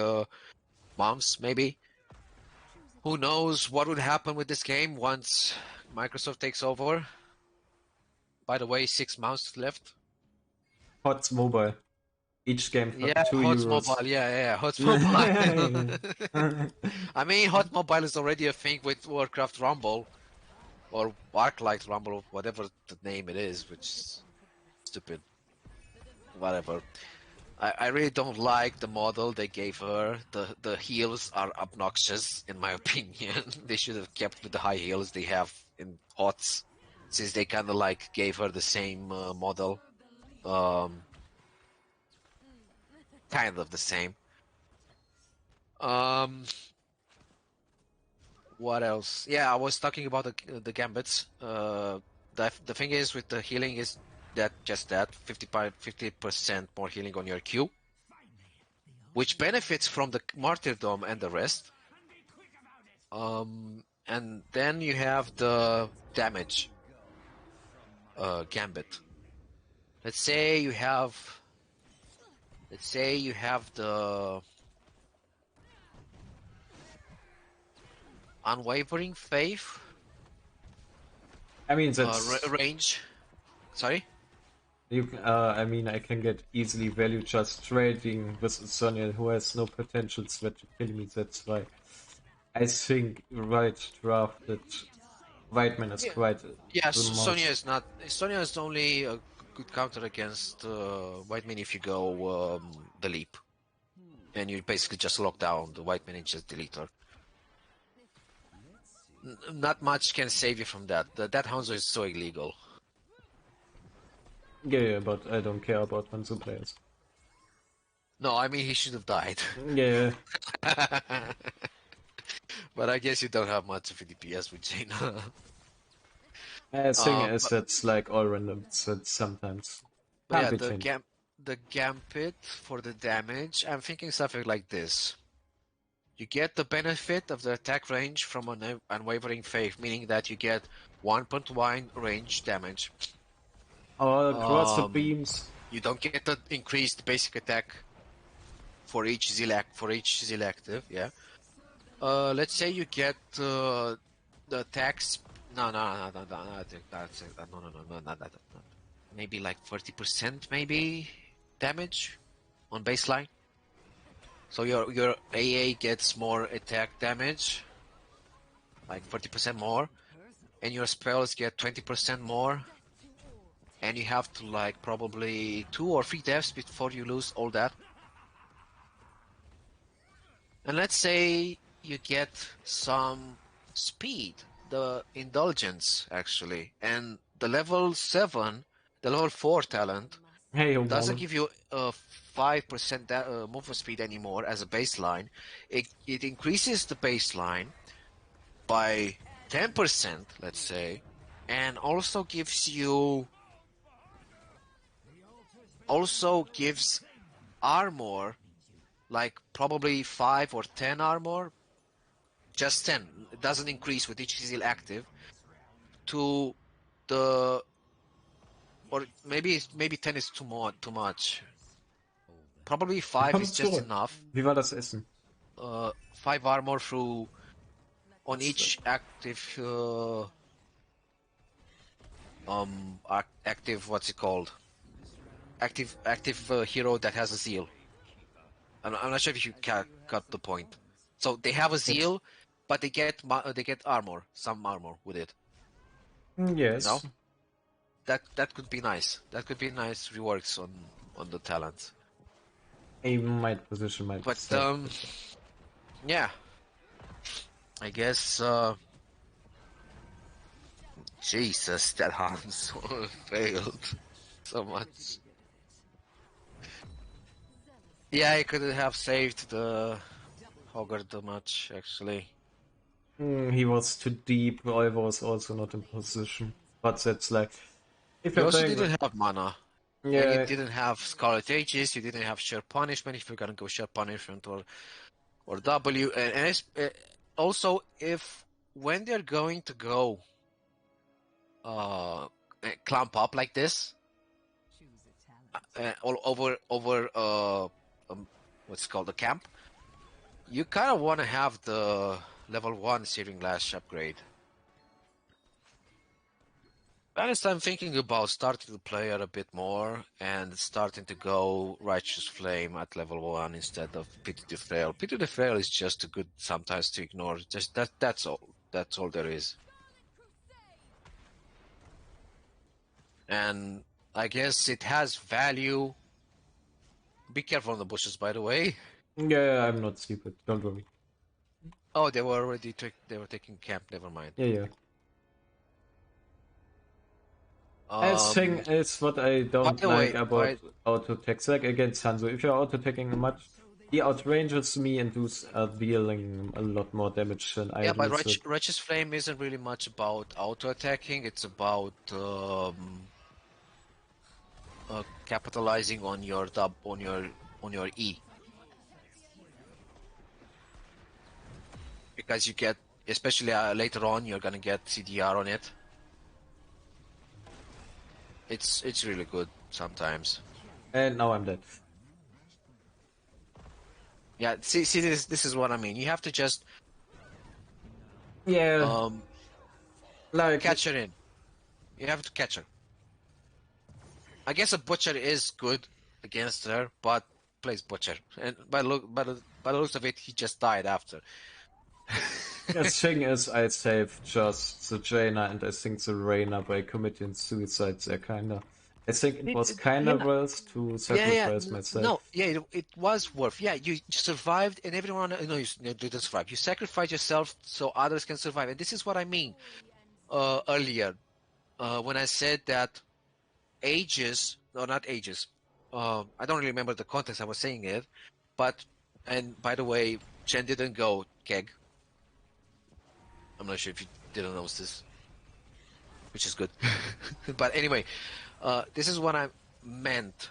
months, maybe. Who knows what would happen with this game once Microsoft takes over? By the way, 6 months left. Hot's mobile. Each game for Yeah, Hot €2. Mobile. Yeah, Hot Mobile. I mean, Hot Mobile is already a thing with Warcraft Rumble or Arclight Rumble, whatever the name it is, which is stupid. Whatever. I really don't like the model they gave her. The heals are obnoxious, in my opinion. They should have kept with the high heals they have in HOTS, since they kind of like gave her the same model. Kind of the same. Um, What else? Yeah, I was talking about the gambits. The thing is with the healing is that just that 50% more healing on your Q, which benefits from the martyrdom and the rest. And then you have the damage gambit. Let's say you have the unwavering faith I mean, that's range. Sorry. you. I mean, I can get easily value just trading with Sonya, who has no potential threat to kill me. That's why I think right drafted Whitemane is Yeah. quite Yeah, the Sonya most. is not. Sonya is only a good counter against Whitemane if you go the leap, and you basically just lock down the Whitemane and just delete her. Not much can save you from that. That Hanzo is so illegal. Yeah, but I don't care about Hanzo players. No, I mean he should have died. Yeah, But I guess you don't have much of a DPS with Jaina. I think But, that's like all random. So sometimes but can't yeah, be changed. the Gambit for the damage, I'm thinking something like this. You get the benefit of the attack range from an unwavering faith, meaning that you get 1.1 range damage. All across the beams. You don't get the increased basic attack for each Zeal active, yeah. Let's say you get the attacks. No, I think that's no, not that. Maybe like 30%, maybe damage on baseline. So your AA gets more attack damage, like 40% more, and your spells get 20% more. And you have to like probably 2 or 3 deaths before you lose all that. And let's say you get some speed, the indulgence actually, and the level 4 talent Hey, doesn't Homo. give you a 5% movement speed anymore as a baseline. It increases the baseline by 10%, let's say, and also gives armor, like probably 5 or 10 armor, just 10. It doesn't increase with each seal active to the, or maybe 10 is too much. Probably 5 is Komm just zurück. enough. Wie war das Essen? 5 armor through on each active active, what's it called, active hero that has a zeal. I'm not sure if you got the point. So they have a zeal, but they get armor, some armor with it. Yes. No, that could be nice. That could be nice reworks on the talents. I might position But myself. yeah, I guess. Jesus, that Hans failed so much. Yeah, I could have saved the Hoggard too much, actually. He was too deep. I was also not in position. But that's like, if You you're also playing didn't with, have mana. And you yeah, didn't have Scarlet Aegis, you didn't have Sheer Punishment if you're gonna go Sheer Punishment or W. And also, if when they're going to go clamp up like this, all over what's called the camp, you kind of want to have the level 1 Searing Lash upgrade. Honestly, I'm thinking about starting to play it a bit more and starting to go Righteous Flame at level 1 instead of Pity the Frail. Pity the Frail is just too good sometimes to ignore. Just that's all. That's all there is. And I guess it has value. Be careful on the bushes, by the way. yeah, I'm not stupid. Don't worry. Oh, they were already they were taking camp. Never mind. Yeah. I think it's what I By don't the like way, about auto attacks. Like against Hanzo, if you're auto attacking much, He outranges me and does dealing a lot more damage than I Yeah, do. but So Righteous Flame isn't really much about auto-attacking. It's about capitalizing on your on your E, because you get, especially later on, you're gonna get CDR on it. It's really good sometimes. and now I'm dead. Yeah, see this is what I mean. You have to just Yeah, like catch her in. You have to catch her. I guess a butcher is good against her, but plays butcher. And by the looks of it, he just died after. the thing is, I saved just the Jaina and I think the Reina by committing suicide there, kinda. I think it was kinda Yeah. worth to Yeah, sacrifice no, myself. yeah, it was worth. Yeah, you survived, and everyone, no, you didn't survive. You sacrificed yourself so others can survive, and this is what I mean earlier when I said that ages, no, not ages. I don't really remember the context I was saying it, but and by the way, Jen didn't go keg. I'm not sure if you didn't notice this, which is good. But anyway, this is what I meant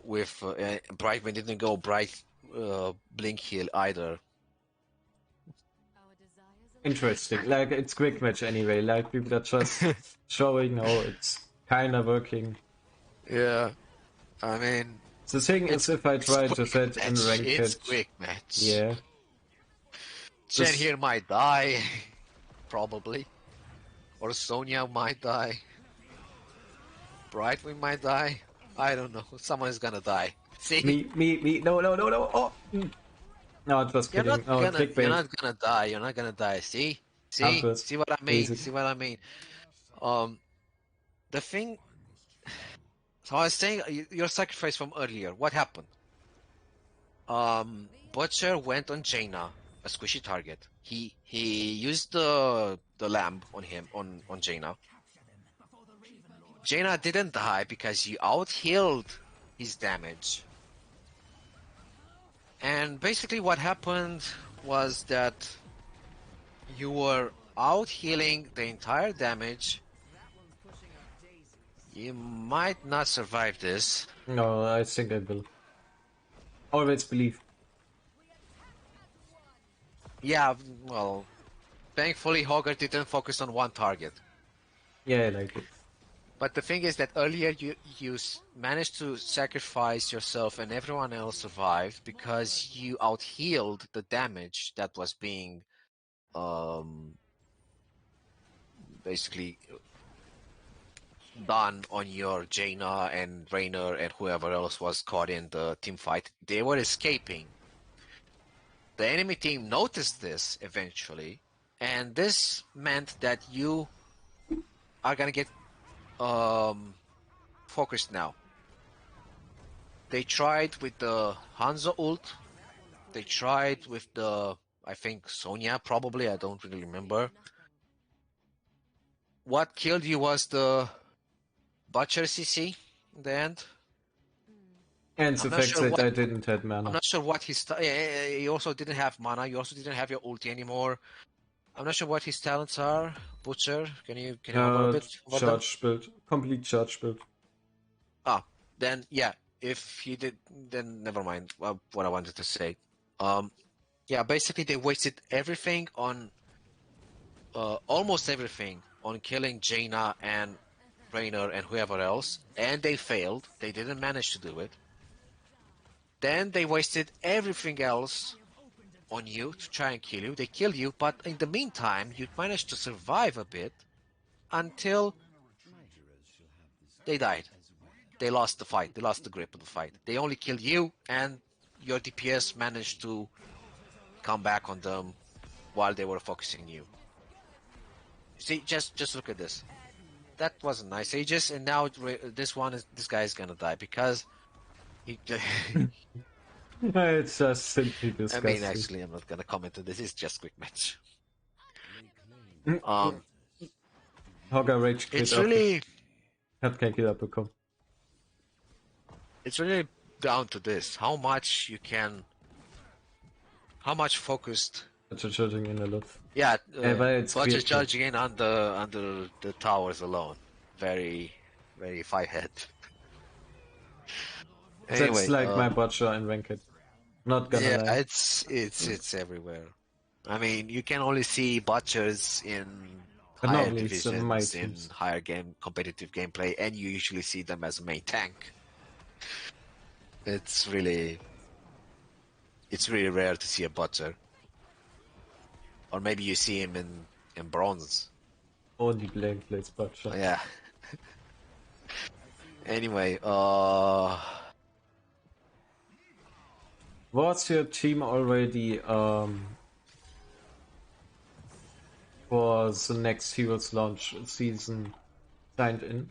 with Brightman didn't go bright blink heal either. Our desires align. Interesting. Like, it's quick match anyway. Like, people are just showing how it's kinda working. Yeah, I mean, The thing is, if I it's try to quick set in match. ranked, It's quick match. yeah. Chen This here might die, probably, or Sonya might die. Brightwing might die. I don't know. Someone is gonna die. See, me. No, no, no, no. Oh, no, just kidding. Oh, you're clickbait. not gonna die. You're not gonna die. See, Outburst. see what I mean. Basic. See what I mean. Um, the thing. So I was saying your sacrifice from earlier. What happened? Butcher went on Jaina, a squishy target. He used the lamb on him on Jaina. Jaina didn't die because you out-healed his damage. And basically what happened was that you were out-healing the entire damage. You might not survive this. No, I think I will. Always believe. Yeah, well, thankfully Hogarth didn't focus on one target. Yeah, I like it. But the thing is that earlier you managed to sacrifice yourself and everyone else survived because you out-healed the damage that was being basically done on your Jaina and Raynor and whoever else was caught in the team fight. They were escaping. The enemy team noticed this eventually, and this meant that you are gonna get focused now. They tried with the Hanzo ult. They tried with the, I think, Sonya probably. I don't really remember. What killed you was the Butcher CC in the end. And the I'm not fact sure that what I didn't have I'm mana. not sure what his. You also didn't have mana. You also didn't have your ulti anymore. I'm not sure what his talents are. Butcher, can you hover a bit over them? Charge build. Complete charge build. Ah, then yeah. If he did, then never mind. What I wanted to say. Yeah. Basically, they wasted everything on, almost everything on killing Jaina and Raynor and whoever else, and they failed. They didn't manage to do it. Then they wasted everything else on you to try and kill you. They killed you, but in the meantime, you managed to survive a bit until they died. They lost the fight. They lost the grip of the fight. They only killed you, and your DPS managed to come back on them while they were focusing you. See, just look at this. That wasn't nice, Aegis, and now this guy is gonna die because he. It's just simply I mean, disgusting. actually, I'm not gonna comment on this. It's just quick match. Hogger Rage Quit It's ab. really, Hat kein Kill abbekommen. it's really down to this: how much you can, how much focused. That's charging in a lot. Yeah, Weil it's budget creative. charging in under the towers alone. Very, very five head. That's Anyway, like my butcher in Ranked. Not gonna yeah, lie. it's everywhere. I mean, you can only see butchers in But higher normally it's my divisions, in teams. higher competitive gameplay, and you usually see them as a main tank. It's really rare to see a butcher, or maybe you see him in bronze. Only blank plates butcher. Yeah. Anyway, Was your team already for the next Heroes launch season signed in?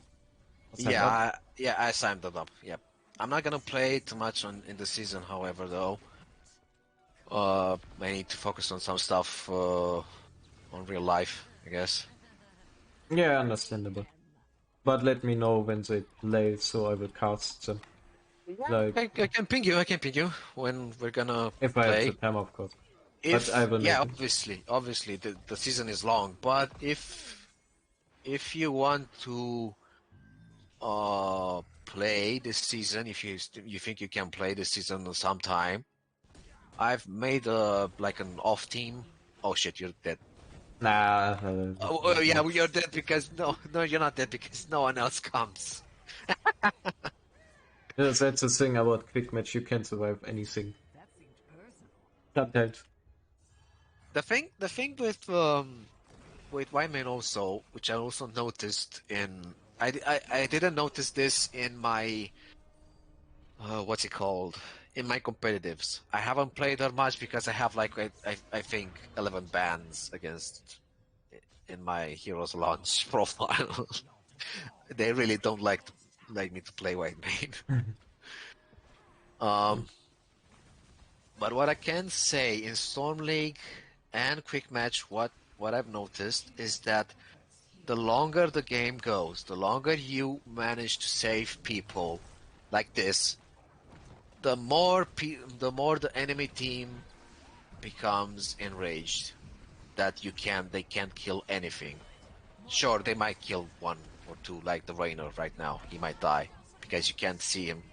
Or signed up? I signed it up. Yep. I'm not gonna play too much in the season, however, though. I need to focus on some stuff on real life, I guess. Yeah, understandable. But let me know when they play, so I will cast them. Like I can ping you. I can ping you when we're gonna if I have play. the time, of course. If But I will yeah, make it. obviously the season is long, but if you want to play this season, if you think you can play this season sometime, I've made like an off team. Oh shit, you're dead. Nah. Oh yeah, well, you're dead because no, you're not dead because no one else comes. That's the thing about quick match. You can survive anything. That seemed personal. Sometimes. The thing with Whitemane also, which I also noticed in, I didn't notice this in my what's it called, in my competitives. I haven't played that much because I have like I think 11 bans against in my heroes launch profile. They really don't like me to play Whitemane. But what I can say in Storm League and Quick Match, what I've noticed is that the longer the game goes, the longer you manage to save people like this, the more the enemy team becomes enraged that they can't kill anything. Sure, they might kill one or two, like the Rainer right now. He might die because you can't see him,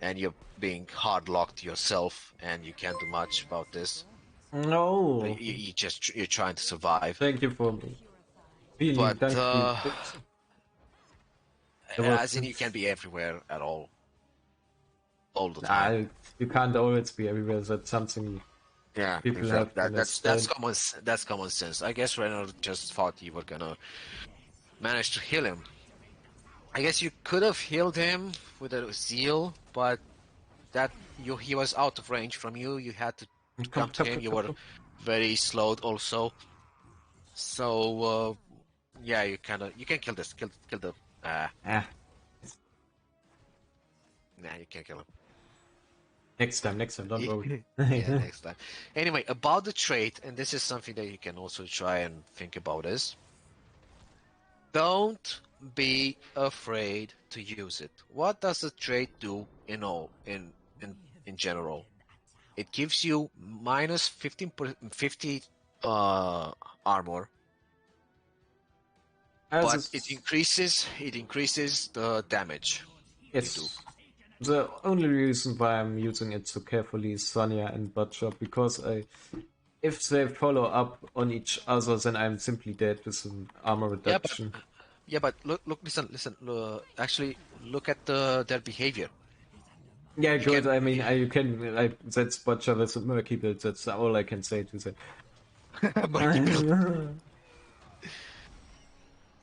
and you're being hard locked yourself, and you can't do much about this. No. You're trying to survive. Thank you for being But as in, you was can't be everywhere at all the nah, time. you can't always be everywhere. That's something Yeah, people exactly. have to That's understand. that's common sense. I guess Renner just thought you were gonna manage to heal him. I guess you could have healed him with a zeal, but he was out of range from you. You had to come to him. You were very slowed also. So yeah, you can kill this. Kill the. Ah, Nah, you can't kill him. next time, don't worry. Yeah, next time. Anyway, about the trait, and this is something that you can also try and think about is, don't be afraid to use it. What does the trait do in general? It gives you minus 50 armor, but it increases the damage you do. Yes. The only reason why I'm using it so carefully is Sonya and Butcher, because if they follow up on each other, then I'm simply dead with an armor reduction. But listen. Actually, look at their behavior. Yeah, You good. can, I mean, you can. That's Butcher with a Murky build. That's all I can say to that. Marky build.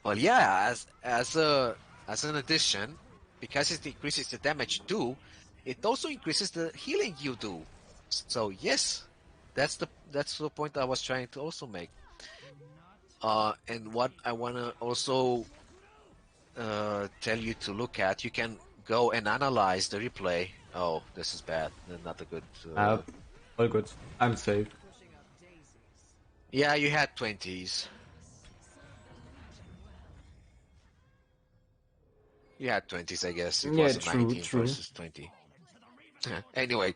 Well, yeah, as an addition, because it increases the damage you do, it also increases the healing you do. So yes, that's the point I was trying to also make. And what I wanna also tell you to look at, you can go and analyze the replay. Oh, this is bad. Not a good. All good. I'm safe. Pushing up daisies. Yeah, you had 20s. You had 20s, I guess. It Yeah, was a true, 19 true. versus 20. Anyway,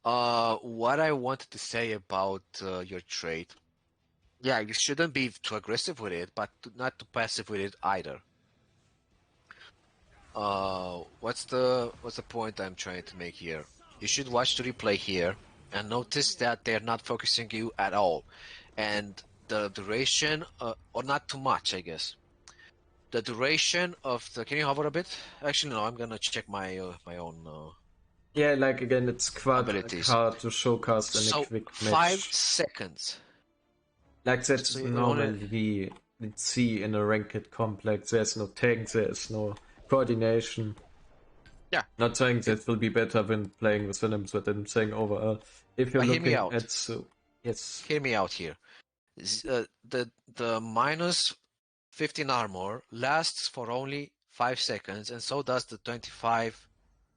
what I wanted to say about your trait, yeah, you shouldn't be too aggressive with it, but not too passive with it either. What's the point I'm trying to make here? You should watch the replay here and notice that they're not focusing you at all, and the duration, or not too much, I guess. The duration of the. Can you hover a bit? Actually, no. I'm gonna check my my own Yeah, like again, it's quite abilities. hard to showcast in a So quick 5 match. seconds. Like that's So you only. normally we see in a ranked complex. There's no tank, there's no coordination. Yeah. Not saying that will be better when playing with Venoms, but I'm saying overall, if you're But hear me looking out. at yes, Hear me out here. The minus 15 armor lasts for only 5 seconds, and so does the 25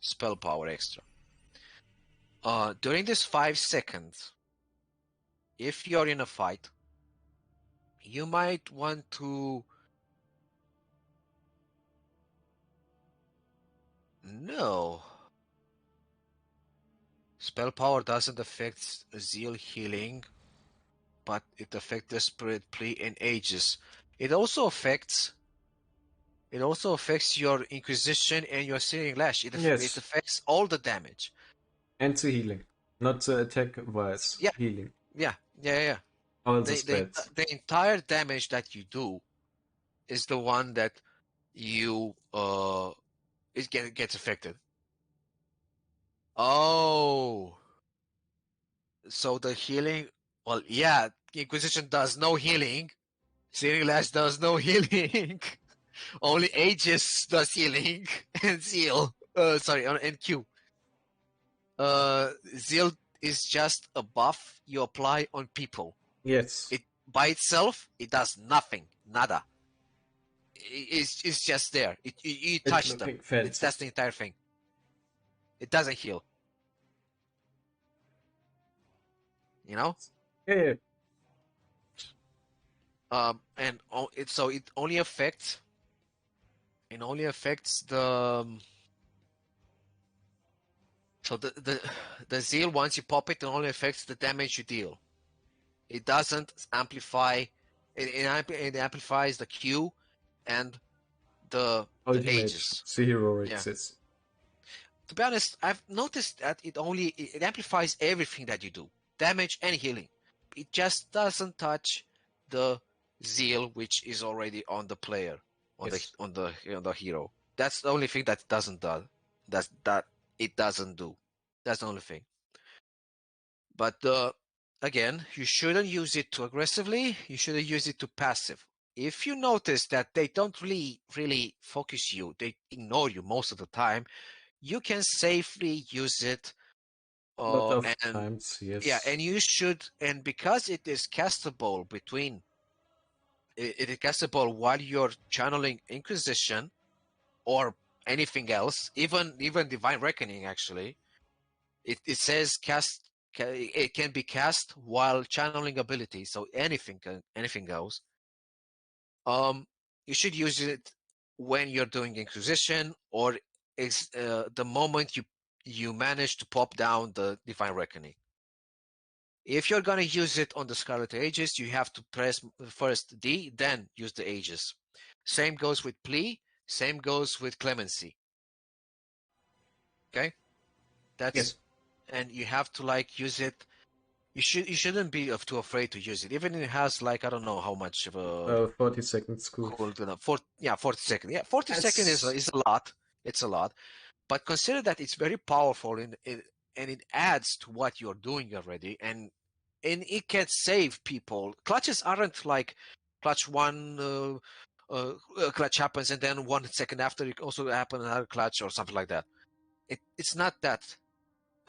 spell power extra. During this 5 seconds, if you're in a fight, you might want to. No. Spell power doesn't affect zeal healing, but it affects the spirit plea and ages. It also affects your Inquisition and your Searing Lash. It yes, affects all the damage. and the healing, not the attack wise Yeah, healing. yeah. All the The, the stats. the entire damage that you do is the one that you gets affected. Oh, so the healing. Well, yeah, Inquisition does no healing. Searing Lash does no healing. Only Aegis does healing and Zeal. Sorry, and Q. Zeal is just a buff you apply on people. Yes, It by itself, it does nothing, nada. It's just there. You it's touch them. looking fancy. That's the entire thing. It doesn't heal. You know. Yeah. And it only affects. It only affects the. So the zeal, once you pop it only affects the damage you deal. It doesn't amplify. It amplifies the Q and the Ultimate ages. the hero Yeah. exists. To be honest, I've noticed that it amplifies everything that you do, damage and healing. It just doesn't touch the zeal, which is already on the player, Yes. on the hero. That's the only thing that it doesn't do. That it doesn't do. That's the only thing. But again, you shouldn't use it too aggressively. You shouldn't use it too passive. If you notice that they don't really focus you, they ignore you most of the time, you can safely use it. A lot of And times, yes. yeah, and you should, and because it is castable it is castable while you're channeling Inquisition or anything else, even Divine Reckoning. Actually, it says it can be cast while channeling ability, so anything goes. You should use it when you're doing Inquisition, or the moment you manage to pop down the Divine Reckoning. If you're gonna use it on the Scarlet Aegis, you have to press first D, then use the Aegis. Same goes with Plea. Same goes with Clemency. Okay, that's Yes. and you have to use it. You shouldn't be too afraid to use it, even if it has I don't know how much of a 40 seconds cool. 40 seconds. Yeah, 40 seconds is a lot. It's a lot, but consider that it's very powerful and it adds to what you're doing already, and it can save people. Clutches aren't like clutch one. Clutch happens and then 1 second after it also happens another clutch or something like that. It's not that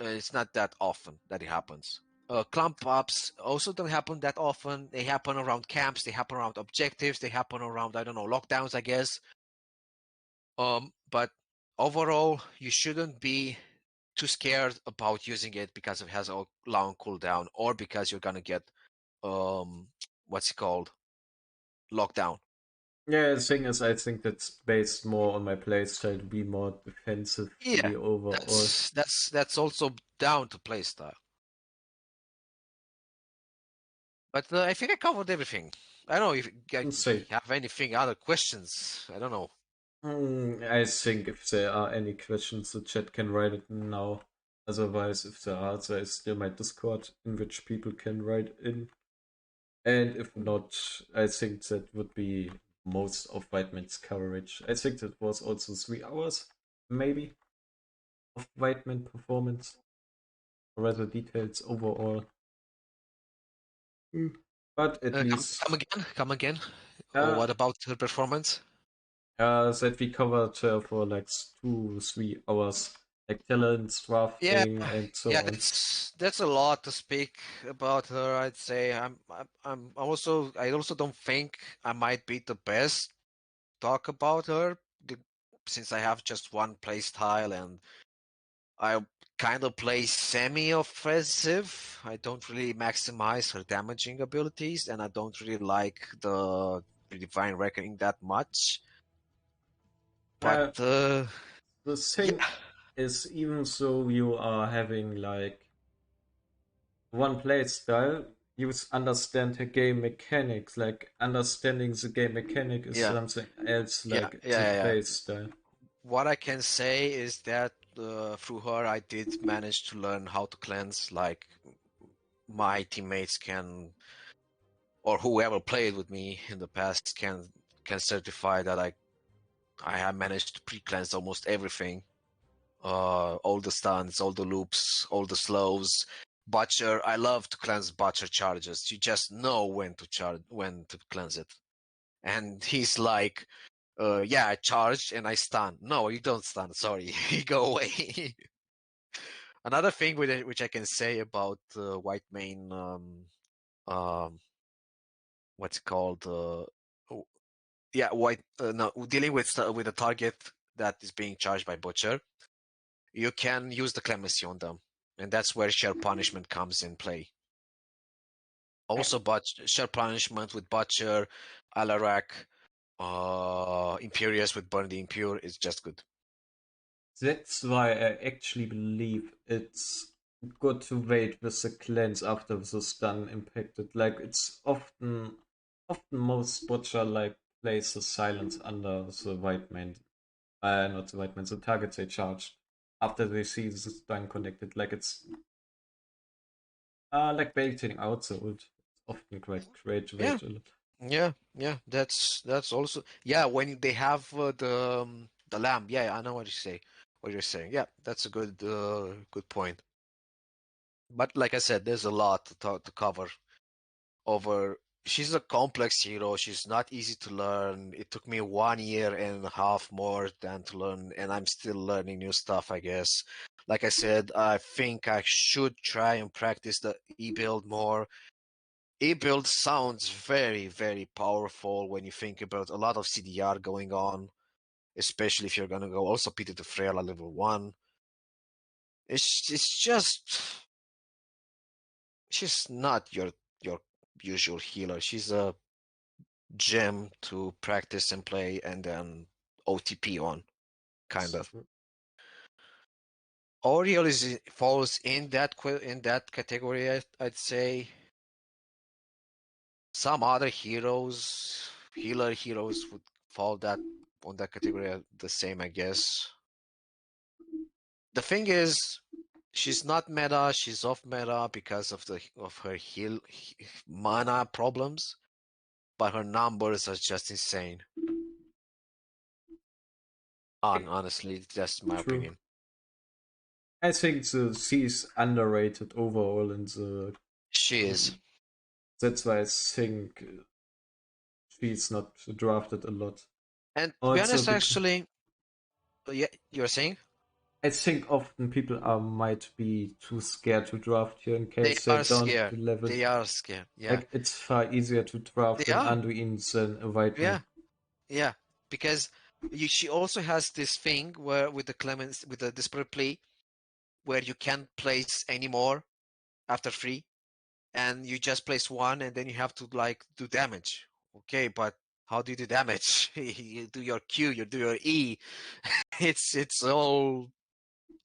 it's not that often that it happens. Clump ups also don't happen that often. They happen around camps. They happen around objectives. They happen around, I don't know, lockdowns, I guess. But overall, you shouldn't be too scared about using it because it has a long cooldown, or because you're gonna get what's it called, lockdown. Yeah, the thing is, I think that's based more on my playstyle to be more Yeah, defensively overall. that's also down to playstyle. But I think I covered everything. I don't know if you Say, have anything other questions. I don't know. I think if there are any questions, the chat can write it now. Otherwise, if there are, there is still my Discord in which people can write in. And if not, I think that would be most of Whitemane's coverage. I think that was also 3 hours, maybe, of Whitemane performance, or rather details overall. But at Come least again, come again. Or uh, what about her performance? that we covered for like 2, 3 hours, like talents, Yeah, drafting, and so yeah, on. that's a lot to speak about her. I'd say I also don't think I might be the best talk about her since I have just one play style and I kind of play semi-offensive. I don't really maximize her damaging abilities, and I don't really like the Divine Reckoning that much. But Uh, the thing yeah, is, even though you are having like one play style, you understand the game mechanics. Like understanding the game mechanic is yeah, something else, yeah, like yeah, the yeah, yeah. play style. What I can say is that through her, I did manage to learn how to cleanse. Like my teammates can, or whoever played with me in the past can certify that I have managed to pre-cleanse almost everything. All the stuns, all the loops, all the slows. Butcher, I love to cleanse Butcher charges. You just know when to cleanse it. And he's like, yeah, I charged and I stun. No, you don't stun. Sorry, you go away. Another thing which I can say about Whitemane, um, what's it called? Oh, yeah, no, dealing with a target that is being charged by Butcher, you can use the clemency on them, and that's where share punishment comes in play. Also, but share punishment with Butcher, Alarak, Imperious with Burn the Impure is just good. That's why I actually believe it's good to wait with the cleanse after the stun impacted. Like it's often most butcher like plays the silence under the white man, not the white man, the targets they charged after they see the stun connected. Like it's like baiting out the ult. It's often quite great to Yeah, wait a little. yeah. That's also yeah. When they have the lamb, yeah, I know what you say. What you're saying, yeah, that's a good point. But like I said, there's a lot to cover over. She's a complex hero. She's not easy to learn. It took me 1 year and a half more than to learn, and I'm still learning new stuff, I guess. Like I said, I think I should try and practice the e-build more. E-build sounds very, very powerful when you think about a lot of CDR going on, especially if you're gonna go also Peter the Frail at level 1. It's just she's not your usual healer. She's a gem to practice and play and then OTP on, kind of. Oriel falls in that category. I'd say some other healer heroes would fall that on that category the same, I guess. The thing is, she's not meta. She's off meta because of her mana problems, but her numbers are just insane. Honestly, that's my True. opinion. I think the C is underrated overall in the. She is. That's why I think she's not drafted a lot. And to be Also, honest, actually, yeah, you're saying I think often people might be too scared to draft here in they case they are don't scared. level. They are scared. Yeah, Like it's far easier to draft they an are. Anduin than a white Yeah, man. yeah. Because she also has this thing where with the Clemens with the Desperate Plea, where you can't place any more after 3, and you just place 1, and then you have to like do damage. Okay, but how do you do damage? You do your Q, you do your E. It's all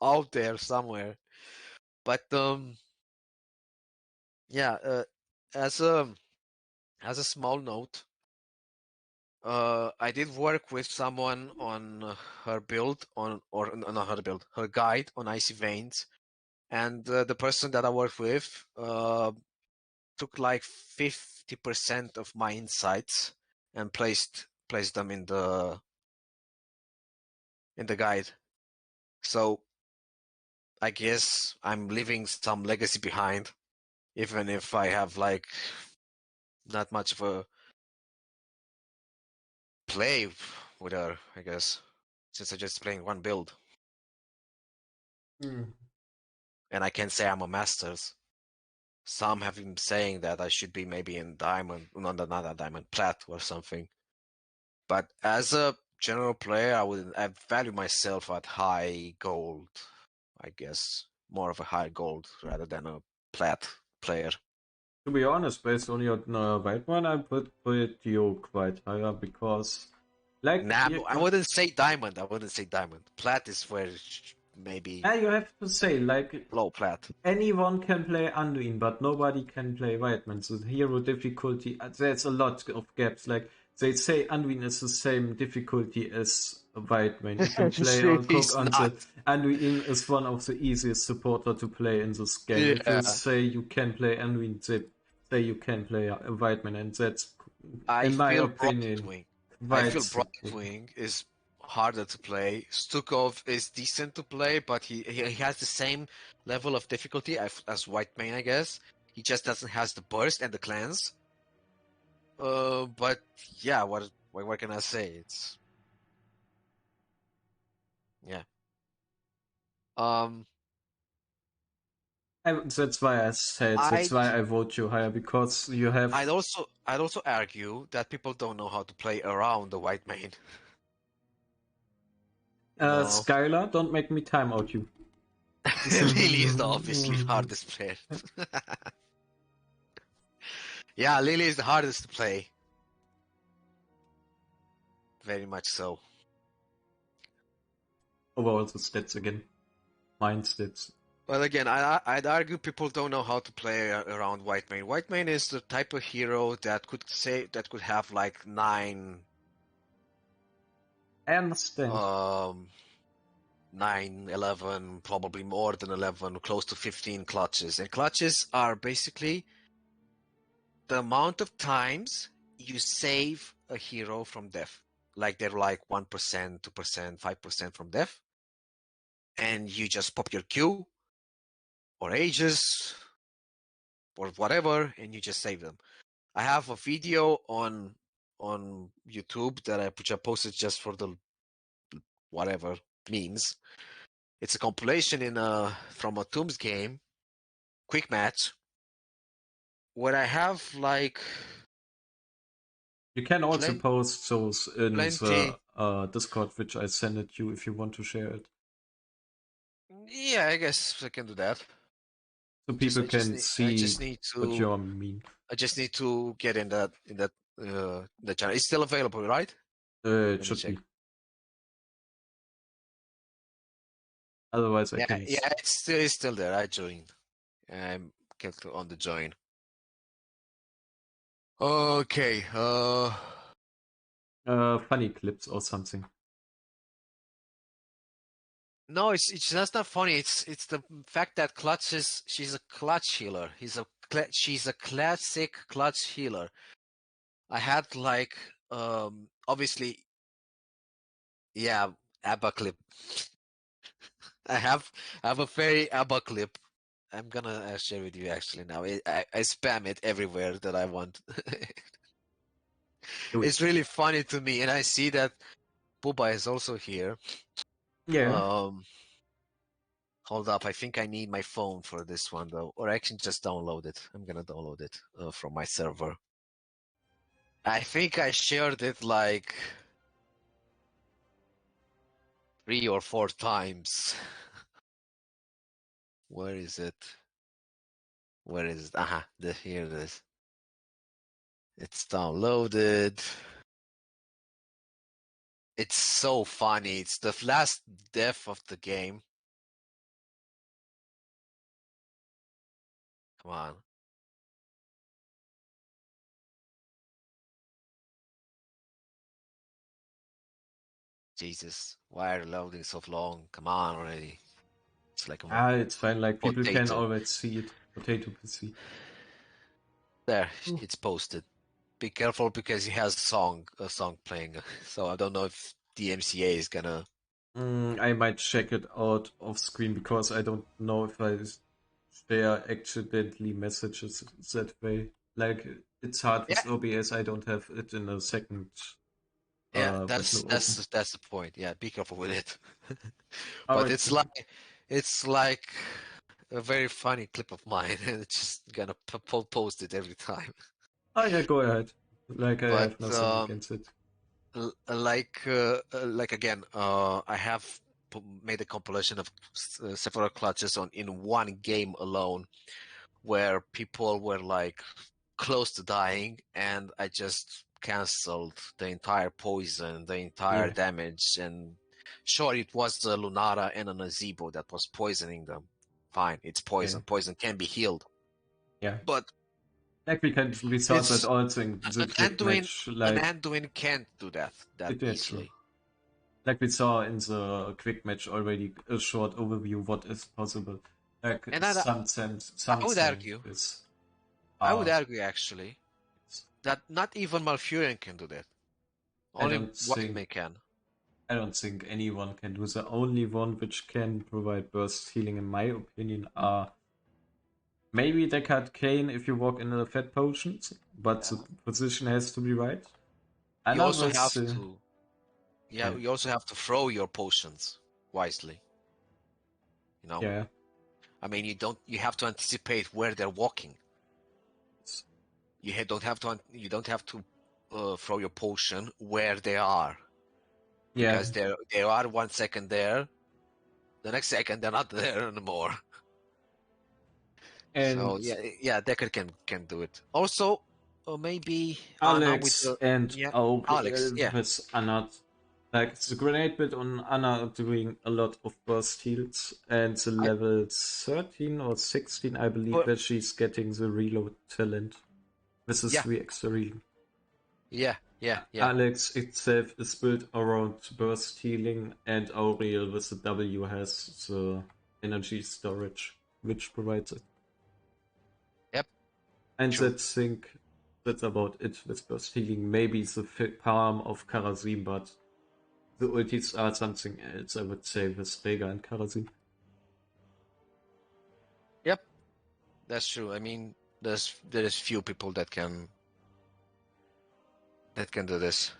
out there somewhere. But yeah, as a as a small note, I did work with someone on her build not her build, her guide on Icy Veins, and the person that I worked with took like 50% of my insights and placed them in the guide. So I guess I'm leaving some legacy behind, even if I have like not much of a play with her, I guess, since I'm just playing one build. Hmm. And I can't say I'm a masters. Some have been saying that I should be maybe in diamond, not a diamond, plat or something. But as a general player, I value myself at high gold, I guess. More of a high gold rather than a plat player. To be honest, based on your Whitemane, I put you quite higher because, like, Nah, I wouldn't say diamond. I wouldn't say diamond. Plat is where maybe you have to say, like, low plat. anyone can play Anduin, but nobody can play Whitemane. So the hero difficulty, there's a lot of gaps. Like, they say Anduin is the same difficulty as Whitemane. If you play on He's Cook on not. the Anduin is one of the easiest supporter to play in this game. If you Yeah, say you can play Anduin, they say you can play Whitemane, and that's, I in my feel opinion, Brightwing. I quite feel stupid. Brightwing is harder to play. Stukov is decent to play, but he has the same level of difficulty as Whitemane, I guess. He just doesn't has the burst and the cleanse. But yeah, what can I say? It's yeah. Um, That's why I said, that's I'd why I vote you higher, because you have I'd also argue that people don't know how to play around the Whitemane. No, Skylar, don't make me time out you. Lily is the obviously hardest player. Yeah, Lily is the hardest to play. Very much so. Overall, the stats again. Mine stats. But again, I'd argue people don't know how to play around Whitemane. Whitemane is the type of hero that could have like 9, I understand. 9, 11, probably more than 11, close to 15 clutches. And clutches are basically the amount of times you save a hero from death. Like they're like 1%, 2%, 5% from death. And you just pop your Q or Aegis or whatever, and you just save them. I have a video on YouTube that I posted just for the whatever memes. It's a compilation from a Tombs game, quick match, where I have like You can also plen- post those in plenty. the Discord, which I send it you if you want to share it. Yeah, I guess I can do that. So Just people I just can need I see just need what to you mean. I just need to get in that the channel. It's still available, right? It Let me should check. be. Otherwise, I Yeah, can. yeah, it's still there. I joined. I'm clicked on the join. Okay. Funny clips or something. No, it's just not funny. It's the fact that she's a clutch healer. She's a classic clutch healer. I had like obviously yeah, ABBA clip. I have a very ABBA clip. I'm gonna share with you actually now. I spam it everywhere that I want. Do it. It's really funny to me, and I see that Booba is also here. Yeah. Um, Hold up, I think I need my phone for this one though, or I can just download it. I'm gonna download it from my server. I think I shared it like 3 or 4 times. Where is it? Where is it? Here it is. It's downloaded. It's so funny. It's the last death of the game. Come on. Jesus, why are you loading so long? Come on already. It's like a It's fine. Like, people can potato. always see it. Potato PC. There, Ooh. it's posted. Be careful because he has a song playing. So I don't know if the MCA is gonna. I might check it out off screen because I don't know if I share accidentally messages that way. Like, it's hard Yeah, with OBS. I don't have it in a second yeah. window open. That's the point. Yeah, be careful with it. But Alright, thank you. it's like a very funny clip of mine, and it's just gonna post it every time. Oh yeah, go ahead. Like, I But have nothing against it. like again, I have made a compilation of several clutches on in one game alone, where people were like close to dying, and I just canceled the entire poison, the entire Yeah. damage, and sure, it was a Lunara and a Nazebo that was poisoning them. Fine, it's poison. Yeah. Poison can be healed, Yeah. but Like, we saw that it's also in the an quick match. Anduin. An Like, Anduin can't do that yeah, true. easily. Like, we saw in the quick match already a short overview what is possible. Like, And I would something argue, is actually, that not even Malfurion can do that. I Only don't think Whitemane can. I don't think anyone can do. The only one which can provide burst healing, in my opinion, are maybe Deckard Kane if you walk in the fat potions, but the position has to be right. You also Another, have to, yeah, yeah, you also have to throw your potions wisely. You know, yeah, I mean, you have to anticipate where they're walking. You don't have to throw your potion where they are, yeah, because they are 1 second there, the next second they're not there anymore. So and yeah, Decker can do it. Also, maybe Anna with Alex the and Alex. Auriel Yeah, with Anna. Like, the grenade bit on Anna doing a lot of burst heals, and the I level 13 or 16, I believe, but that she's getting the reload talent with the yeah, 3 extra reload. yeah. Alex itself is built around burst healing, and Auriel with the W has the energy storage, which provides it. Yep, And true. that's about it with burst healing. Maybe the palm of Karazim, but the ultis are something else, I would say, with Rega and Karazim. Yep, that's true. I mean, there is few people that can do this.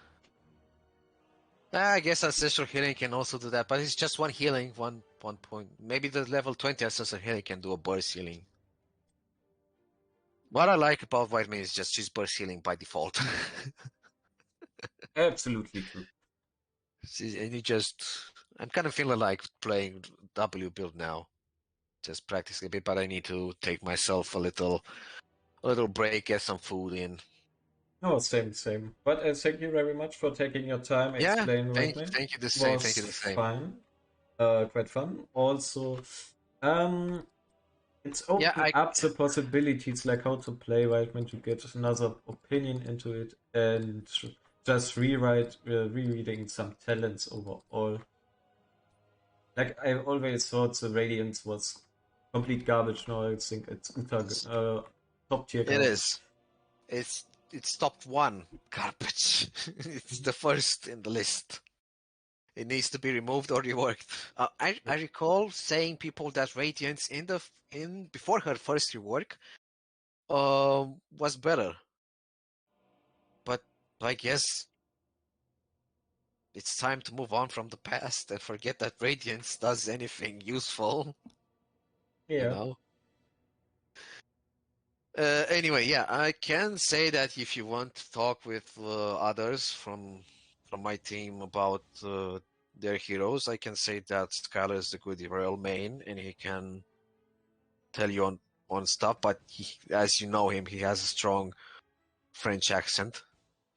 I guess ancestral healing can also do that, but it's just one healing, one point. Maybe the level 20 ancestral healing can do a burst healing. What I like about Whitemane is just she's burst healing by default. Absolutely true. And you just, I'm kind of feeling like playing W build now, just practicing a bit. But I need to take myself a little break, get some food in. Oh, same. But thank you very much for taking your time Yeah, explaining thank Whitemane. you the same. Thank Was you the same. fun. Quite fun. Also, it's Yeah, opened up the possibilities like how to play Whitemane to get another opinion into it and just rereading some talents overall. Like, I always thought the Radiance was complete garbage. Now I think it's top tier it garbage. is. It's top one garbage. It's the first in the list. It needs to be removed or reworked. I recall saying people that Radiance in before her first rework was better, but I guess it's time to move on from the past and forget that Radiance does anything useful. You Yeah. know. Anyway, yeah, I can say that if you want to talk with others from my team about their heroes, I can say that Skylar is the good royal main, and he can tell you on stuff. But as you know him, he has a strong French accent.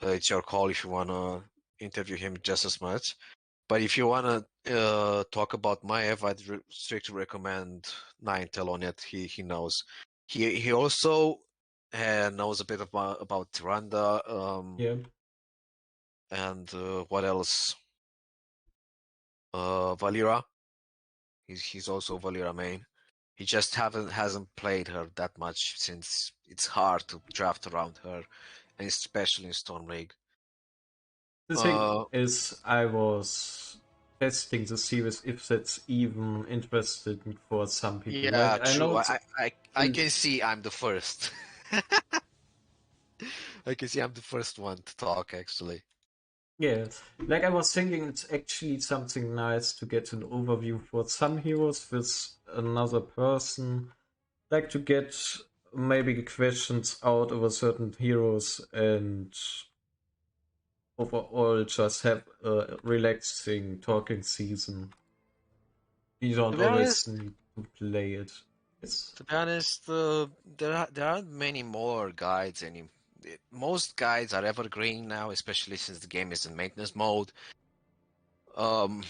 It's your call if you wanna interview him just as much. But if you wanna talk about Maev, I'd strictly recommend Ninetale on it. He knows. He also knows a bit about Tyrande, Yeah. and what else? Valira. He's also Valira main. He just hasn't played her that much since it's hard to draft around her, and especially in Storm League. The thing is, I was testing the series if that's even interesting for some people. Yeah, Like, I true. know I can see I'm the first. I can see I'm the first one to talk, actually. yeah, like I was thinking it's actually something nice to get an overview for some heroes with another person. Like to get maybe questions out over certain heroes and overall just have a relaxing talking season. You To don't be always honest, need to play it. It's there aren't many more guides most guides are evergreen now, especially since the game is in maintenance mode. Um,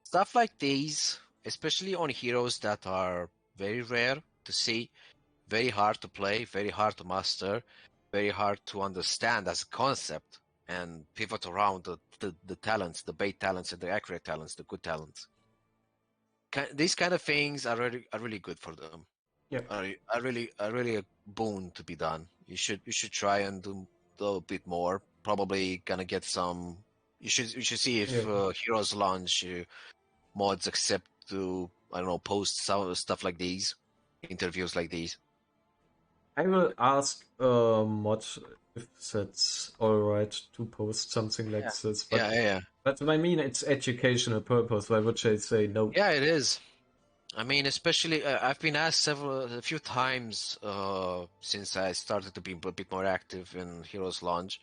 Stuff like these, especially on heroes that are very rare to see, very hard to play, very hard to master, very hard to understand as a concept, and pivot around the talents, the bait talents and the accurate talents, the good talents. These kind of things are really good for them. yeah, Are really a boon to be done. You should try and do a bit more. Probably gonna get some. You should see if yeah. Heroes launch mods accept to, I don't know, post some stuff like these, interviews like these. I will ask Mod if that's alright to post something like Yeah, this, yeah. but I mean it's educational purpose. Why would I say no? Yeah, it is. I mean, especially I've been asked a few times since I started to be a bit more active in Heroes launch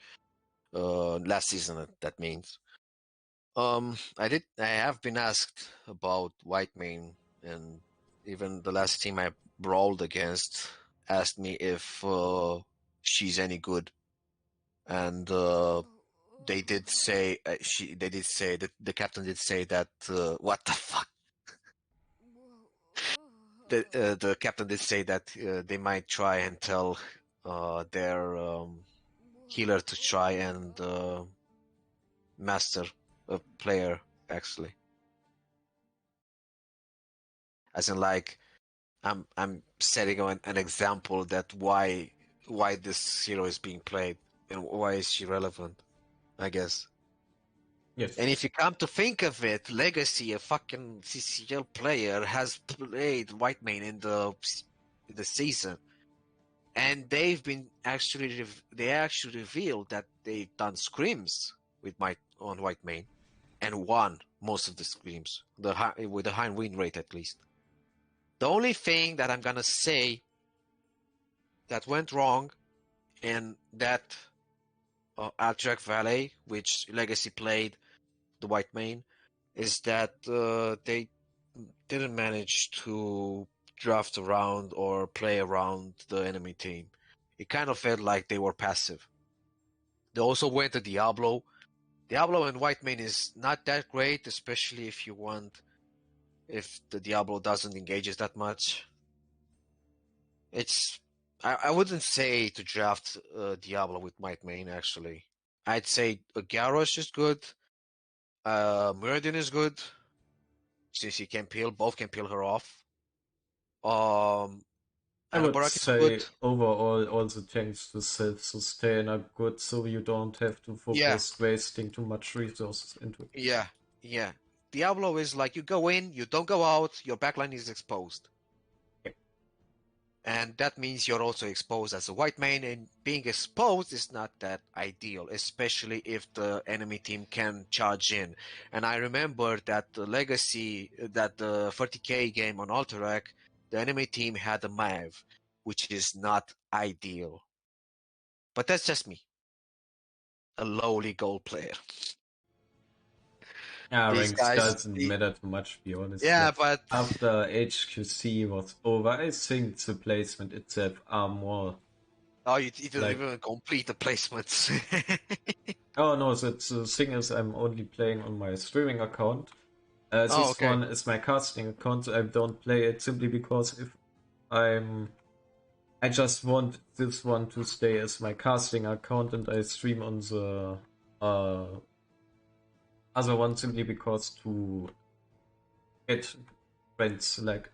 last season. That means. I have been asked about Whitemane, and even the last team I brawled against asked me if she's any good, and they did say they did say that the captain did say that what the fuck. The captain did say that they might try and tell their healer to try and master a player, actually, as in like I'm setting an example that why this hero is being played and why is she relevant, I guess. Yes, And if you come to think of it, Legacy, a fucking CCL player, has played Whitemane in the season, and they actually revealed that they've done scrims with on Whitemane and won most of the scrims, with a high win rate at least. The only thing that I'm gonna say that went wrong in that Alterac Valley, which Legacy played the Whitemane, is that they didn't manage to draft around or play around the enemy team. It kind of felt like they were passive. They also went to Diablo. Diablo and Whitemane is not that great, especially if the Diablo doesn't engage us that much. It's I wouldn't say to draft Diablo with Whitemane, actually. I'd say Garrosh is good. Muradin is good, since he can peel, both can peel her off. I would Anabarak is good. say overall all the tanks to self-sustain are good, so you don't have to Yeah, focus wasting too much resources into it. yeah, yeah. Diablo is like you go in, you don't go out, your backline is exposed. Yeah. And that means you're also exposed as a Whitemane, and being exposed is not that ideal, especially if the enemy team can charge in. And I remember that the 40k game on Alterac, the enemy team had a Mav, which is not ideal. But that's just me, a lowly gold player. Yeah, These ranks guys, doesn't matter too much, to be honest. yeah, Like but after HQC was over, I think the placement itself are more Oh, you didn't Like- even complete the placements. Oh no, the thing is I'm only playing on my streaming account. This okay. one is my casting account, so I don't play it simply because if I just want this one to stay as my casting account and I stream on the uh, other one simply because to get friends. Like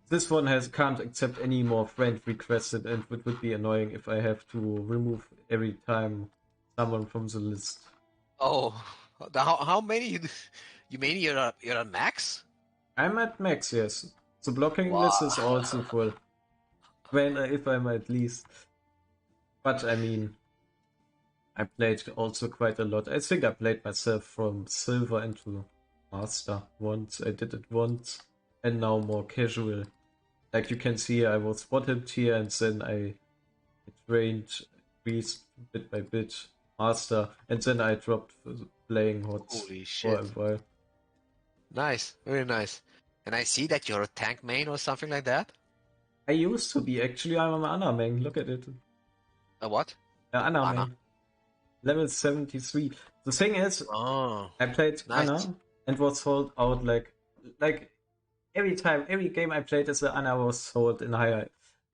this one can't accept any more friend requested, and it would be annoying if I have to remove every time someone from the list. Oh, how many you mean you're on max? I'm at max, yes. The blocking list is Wow. also full. When if I'm at least. But I mean, I played also quite a lot. I think I played myself from silver into master once. I did it once, and now more casual. Like you can see, I was bottom tier, and then I trained, increased bit by bit, master, and then I dropped playing HOTS Holy for shit. a while. Nice, very nice. And I see that you're a tank main or something like that. I used to be actually. I'm an Ana main. Look at it. A what? Ana Ana. main. Level 73. The thing is, Oh, I played nice. Ana and was sold out like every time, every game I played as an Ana was sold in higher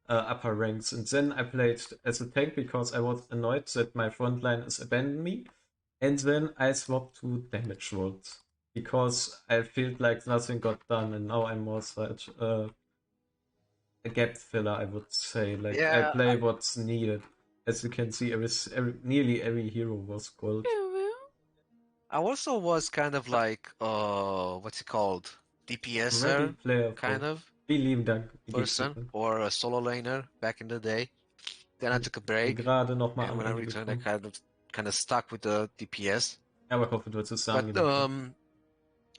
upper ranks. And then I played as a tank because I was annoyed that my front line is abandoned me. And then I swapped to damage rolls because I felt like nothing got done, and now I'm more such a gap filler, I would say. Like I Yeah, play what's needed. As you can see, nearly every hero was gold. I also was kind of like what's it called? Ready DPSer player kind for of Vielen Dank. Wie geht's dir person denn? or a solo laner back in the day. Then I took a Bin break, gerade nochmal and am when I Ende returned, I gekommen. kind of stuck with the DPS. Aber ich hoffe, du hast es sagen But genug.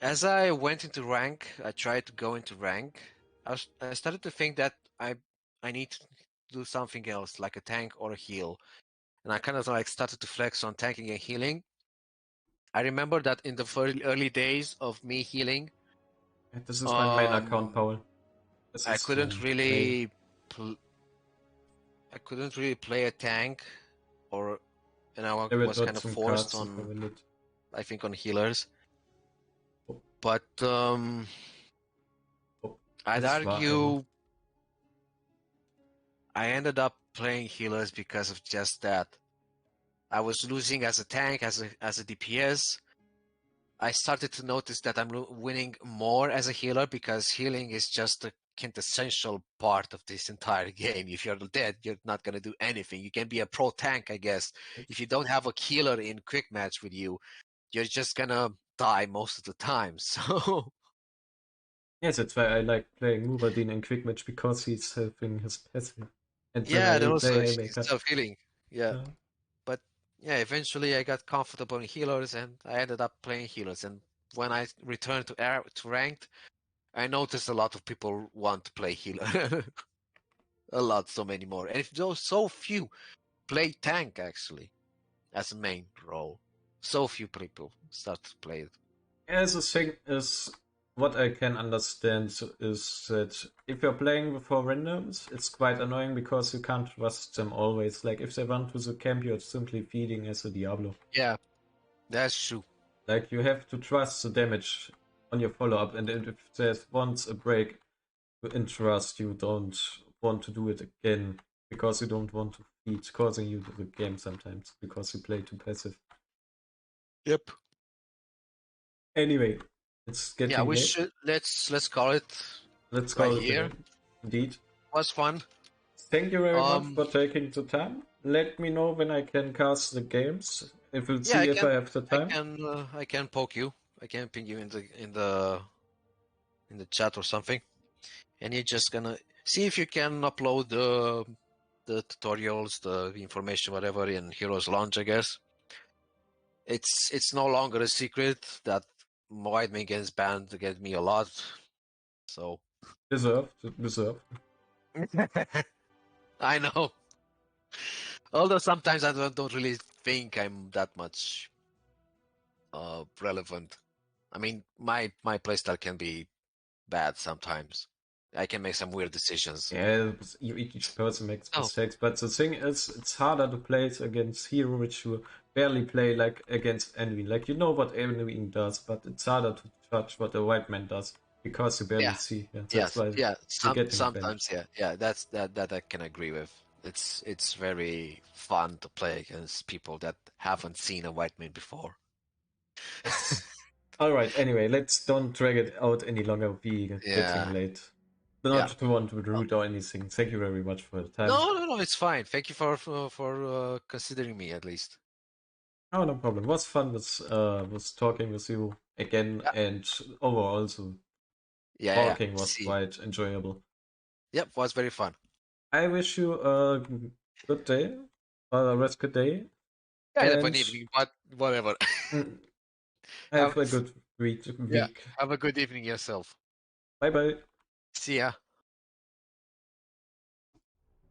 as I went into rank, I tried to go into rank. I started to think that I need to do something else, like a tank or a heal, and I kind of like started to flex on tanking and healing. I remember that in the early days of me healing, Das ist mein Main-Account, Paul. Das I ist couldn't mein Main. really, I couldn't really play a tank, or and I Der wird was nur kind of zum forced Casten on, verwendet. I think, on healers. Oh, But oh, I'd das war einer. argue I ended up playing healers because of just that. I was losing as a tank, as a DPS. I started to notice that I'm winning more as a healer because healing is just a quintessential part of this entire game. If you're dead, you're not gonna do anything. You can be a pro tank, I guess. If you don't have a healer in quick match with you, you're just gonna die most of the time. So Yes, that's why I like playing Muradin in Quick Match because he's helping his passive. And then yeah, I and also play it's Haymaker. self-healing. Yeah. Yeah. But yeah, eventually I got comfortable in healers and I ended up playing healers. And when I returned to ranked, I noticed a lot of people want to play healer. A lot, so many more. And if those so few play tank actually as a main role, so few people start to play it. Yeah, the thing is, what I can understand is that if you're playing before randoms, it's quite annoying because you can't trust them always. Like, if they run to the camp, you're simply feeding as a Diablo. Yeah, that's true. Like, you have to trust the damage on your follow-up, and if there's once a break in trust, you don't want to do it again because you don't want to feed, causing you to the game sometimes because you play too passive. Yep. Anyway, it's Yeah, getting we late. should let's call it Let's right call it here. indeed. Was fun. Thank you very much for taking the time. Let me know when I can cast the games. If we'll Yeah, see if I have the time. I can poke you. I can ping you in the chat or something, and you're just gonna see if you can upload the tutorials, the information, whatever, in Heroes Launch. I guess it's no longer a secret that Whitemane gets banned against me a lot. So Deserved. I know. Although sometimes I don't really think I'm that much relevant. I mean, my playstyle can be bad sometimes. I can make some weird decisions. Yeah, each person makes Oh. mistakes, but the thing is, it's harder to play it against hero, which you barely play like against Envy. Like you know what Envy does, but it's harder to judge what a Whitemane does because you barely Yeah. see. Yeah, that's Yes. why Yeah. you're getting banned. Sometimes. Yeah. Yeah. That I can agree with. It's very fun to play against people that haven't seen a white man before. All right. Anyway, let's don't drag it out any longer. We getting Yeah. late. Yeah. Not to want to be rude or anything. Thank you very much for the time. No. It's fine. Thank you for considering me at least. Oh, no problem. It was fun with talking with you again, Yeah. and overall, also Yeah. talking was See. quite enjoyable. Yep. Was very fun. I wish you a good day, or a rest good day, Yeah. Have an and evening, but whatever. mm, have have, a good week. yeah. Have a good evening yourself. Bye bye. See ya.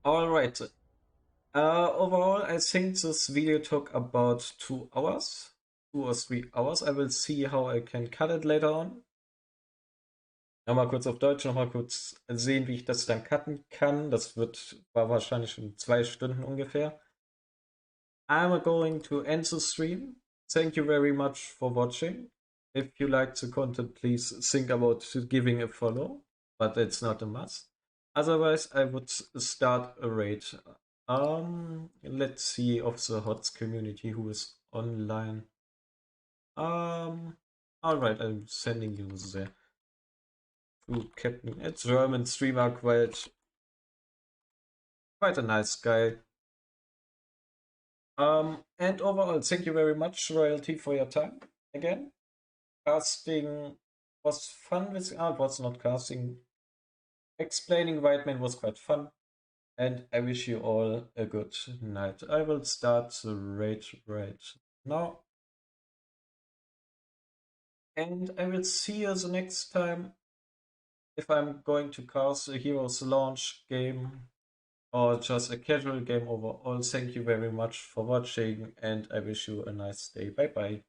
All right. Overall, I think this video took about 2 hours, 2 or 3 hours. I will see how I can cut it later on. Nochmal kurz auf Deutsch, nochmal kurz sehen, wie ich das dann cutten kann. War wahrscheinlich schon 2 Stunden ungefähr. I'm going to end the stream. Thank you very much for watching. If you like the content, please think about giving a follow, but it's not a must. Otherwise, I would start a raid. Let's see of the HOTS community who is online. All right, I'm sending you there. To Captain, it's German streamer, quite a nice guy. And overall, thank you very much, RoyalTea, for your time again. Casting was fun with it was not casting. Explaining Whitemane was quite fun. And I wish you all a good night. I will start the raid right now. And I will see you the next time if I'm going to cast a Heroes launch game or just a casual game overall. Thank you very much for watching and I wish you a nice day. Bye bye.